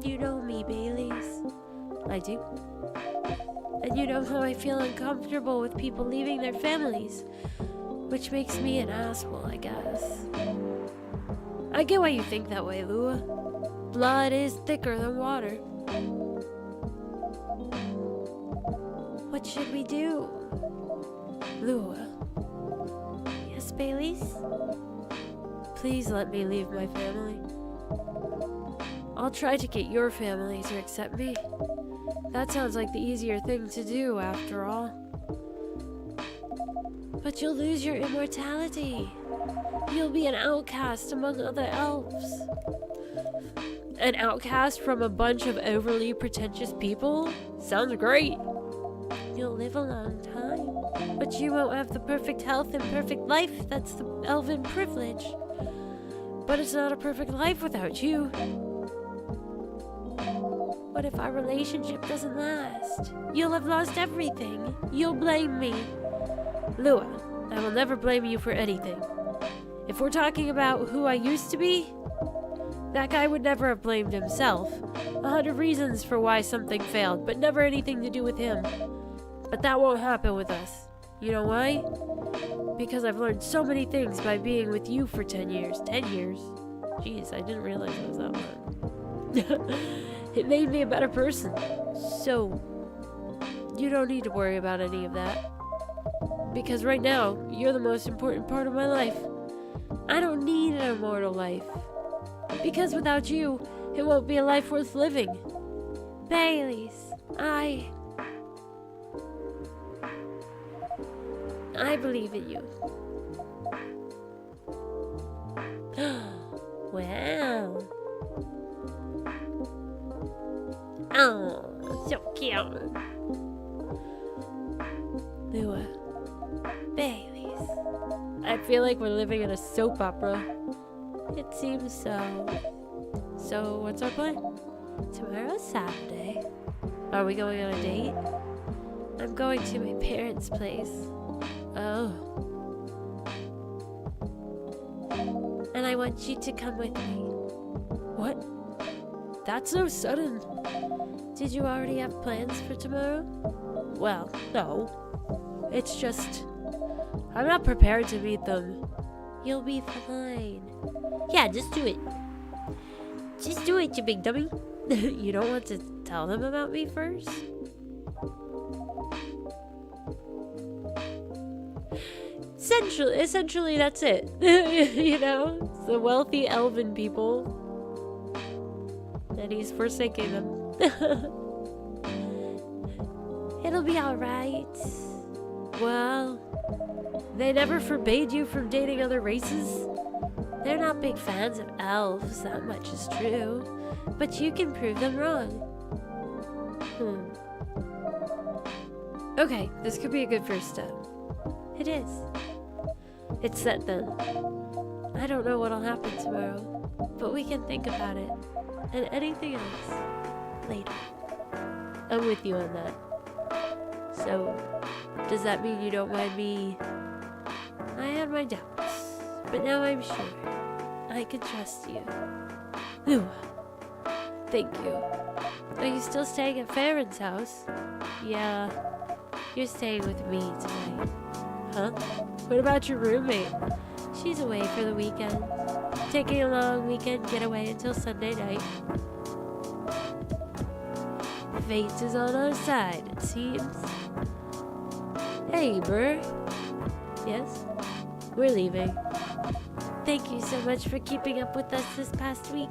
You know me, Baileys. I do. And you know how I feel uncomfortable with people leaving their families, which makes me an asshole, I guess. I get why you think that way, Lua. Blood is thicker than water. What should we do? Lua. Yes, Baileys? Please let me leave my family. I'll try to get your family to accept me. That sounds like the easier thing to do, after all. But you'll lose your immortality. You'll be an outcast among other elves. An outcast from a bunch of overly pretentious people? Sounds great. You'll live a long time, but you won't have the perfect health and perfect life that's the elven privilege. But it's not a perfect life without you. What if our relationship doesn't last? You'll have lost everything. You'll blame me. Lua, I will never blame you for anything. If we're talking about who I used to be, that guy would never have blamed himself. 100 reasons for why something failed, but never anything to do with him. But that won't happen with us. You know why? Because I've learned so many things by being with you for 10 years. 10 years? Jeez, I didn't realize it was that long. It made me a better person. So, you don't need to worry about any of that. Because right now, you're the most important part of my life. I don't need an immortal life. Because without you, it won't be a life worth living. Baileys, I believe in you. Wow. Oh, so cute. Lua. Baileys. I feel like we're living in a soap opera. It seems so. So, what's our plan? Tomorrow's Saturday. Are we going on a date? I'm going to my parents' place. Oh. And I want you to come with me. What? That's so sudden. Did you already have plans for tomorrow? Well, no. It's just, I'm not prepared to meet them. You'll be fine. Yeah, just do it. Just do it, you big dummy. You don't want to tell them about me first? Essentially, that's it. You know? It's the wealthy elven people. And he's forsaking them. It'll be alright. Well, they never forbade you from dating other races? They're not big fans of elves, that much is true. But you can prove them wrong. Okay, this could be a good first step. It is. It's set then. I don't know what'll happen tomorrow, but we can think about it. And anything else later. I'm with you on that. So, does that mean you don't mind me? I had my doubts, but now I'm sure I can trust you. Lua, thank you. Are you still staying at Farron's house? Yeah, you're staying with me tonight. Huh? What about your roommate? She's away for the weekend. Taking a long weekend getaway until Sunday night. Fate is on our side, it seems. Hey, Burr. Yes? We're leaving. Thank you so much for keeping up with us this past week.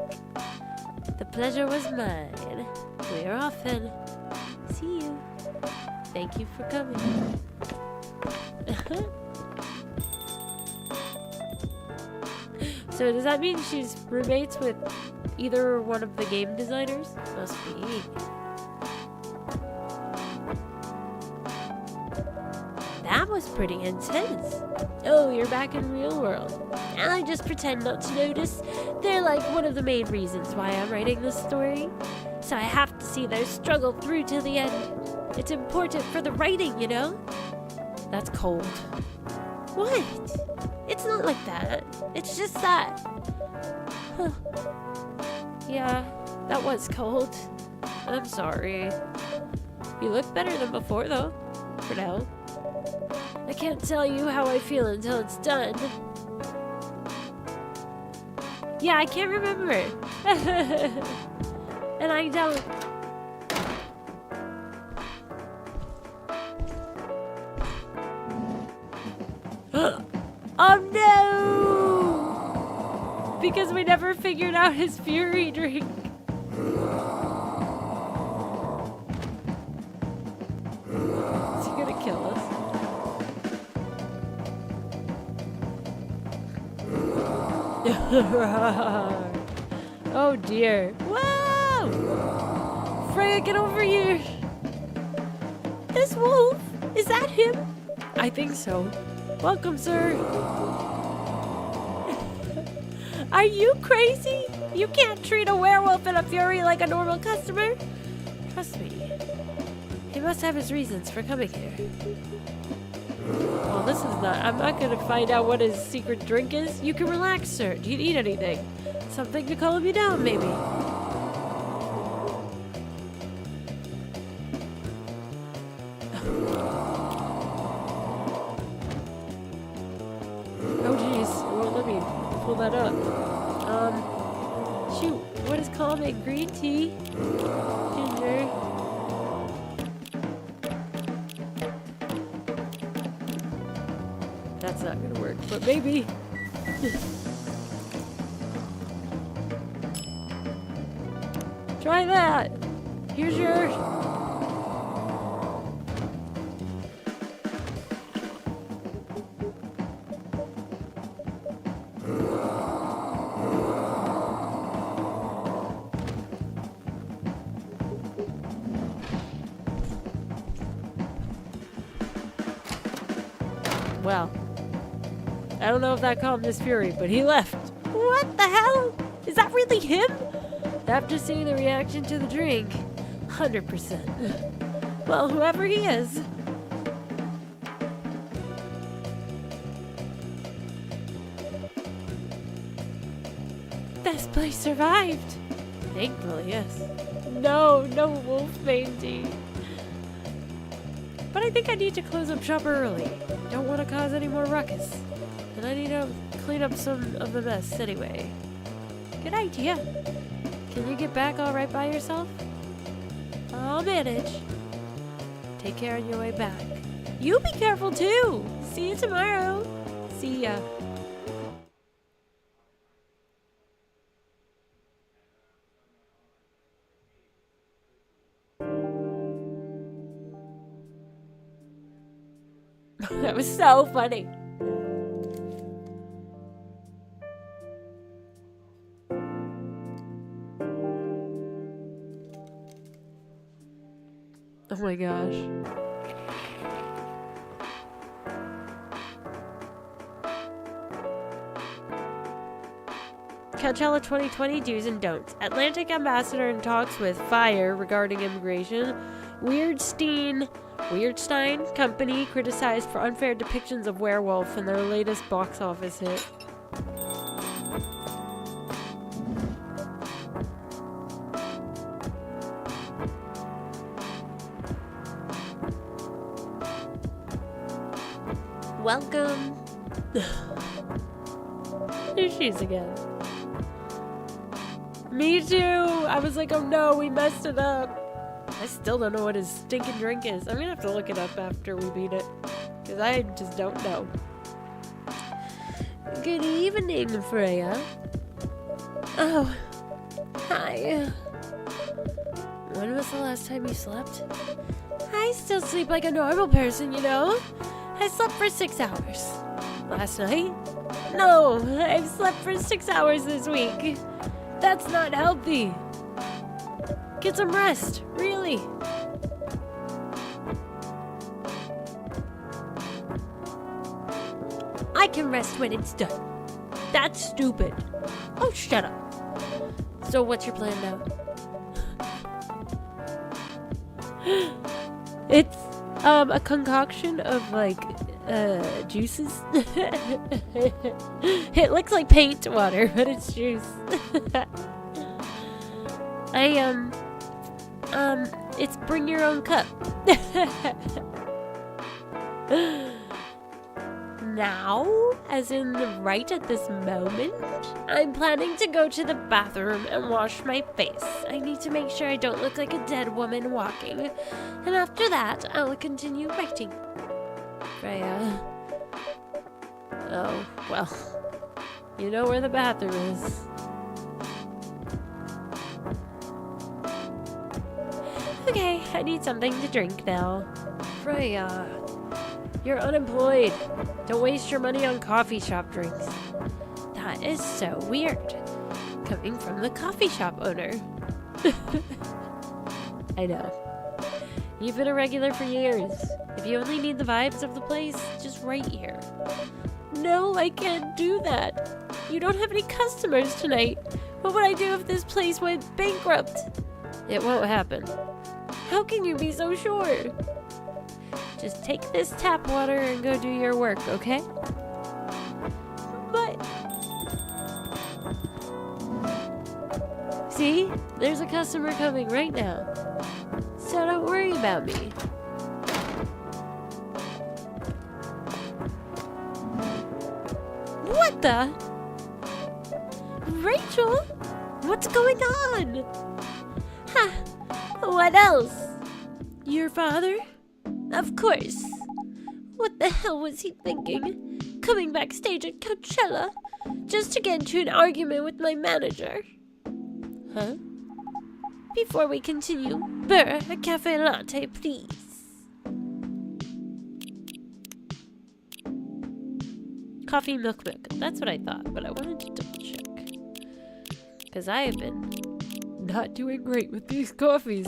The pleasure was mine. We're off then. See you. Thank you for coming. So does that mean she's roommates with either one of the game designers? Must be. That was pretty intense. Oh, you're back in real world. I just pretend not to notice. They're like one of the main reasons why I'm writing this story. So I have to see their struggle through to the end. It's important for the writing, you know? That's cold. What? It's not like that. It's just that. Huh. Yeah, that was cold. I'm sorry. You look better than before, though. For now. I can't tell you how I feel until it's done. Yeah, I can't remember. And I don't. Oh no! Because we never figured out his fury drink. Is he gonna kill us? Oh dear. Whoa! Freya, get over here! This wolf? Is that him? I think so. Welcome, sir. Are you crazy? You can't treat a werewolf in a fury like a normal customer. Trust me. He must have his reasons for coming here. Well, this is not... I'm not gonna find out what his secret drink is. You can relax, sir. Do you need anything? Something to calm you down, maybe? Oh, jeez. It won't let me pull that up. Shoot. What is calming? Green tea? Ginger? That's not gonna work, but maybe. Try that. Here's your... Well, I don't know if that calmed his fury, but he left. What the hell? Is that really him? After seeing the reaction to the drink, 100%. Well, whoever he is. This place survived. Thankfully, yes. No wolf tea. But I think I need to close up shop early. Don't want to cause any more ruckus. And I need to clean up some of the mess anyway. Good idea. Can you get back all right by yourself? I'll manage. Take care on your way back. You be careful too. See you tomorrow. See ya. That was so funny. Oh my gosh. Coachella 2020 do's and don'ts. Atlantic ambassador in talks with Fire regarding immigration. Weirdstein company criticized for unfair depictions of werewolf in their latest box office hit. Welcome. Here she is again. Me too. I was like, oh no, we messed it up. I still don't know what his stinking drink is. I'm gonna have to look it up after we beat it, because I just don't know. Good evening, Freya. Oh, hi. When was the last time you slept? I still sleep like a normal person, you know? I slept for 6 hours. Last night? No, I've slept for 6 hours this week. That's not healthy. Get some rest, really. I can rest when it's done. That's stupid. Oh, shut up. So what's your plan now? It's a concoction of like juices. It looks like paint water, but it's juice. It's bring your own cup. Now, as in right at this moment, I'm planning to go to the bathroom and wash my face. I need to make sure I don't look like a dead woman walking. And after that, I will continue writing. Freya. Oh, well. You know where the bathroom is. Okay, I need something to drink now. Freya. You're unemployed. Don't waste your money on coffee shop drinks. That is so weird. Coming from the coffee shop owner. I know. You've been a regular for years. If you only need the vibes of the place, just write here. No, I can't do that. You don't have any customers tonight. What would I do if this place went bankrupt? It won't happen. How can you be so sure? Just take this tap water and go do your work, okay? But... See? There's a customer coming right now. So don't worry about me. What the? Rachel? What's going on? Ha! What else? Your father? Of course. What the hell was he thinking? Coming backstage at Coachella just to get into an argument with my manager. Huh? Before we continue, Burr, a cafe latte, please. Coffee milk. That's what I thought, but I wanted to double check. Because I have been not doing great with these coffees.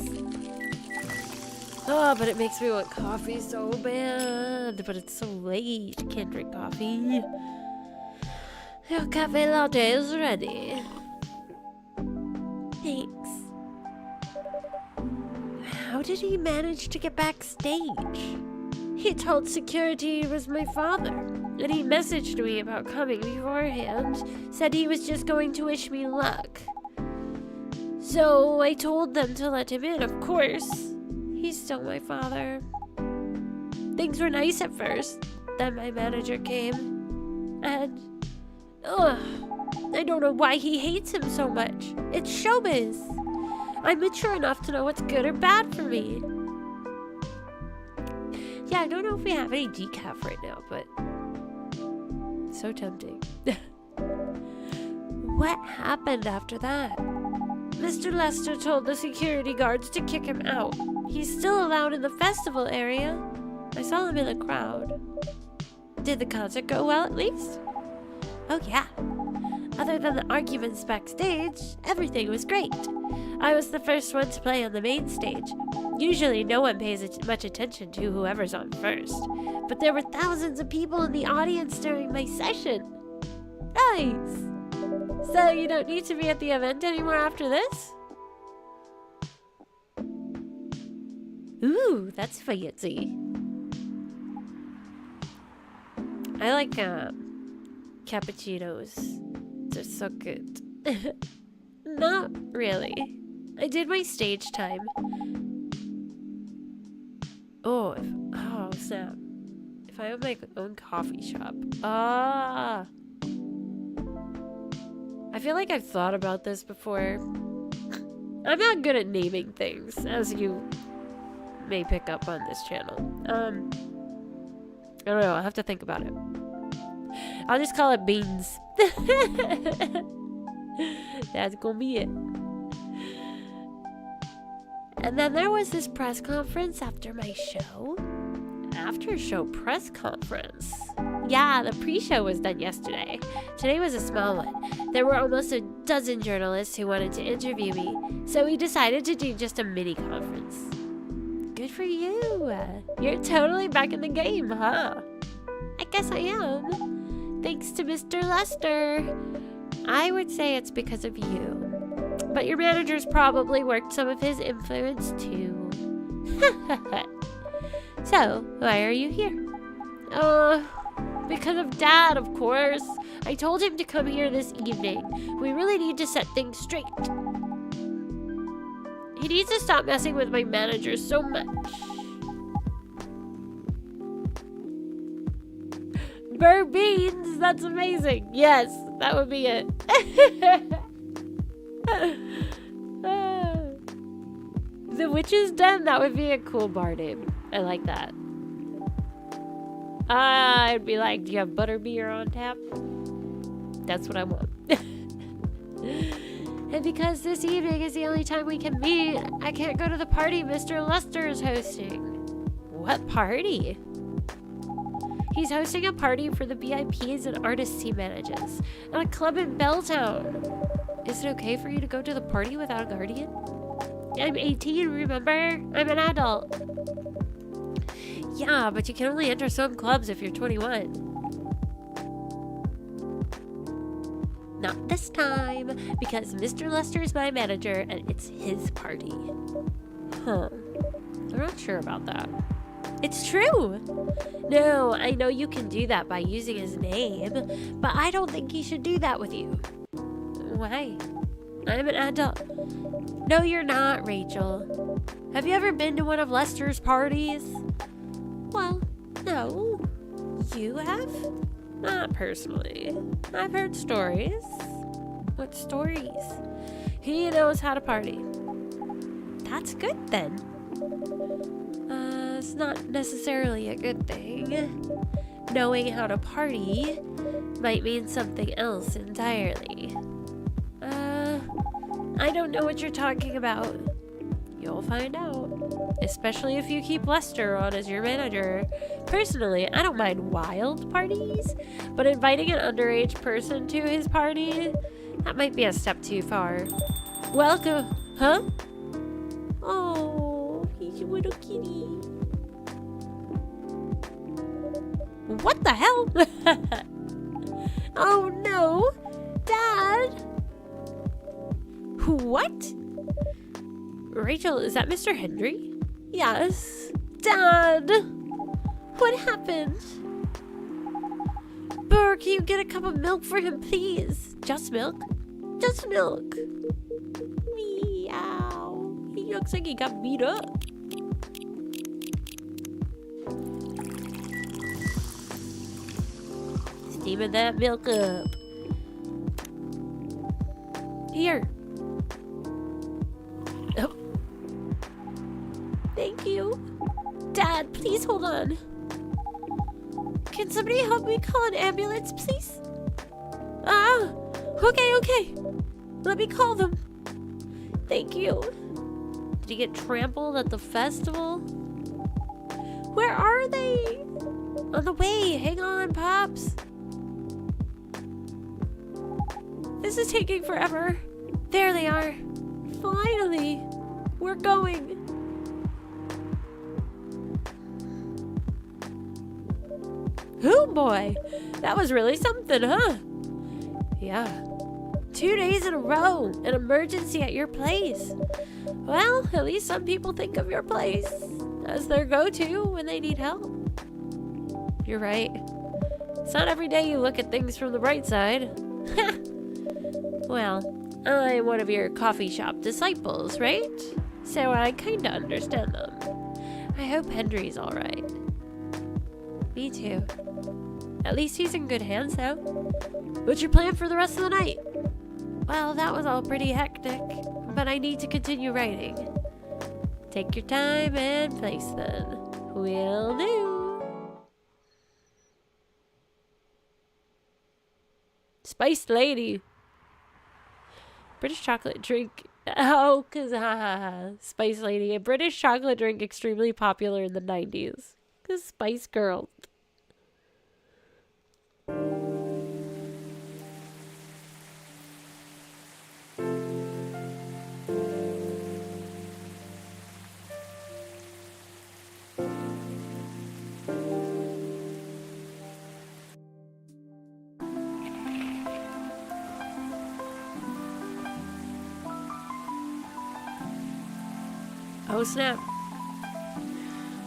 Oh, but it makes me want coffee so bad. But it's so late. I can't drink coffee. Your cafe latte is ready. Thanks. How did he manage to get backstage? He told security it was my father. And he messaged me about coming beforehand. Said he was just going to wish me luck. So I told them to let him in, of course. He's still my father. Things were nice at first. Then my manager came. And... I don't know why he hates him so much. It's showbiz. I'm mature enough to know what's good or bad for me. Yeah, I don't know if we have any decaf right now, but... so tempting. What happened after that? Mr. Lester told the security guards to kick him out. He's still allowed in the festival area. I saw him in the crowd. Did the concert go well at least? Oh yeah. Other than the arguments backstage, everything was great. I was the first one to play on the main stage. Usually no one pays much attention to whoever's on first. But there were thousands of people in the audience during my session. Nice! So you don't need to be at the event anymore after this? Ooh, that's fancy. I like cappuccinos. They're so good. Not really. I did my stage time. Oh snap. If I have my own coffee shop. I feel like I've thought about this before. I'm not good at naming things, as you may pick up on this channel. I don't know, I'll have to think about it. I'll just call it Beans. That's gonna be it. And then there was this press conference after my show. After show press conference. Yeah, the pre-show was done yesterday. Today was a small one. There were almost a dozen journalists who wanted to interview me, so we decided to do just a mini conference. Good for you. You're totally back in the game, huh? I guess I am. Thanks to Mr. Lester. I would say it's because of you. But your manager's probably worked some of his influence too. So, why are you here? Because of Dad, of course. I told him to come here this evening. We really need to set things straight. He needs to stop messing with my manager so much. Burr beans, that's amazing. Yes, that would be it. The Witch's Den, that would be a cool bar name. I like that. I'd be like, do you have butterbeer on tap? That's what I want. And because this evening is the only time we can meet, I can't go to the party Mr. Lester is hosting. What party? He's hosting a party for the VIPs and artists he manages at a club in Belltown. Is it okay for you to go to the party without a guardian? I'm 18, remember? I'm an adult. Yeah, but you can only enter some clubs if you're 21. Not this time, because Mr. Lester is my manager and it's his party. Huh. I'm not sure about that. It's true! No, I know you can do that by using his name, but I don't think he should do that with you. Why? I'm an adult. No, you're not, Rachel. Have you ever been to one of Lester's parties? Well, no. You have? Not personally. I've heard stories. What stories? He knows how to party. That's good then. It's not necessarily a good thing. Knowing how to party might mean something else entirely. I don't know what you're talking about. You'll find out. Especially if you keep Lester on as your manager. Personally, I don't mind wild parties, but inviting an underage person to his party, that might be a step too far. Welcome. Huh? Oh, he's a little kitty. What the hell? Oh no! Dad! What? Rachel, is that Mr. Henry? Yes. Dad! What happened? Burr, can you get a cup of milk for him, please? Just milk? Just milk. Meow. He looks like he got beat up. Steaming that milk up. Here. Oh. Thank you. Dad, please hold on. Can somebody help me call an ambulance, please? Okay. Let me call them. Thank you. Did you get trampled at the festival? Where are they? On the way. Hang on, Pops. This is taking forever. There they are. Finally. We're going. Oh boy. That was really something, huh? Yeah. 2 days in a row. An emergency at your place. Well, at least some people think of your place as their go-to when they need help. You're right. It's not every day you look at things from the bright side. Well, I'm one of your coffee shop disciples, right? So I kinda understand them. I hope Henry's alright. Me too. At least he's in good hands now. What's your plan for the rest of the night? Well, that was all pretty hectic, but I need to continue writing. Take your time and place then. Will do. Spiced lady. British chocolate drink. Oh, cause Spice lady. A British chocolate drink extremely popular in the 90s. Cause Spice Girl. Oh snap.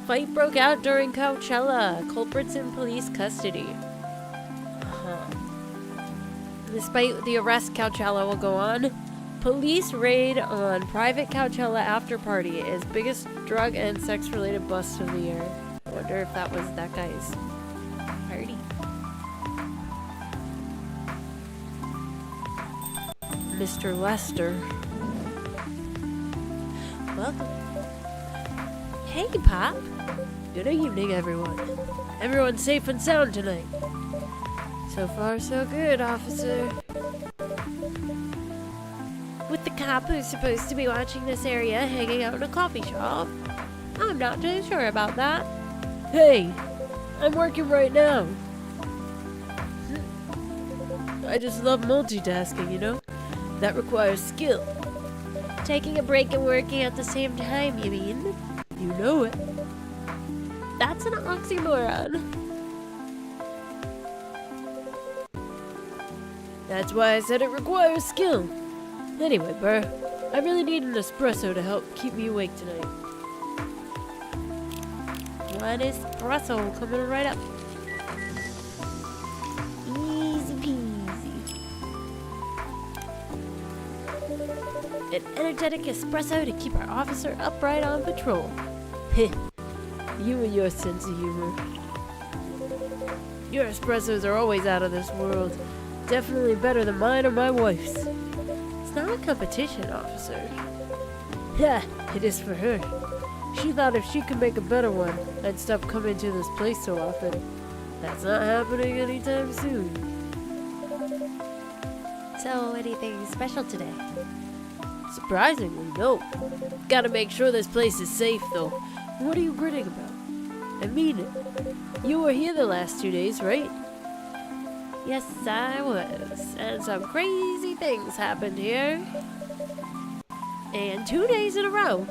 Fight broke out during Coachella. Culprits in police custody. Despite the arrest, Coachella will go on. Police raid on private Coachella after party is biggest drug and sex related bust of the year. I wonder if that was that guy's party. Mr. Lester. Welcome. Hey, Pop. Good evening, everyone. Everyone's safe and sound tonight. So far, so good, officer. With the cop who's supposed to be watching this area hanging out in a coffee shop? I'm not too sure about that. Hey, I'm working right now. I just love multitasking, you know? That requires skill. Taking a break and working at the same time, you mean? You know it. That's an oxymoron. That's why I said it requires skill. Anyway, Burr, I really need an espresso to help keep me awake tonight. One espresso coming right up. Easy peasy. An energetic espresso to keep our officer upright on patrol. Heh, you and your sense of humor. Your espressos are always out of this world. Definitely better than mine or my wife's. It's not a competition, officer. Yeah, it is for her. She thought if she could make a better one, I'd stop coming to this place so often. That's not happening anytime soon. So, anything special today? Surprisingly, no. Gotta make sure this place is safe, though. What are you grinning about? I mean it. You were here the last 2 days, right? Yes, I was. And some crazy things happened here. And 2 days in a row.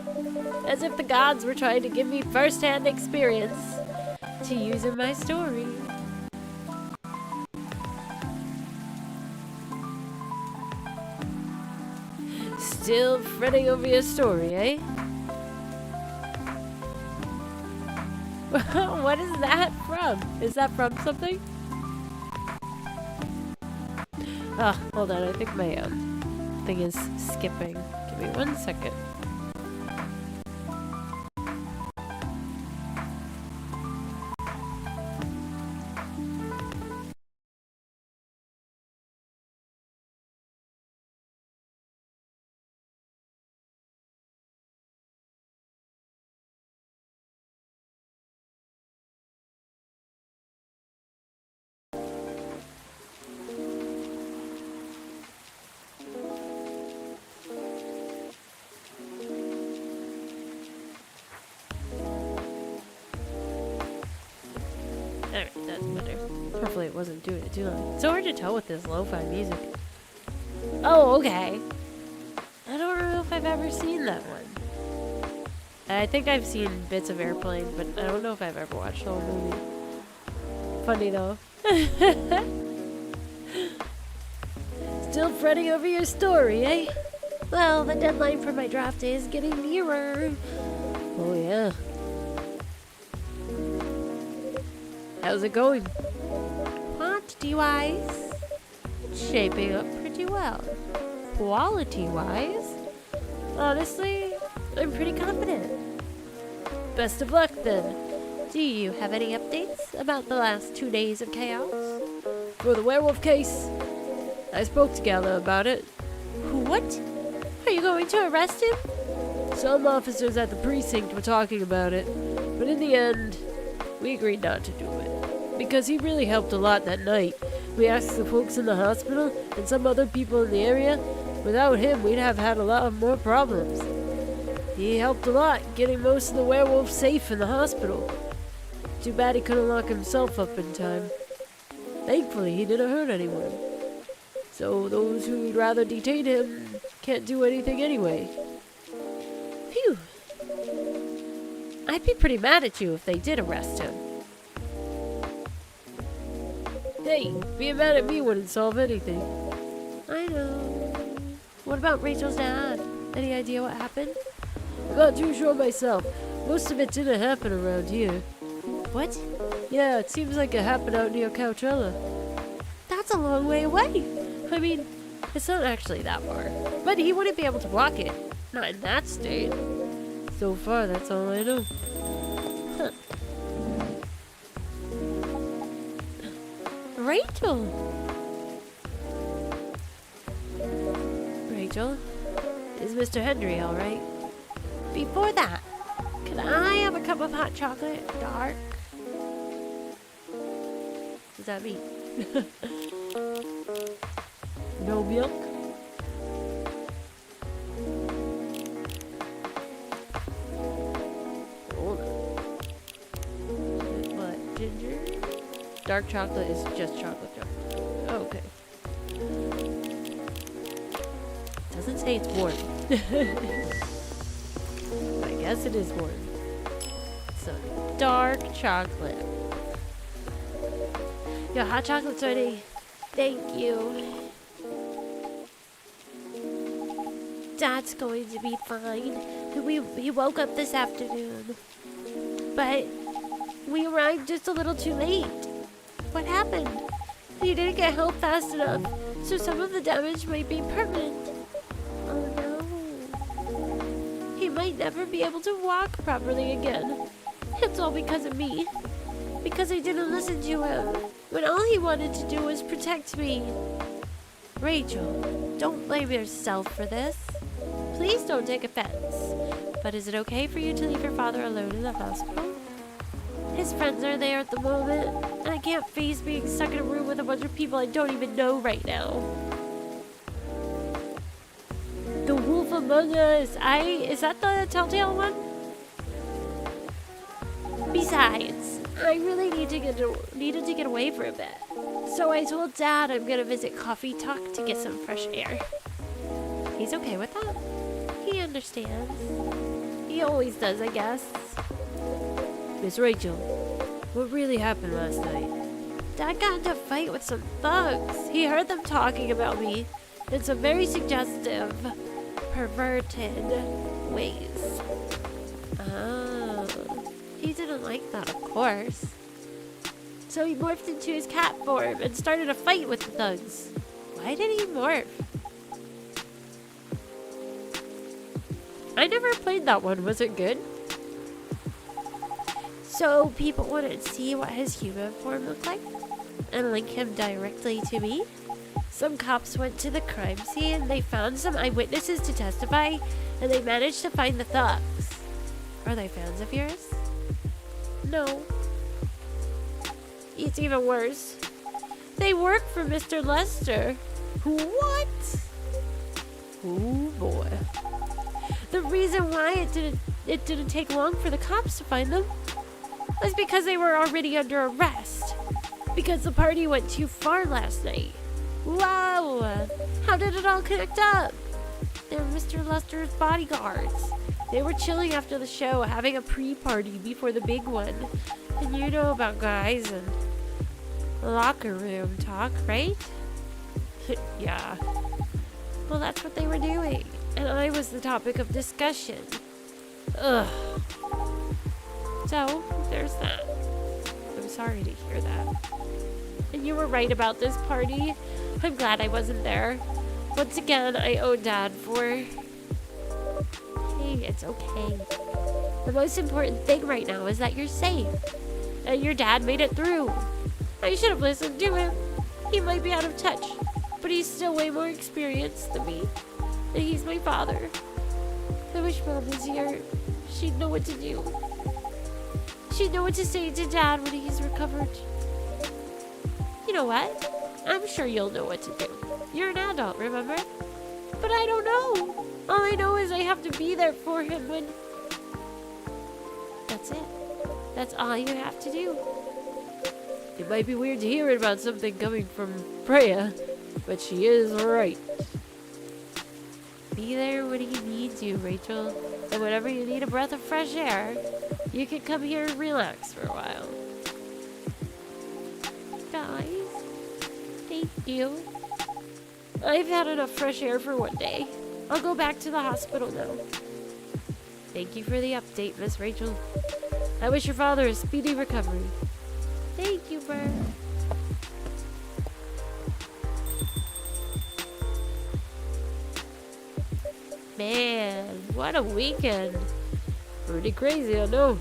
As if the gods were trying to give me first-hand experience to use in my story. Still fretting over your story, eh? What is that from? Is that from something? Ah, hold on. I think my thing is skipping. Give me 1 second. Alright, that's better. Hopefully it wasn't doing it too long. It's hard to tell with this lo-fi music. Oh, okay. I don't know if I've ever seen that one. I think I've seen bits of Airplane, but I don't know if I've ever watched the whole movie. Funny though. Still fretting over your story, eh? Well, the deadline for my draft day is getting nearer. Oh yeah. How's it going? Quantity-wise, shaping up pretty well. Quality-wise, honestly, I'm pretty confident. Best of luck then. Do you have any updates about the last 2 days of chaos? For the werewolf case, I spoke to Gala about it. What? Are you going to arrest him? Some officers at the precinct were talking about it, but in the end, we agreed not to do it. Because he really helped a lot that night. We asked the folks in the hospital and some other people in the area. Without him, we'd have had a lot more problems. He helped a lot, getting most of the werewolves safe in the hospital. Too bad he couldn't lock himself up in time. Thankfully, he didn't hurt anyone. So those who'd rather detain him can't do anything anyway. Phew. I'd be pretty mad at you if they did arrest him. Hey, being mad at me wouldn't solve anything. I know. What about Rachel's dad? Any idea what happened? I'm not too sure myself. Most of it didn't happen around here. What? Yeah, it seems like it happened out near Coachella. That's a long way away. I mean, it's not actually that far. But he wouldn't be able to walk it. Not in that state. So far, that's all I know. Huh. Rachel! Rachel? Is Mr. Henry all right? Before that, can I have a cup of hot chocolate, dark? What does that mean? No milk? Hold on. What, ginger? Dark chocolate is just chocolate. Oh, okay. Doesn't say it's warm. I guess it is warm. So, dark chocolate. Your hot chocolate's ready. Thank you. Dad's going to be fine. He woke up this afternoon. But we arrived just a little too late. What happened? He didn't get help fast enough, so some of the damage might be permanent. Oh no. He might never be able to walk properly again. It's all because of me. Because I didn't listen to him, when all he wanted to do was protect me. Rachel, don't blame yourself for this. Please don't take offense. But is it okay for you to leave your father alone in the hospital? His friends are there at the moment, and I can't face being stuck in a room with a bunch of people I don't even know right now. The Wolf Among Us. Is that the Telltale one? Besides, I really needed to get away for a bit. So I told Dad I'm gonna visit Coffee Talk to get some fresh air. He's okay with that. He understands. He always does, I guess. Miss Rachel, what really happened last night? Dad got into a fight with some thugs. He heard them talking about me in some very suggestive, perverted ways. Oh, he didn't like that, of course. So he morphed into his cat form and started a fight with the thugs. Why did he morph? I never played that one. Was it good? So people wouldn't see what his human form looked like and link him directly to me. Some cops went to the crime scene. They found some eyewitnesses to testify, and they managed to find the thugs. Are they fans of yours? No. It's even worse. They work for Mr. Lester. What? Oh boy. The reason why it didn't take long for the cops to find them was because they were already under arrest. Because the party went too far last night. Wow! How did it all connect up? They're Mr. Lester's bodyguards. They were chilling after the show, having a pre-party before the big one. And you know about guys and locker room talk, right? Yeah. Well, that's what they were doing. And I was the topic of discussion. Ugh. So, there's that. I'm sorry to hear that. And you were right about this party. I'm glad I wasn't there. Once again, I owe Dad for... Hey, it's okay. The most important thing right now is that you're safe. And your dad made it through. I should have listened to him. He might be out of touch, but he's still way more experienced than me. And he's my father. I wish Mom was here. She'd know what to do. She'd know what to say to Dad when he's recovered. You know what? I'm sure you'll know what to do. You're an adult, remember? But I don't know. All I know is I have to be there for him when... That's it. That's all you have to do. It might be weird to hear about something coming from Freya, but she is right. Be there when he needs you, Rachel. And whenever you need a breath of fresh air, you can come here and relax for a while. Guys, thank you. I've had enough fresh air for one day. I'll go back to the hospital now. Thank you for the update, Miss Rachel. I wish your father a speedy recovery. Thank you, Burr. Man, what a weekend. Pretty crazy, I know.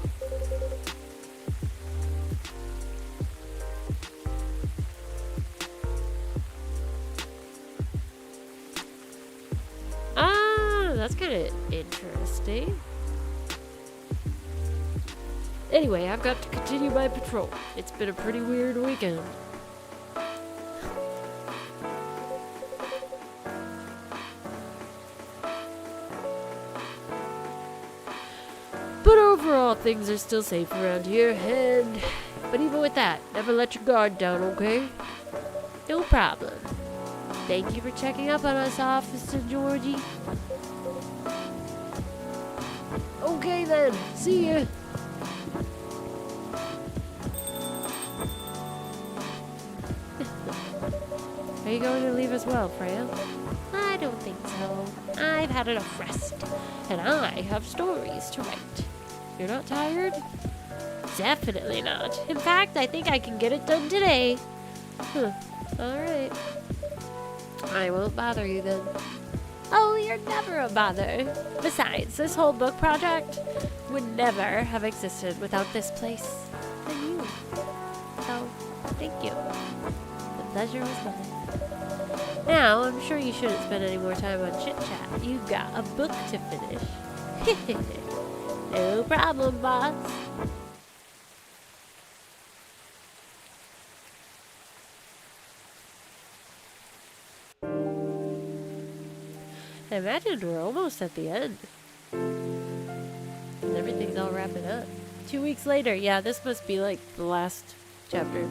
That's kind of interesting. Anyway, I've got to continue my patrol. It's been a pretty weird weekend. But overall, things are still safe around here, but even with that, never let your guard down, okay? No problem. Thank you for checking up on us, Officer Georgie. Okay then, see ya. Are you going to leave as well, Freya? I don't think so. I've had enough rest, and I have stories to write. You're not tired? Definitely not. In fact, I think I can get it done today. Alright. I won't bother you then. Oh, you're never a bother. Besides, this whole book project would never have existed without this place and you. So, thank you. The pleasure was mine. Now, I'm sure you shouldn't spend any more time on chit-chat. You've got a book to finish. No problem, boss. I imagine we're almost at the end. And everything's all wrapping up. 2 weeks later. Yeah, this must be like the last chapter.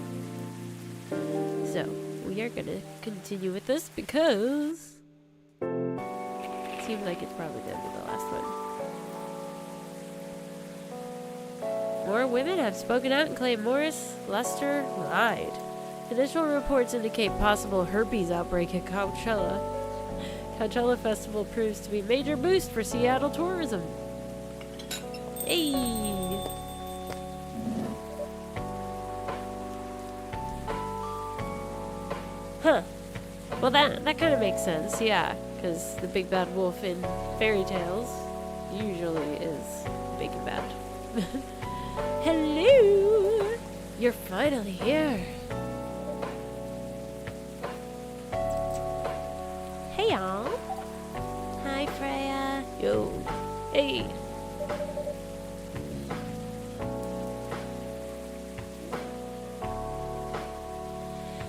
So, we are gonna continue with this because it seems like it's probably gonna be the last one. More women have spoken out and claimed Morris Lester lied. Initial reports indicate possible herpes outbreak at Coachella. Coachella Festival proves to be a major boost for Seattle tourism. Hey! Huh. Well, that kind of makes sense, yeah. Because the big bad wolf in fairy tales usually is big and bad. Hello! You're finally here. Hey, y'all. Hi, Freya. Yo. Hey.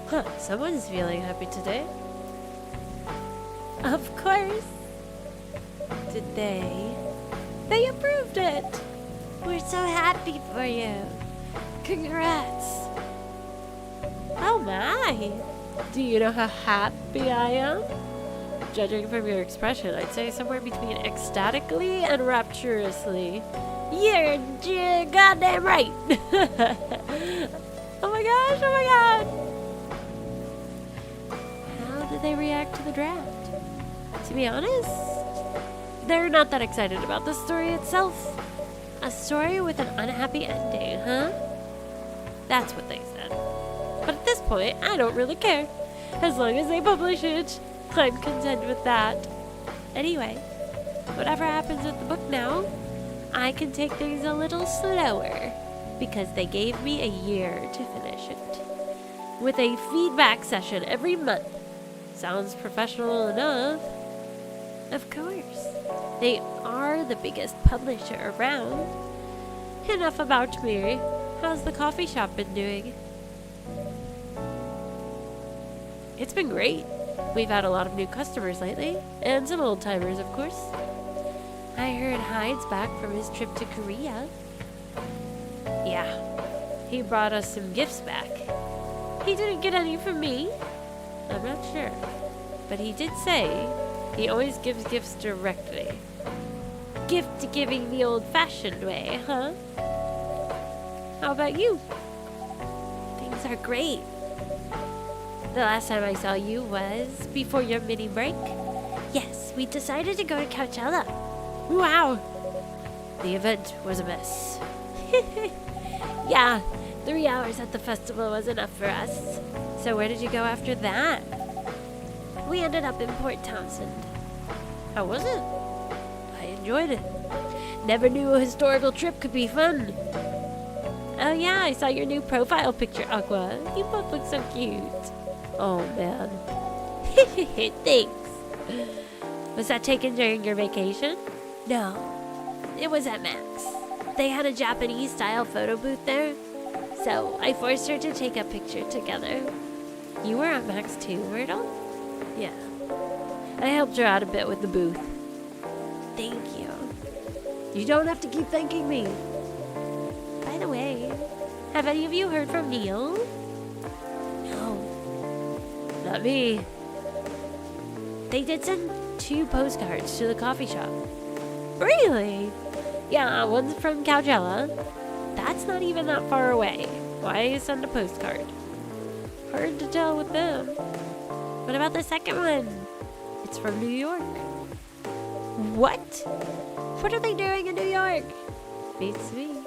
Huh, someone's feeling happy today. Of course. Did they? They approved it. We're so happy for you. Congrats. Oh my. Do you know how happy I am? Judging from your expression, I'd say somewhere between ecstatically and rapturously. You're goddamn right. Oh my gosh, oh my god. How did they react to the draft? To be honest, they're not that excited about the story itself. A story with an unhappy ending, huh? That's what they said. But at this point, I don't really care. As long as they publish it, I'm content with that. Anyway, whatever happens with the book now, I can take things a little slower because they gave me a year to finish it. With a feedback session every month. Sounds professional enough. Of course. They are the biggest publisher around. Enough about me. How's the coffee shop been doing? It's been great. We've had a lot of new customers lately, and some old timers, of course. I heard Hyde's back from his trip to Korea. Yeah, he brought us some gifts back. He didn't get any from me. I'm not sure, but he did say he always gives gifts directly. Gift giving the old-fashioned way, huh? How about you? Things are great. The last time I saw you was before your mini break. Yes, we decided to go to Coachella. Wow! The event was a mess. Yeah, 3 hours at the festival was enough for us. So where did you go after that? We ended up in Port Townsend. How was it? I enjoyed it. Never knew a historical trip could be fun. Oh yeah, I saw your new profile picture, Aqua. You both look so cute. Oh man. Thanks. Was that taken during your vacation? No, it was at Max. They had a Japanese style photo booth there, so I forced her to take a picture together. You were at Max too, Myrtle? Yeah. I helped her out a bit with the booth. Thank you. You don't have to keep thanking me. By the way, have any of you heard from Neil? No. Not me. They did send 2 postcards to the coffee shop. Really? Yeah, one's from Coachella. That's not even that far away. Why send a postcard? Hard to tell with them. What about the second one? It's from New York. What? What are they doing in New York? Beats me.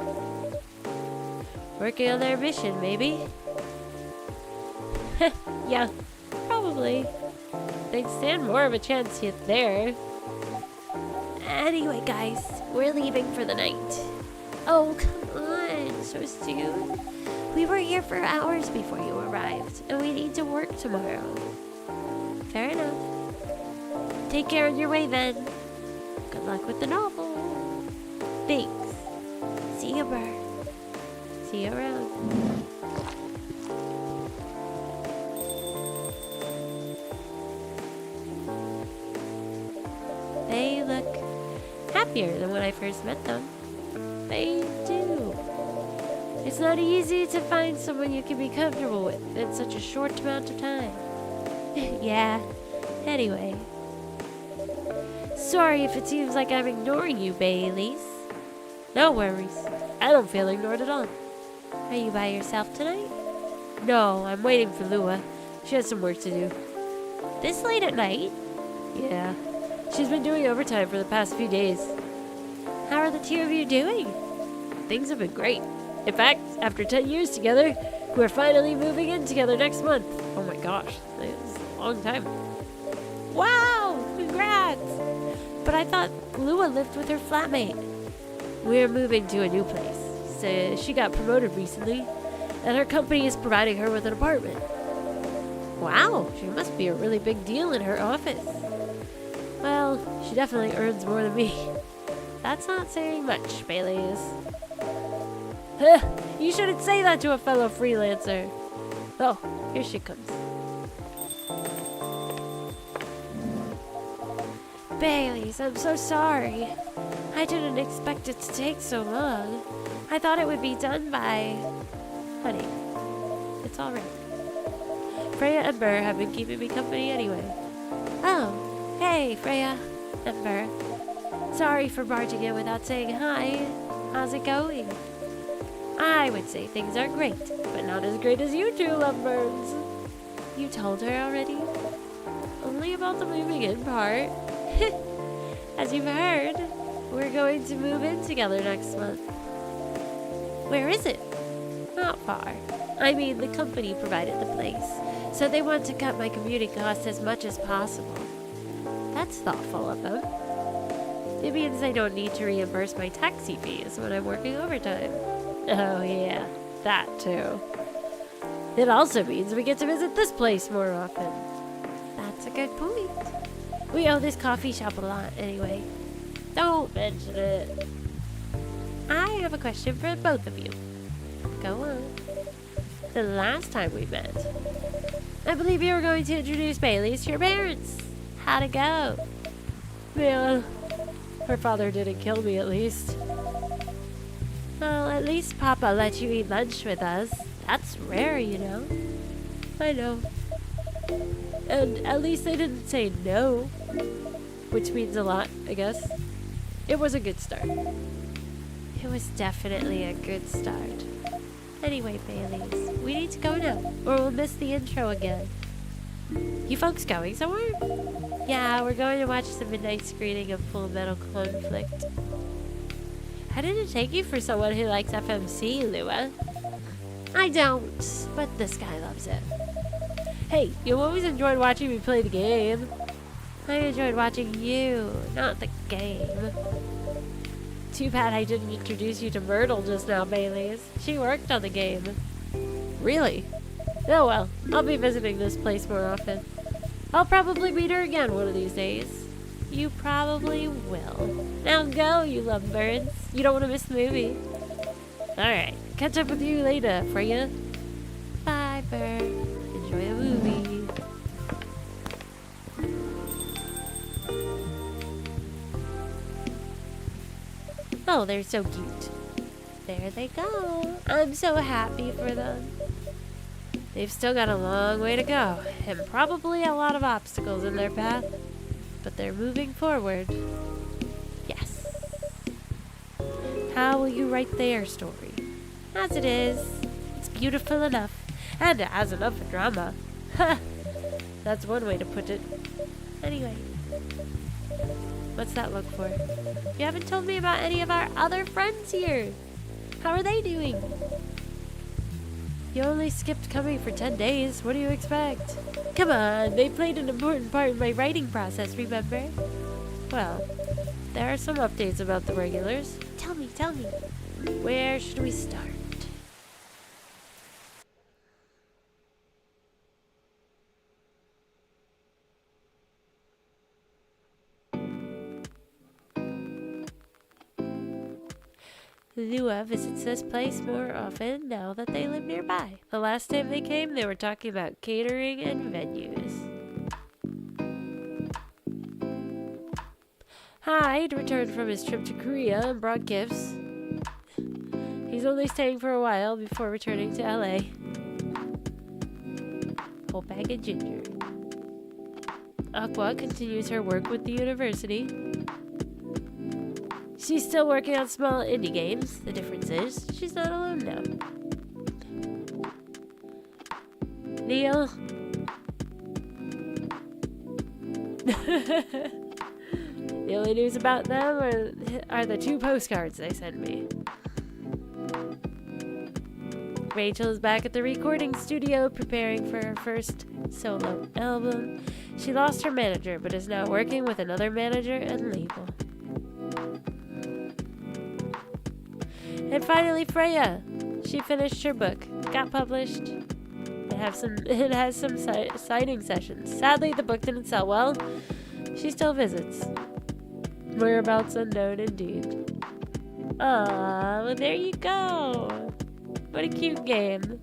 Working on their mission, maybe? Yeah, probably. They'd stand more of a chance yet there. Anyway, guys, we're leaving for the night. Oh, come on, so soon. We were here for hours before you arrived, and we need to work tomorrow. Fair enough. Take care on your way then. Good luck with the novel. Thanks. See you, Burr. See you around. They look happier than when I first met them. They do. It's not easy to find someone you can be comfortable with in such a short amount of time. Yeah. Anyway. Sorry if it seems like I'm ignoring you, Baileys. No worries. I don't feel ignored at all. Are you by yourself tonight? No, I'm waiting for Lua. She has some work to do. This late at night? Yeah. She's been doing overtime for the past few days. How are the 2 of you doing? Things have been great. In fact, after 10 years together, we're finally moving in together next month. Oh my gosh, it's a long time. Wow, congrats! But I thought Lua lived with her flatmate. We're moving to a new place. So she got promoted recently, and her company is providing her with an apartment. Wow, she must be a really big deal in her office. Well, she definitely earns more than me. That's not saying much, Baileys. You shouldn't say that to a fellow freelancer. Oh, here she comes. Baileys, I'm so sorry. I didn't expect it to take so long. I thought it would be done by... Honey, it's all right. Freya and Burr have been keeping me company anyway. Oh, hey, Freya and Burr. Sorry for barging in without saying hi. How's it going? I would say things are great, but not as great as you two lovebirds. You told her already? Only about the moving in part. As you've heard, we're going to move in together next month. Where is it? Not far. I mean, the company provided the place, so they want to cut my commuting costs as much as possible. That's thoughtful of them. It means I don't need to reimburse my taxi fees when I'm working overtime. Oh yeah, that too. It also means we get to visit this place more often. That's a good point. We owe this coffee shop a lot anyway. Don't mention it. I have a question for both of you. Go on. The last time we met, I believe you were going to introduce Bailey's to your parents. How'd it go? Yeah, her father didn't kill me at least. Well, at least Papa let you eat lunch with us. That's rare, you know. I know. And at least they didn't say no. Which means a lot, I guess. It was a good start. It was definitely a good start. Anyway, Bailey's, we need to go now, or we'll miss the intro again. You folks going somewhere? Yeah, we're going to watch the midnight screening of Full Metal Conflict. How did it take you for someone who likes FMC, Lua? I don't, but this guy loves it. Hey, you always enjoyed watching me play the game. I enjoyed watching you, not the game. Too bad I didn't introduce you to Myrtle just now, Bailey's. She worked on the game. Really? Oh well, I'll be visiting this place more often. I'll probably meet her again one of these days. You probably will. Now go, you lovebirds. You don't want to miss the movie. Alright, catch up with you later, Freya. Bye, Burr. Enjoy the movie. Oh, they're so cute. There they go. I'm so happy for them. They've still got a long way to go, and probably a lot of obstacles in their path, but they're moving forward. Yes. How will you write their story? As it is. It's beautiful enough, and it has enough drama. Ha! That's one way to put it. Anyway, what's that look for? You haven't told me about any of our other friends here. How are they doing? You only skipped coming for 10 days. What do you expect? Come on, they played an important part in my writing process, remember? Well, there are some updates about the regulars. Tell me, tell me. Where should we start? Lua visits this place more often now that they live nearby. The last time they came, they were talking about catering and venues. Hyde returned from his trip to Korea and brought gifts. He's only staying for a while before returning to LA. Whole bag of ginger. Aqua continues her work with the university. She's still working on small indie games. The difference is, she's not alone now. Neil. The only news about them are the 2 postcards they sent me. Rachel is back at the recording studio preparing for her first solo album. She lost her manager but is now working with another manager and label. And finally, Freya. She finished her book, got published. It has some signing sessions. Sadly, the book didn't sell well. She still visits. Whereabouts unknown indeed. Aw, well there you go. What a cute game.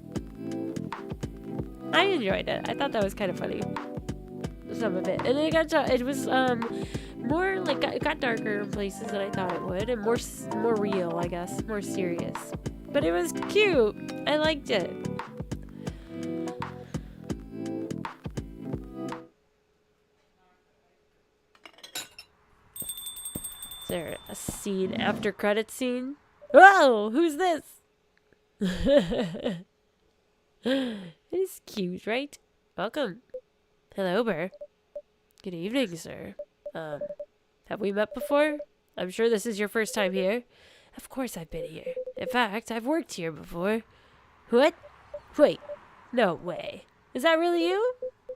I enjoyed it. I thought that was kind of funny. Some of it. And it was more like it got darker in places than I thought it would, and more real, I guess, more serious. But it was cute. I liked it. Is there a scene after credit scene? Whoa, who's this? It's cute, right? Welcome. Hello, Burr. Good evening, sir. Have we met before? I'm sure this is your first time here. Of course I've been here. In fact, I've worked here before. What? Wait. No way. Is that really you?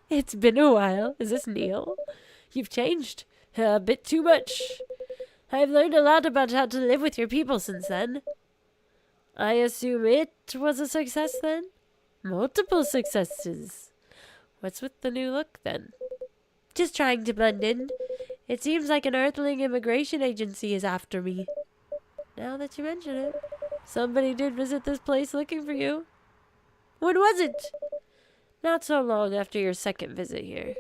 It's been a while. Is this Neil? You've changed. A bit too much. I've learned a lot about how to live with your people since then. I assume it was a success then? Multiple successes. What's with the new look then? Just trying to blend in. It seems like an Earthling immigration agency is after me. Now that you mention it, somebody did visit this place looking for you. When was it? Not so long after your second visit here.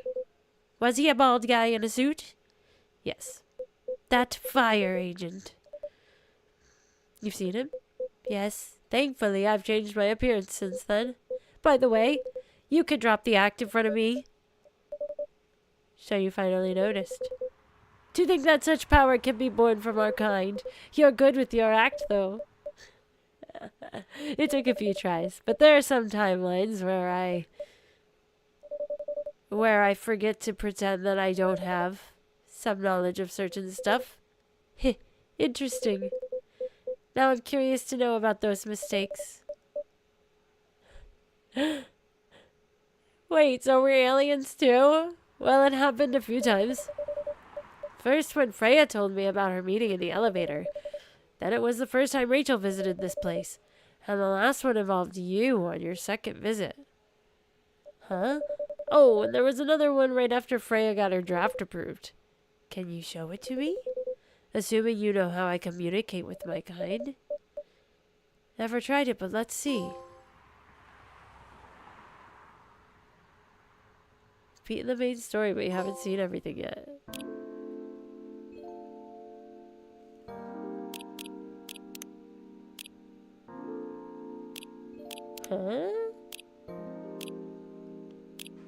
Was he a bald guy in a suit? Yes. That fire agent. You've seen him? Yes. Thankfully, I've changed my appearance since then. By the way, you could drop the act in front of me. So you finally noticed. To think that such power can be born from our kind. You're good with your act, though. It took a few tries, but there are some timelines where I forget to pretend that I don't have some knowledge of certain stuff. Interesting. Now I'm curious to know about those mistakes. Wait, so we're aliens too? Well, it happened a few times. First when Freya told me about her meeting in the elevator. Then it was the first time Rachel visited this place. And the last one involved you on your second visit. Huh? Oh, and there was another one right after Freya got her draft approved. Can you show it to me? Assuming you know how I communicate with my kind. Never tried it, but let's see. Beating the main story, but you haven't seen everything yet. Huh?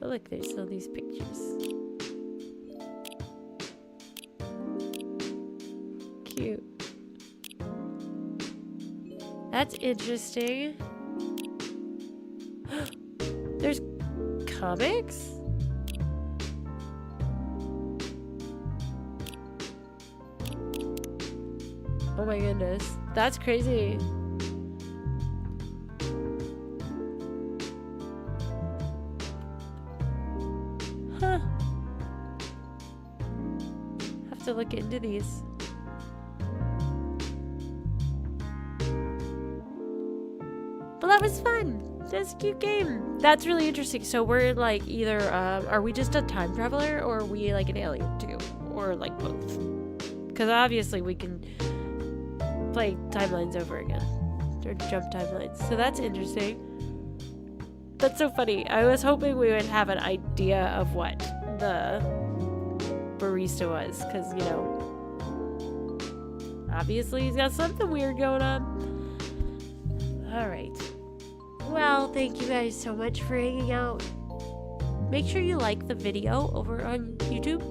Oh, look, there's still these pictures. Cute. That's interesting. There's comics? Oh my goodness. That's crazy. Huh. Have to look into these. Well, that was fun. That's a cute game. That's really interesting. So we're like either, are we just a time traveler or are we like an alien too? Or like both? Because obviously we can play timelines over again. Or jump timelines. So that's interesting. That's so funny. I was hoping we would have an idea of what the barista was. Because, you know, obviously he's got something weird going on. Alright. Well, thank you guys so much for hanging out. Make sure you like the video over on YouTube.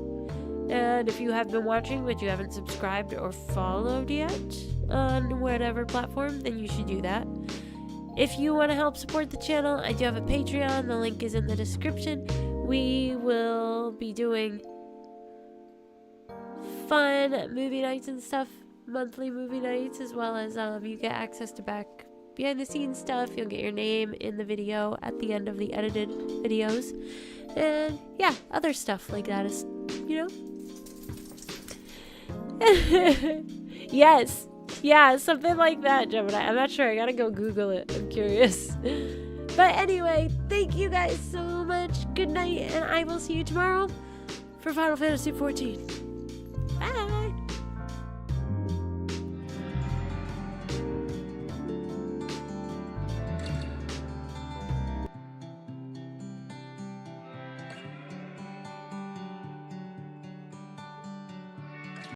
And if you have been watching but you haven't subscribed or followed yet on whatever platform, then you should do that. If you want to help support the channel, I do have a Patreon. The link is in the description. We will be doing fun movie nights and stuff, monthly movie nights, as well as you get access to back behind the scenes stuff. You'll get your name in the video at the end of the edited videos, and yeah, other stuff like that is, you know. Yes, yeah, something like that, Gemini. I'm not sure. I gotta go Google it. I'm curious. But anyway, thank you guys so much. Good night, and I will see you tomorrow for Final Fantasy XIV.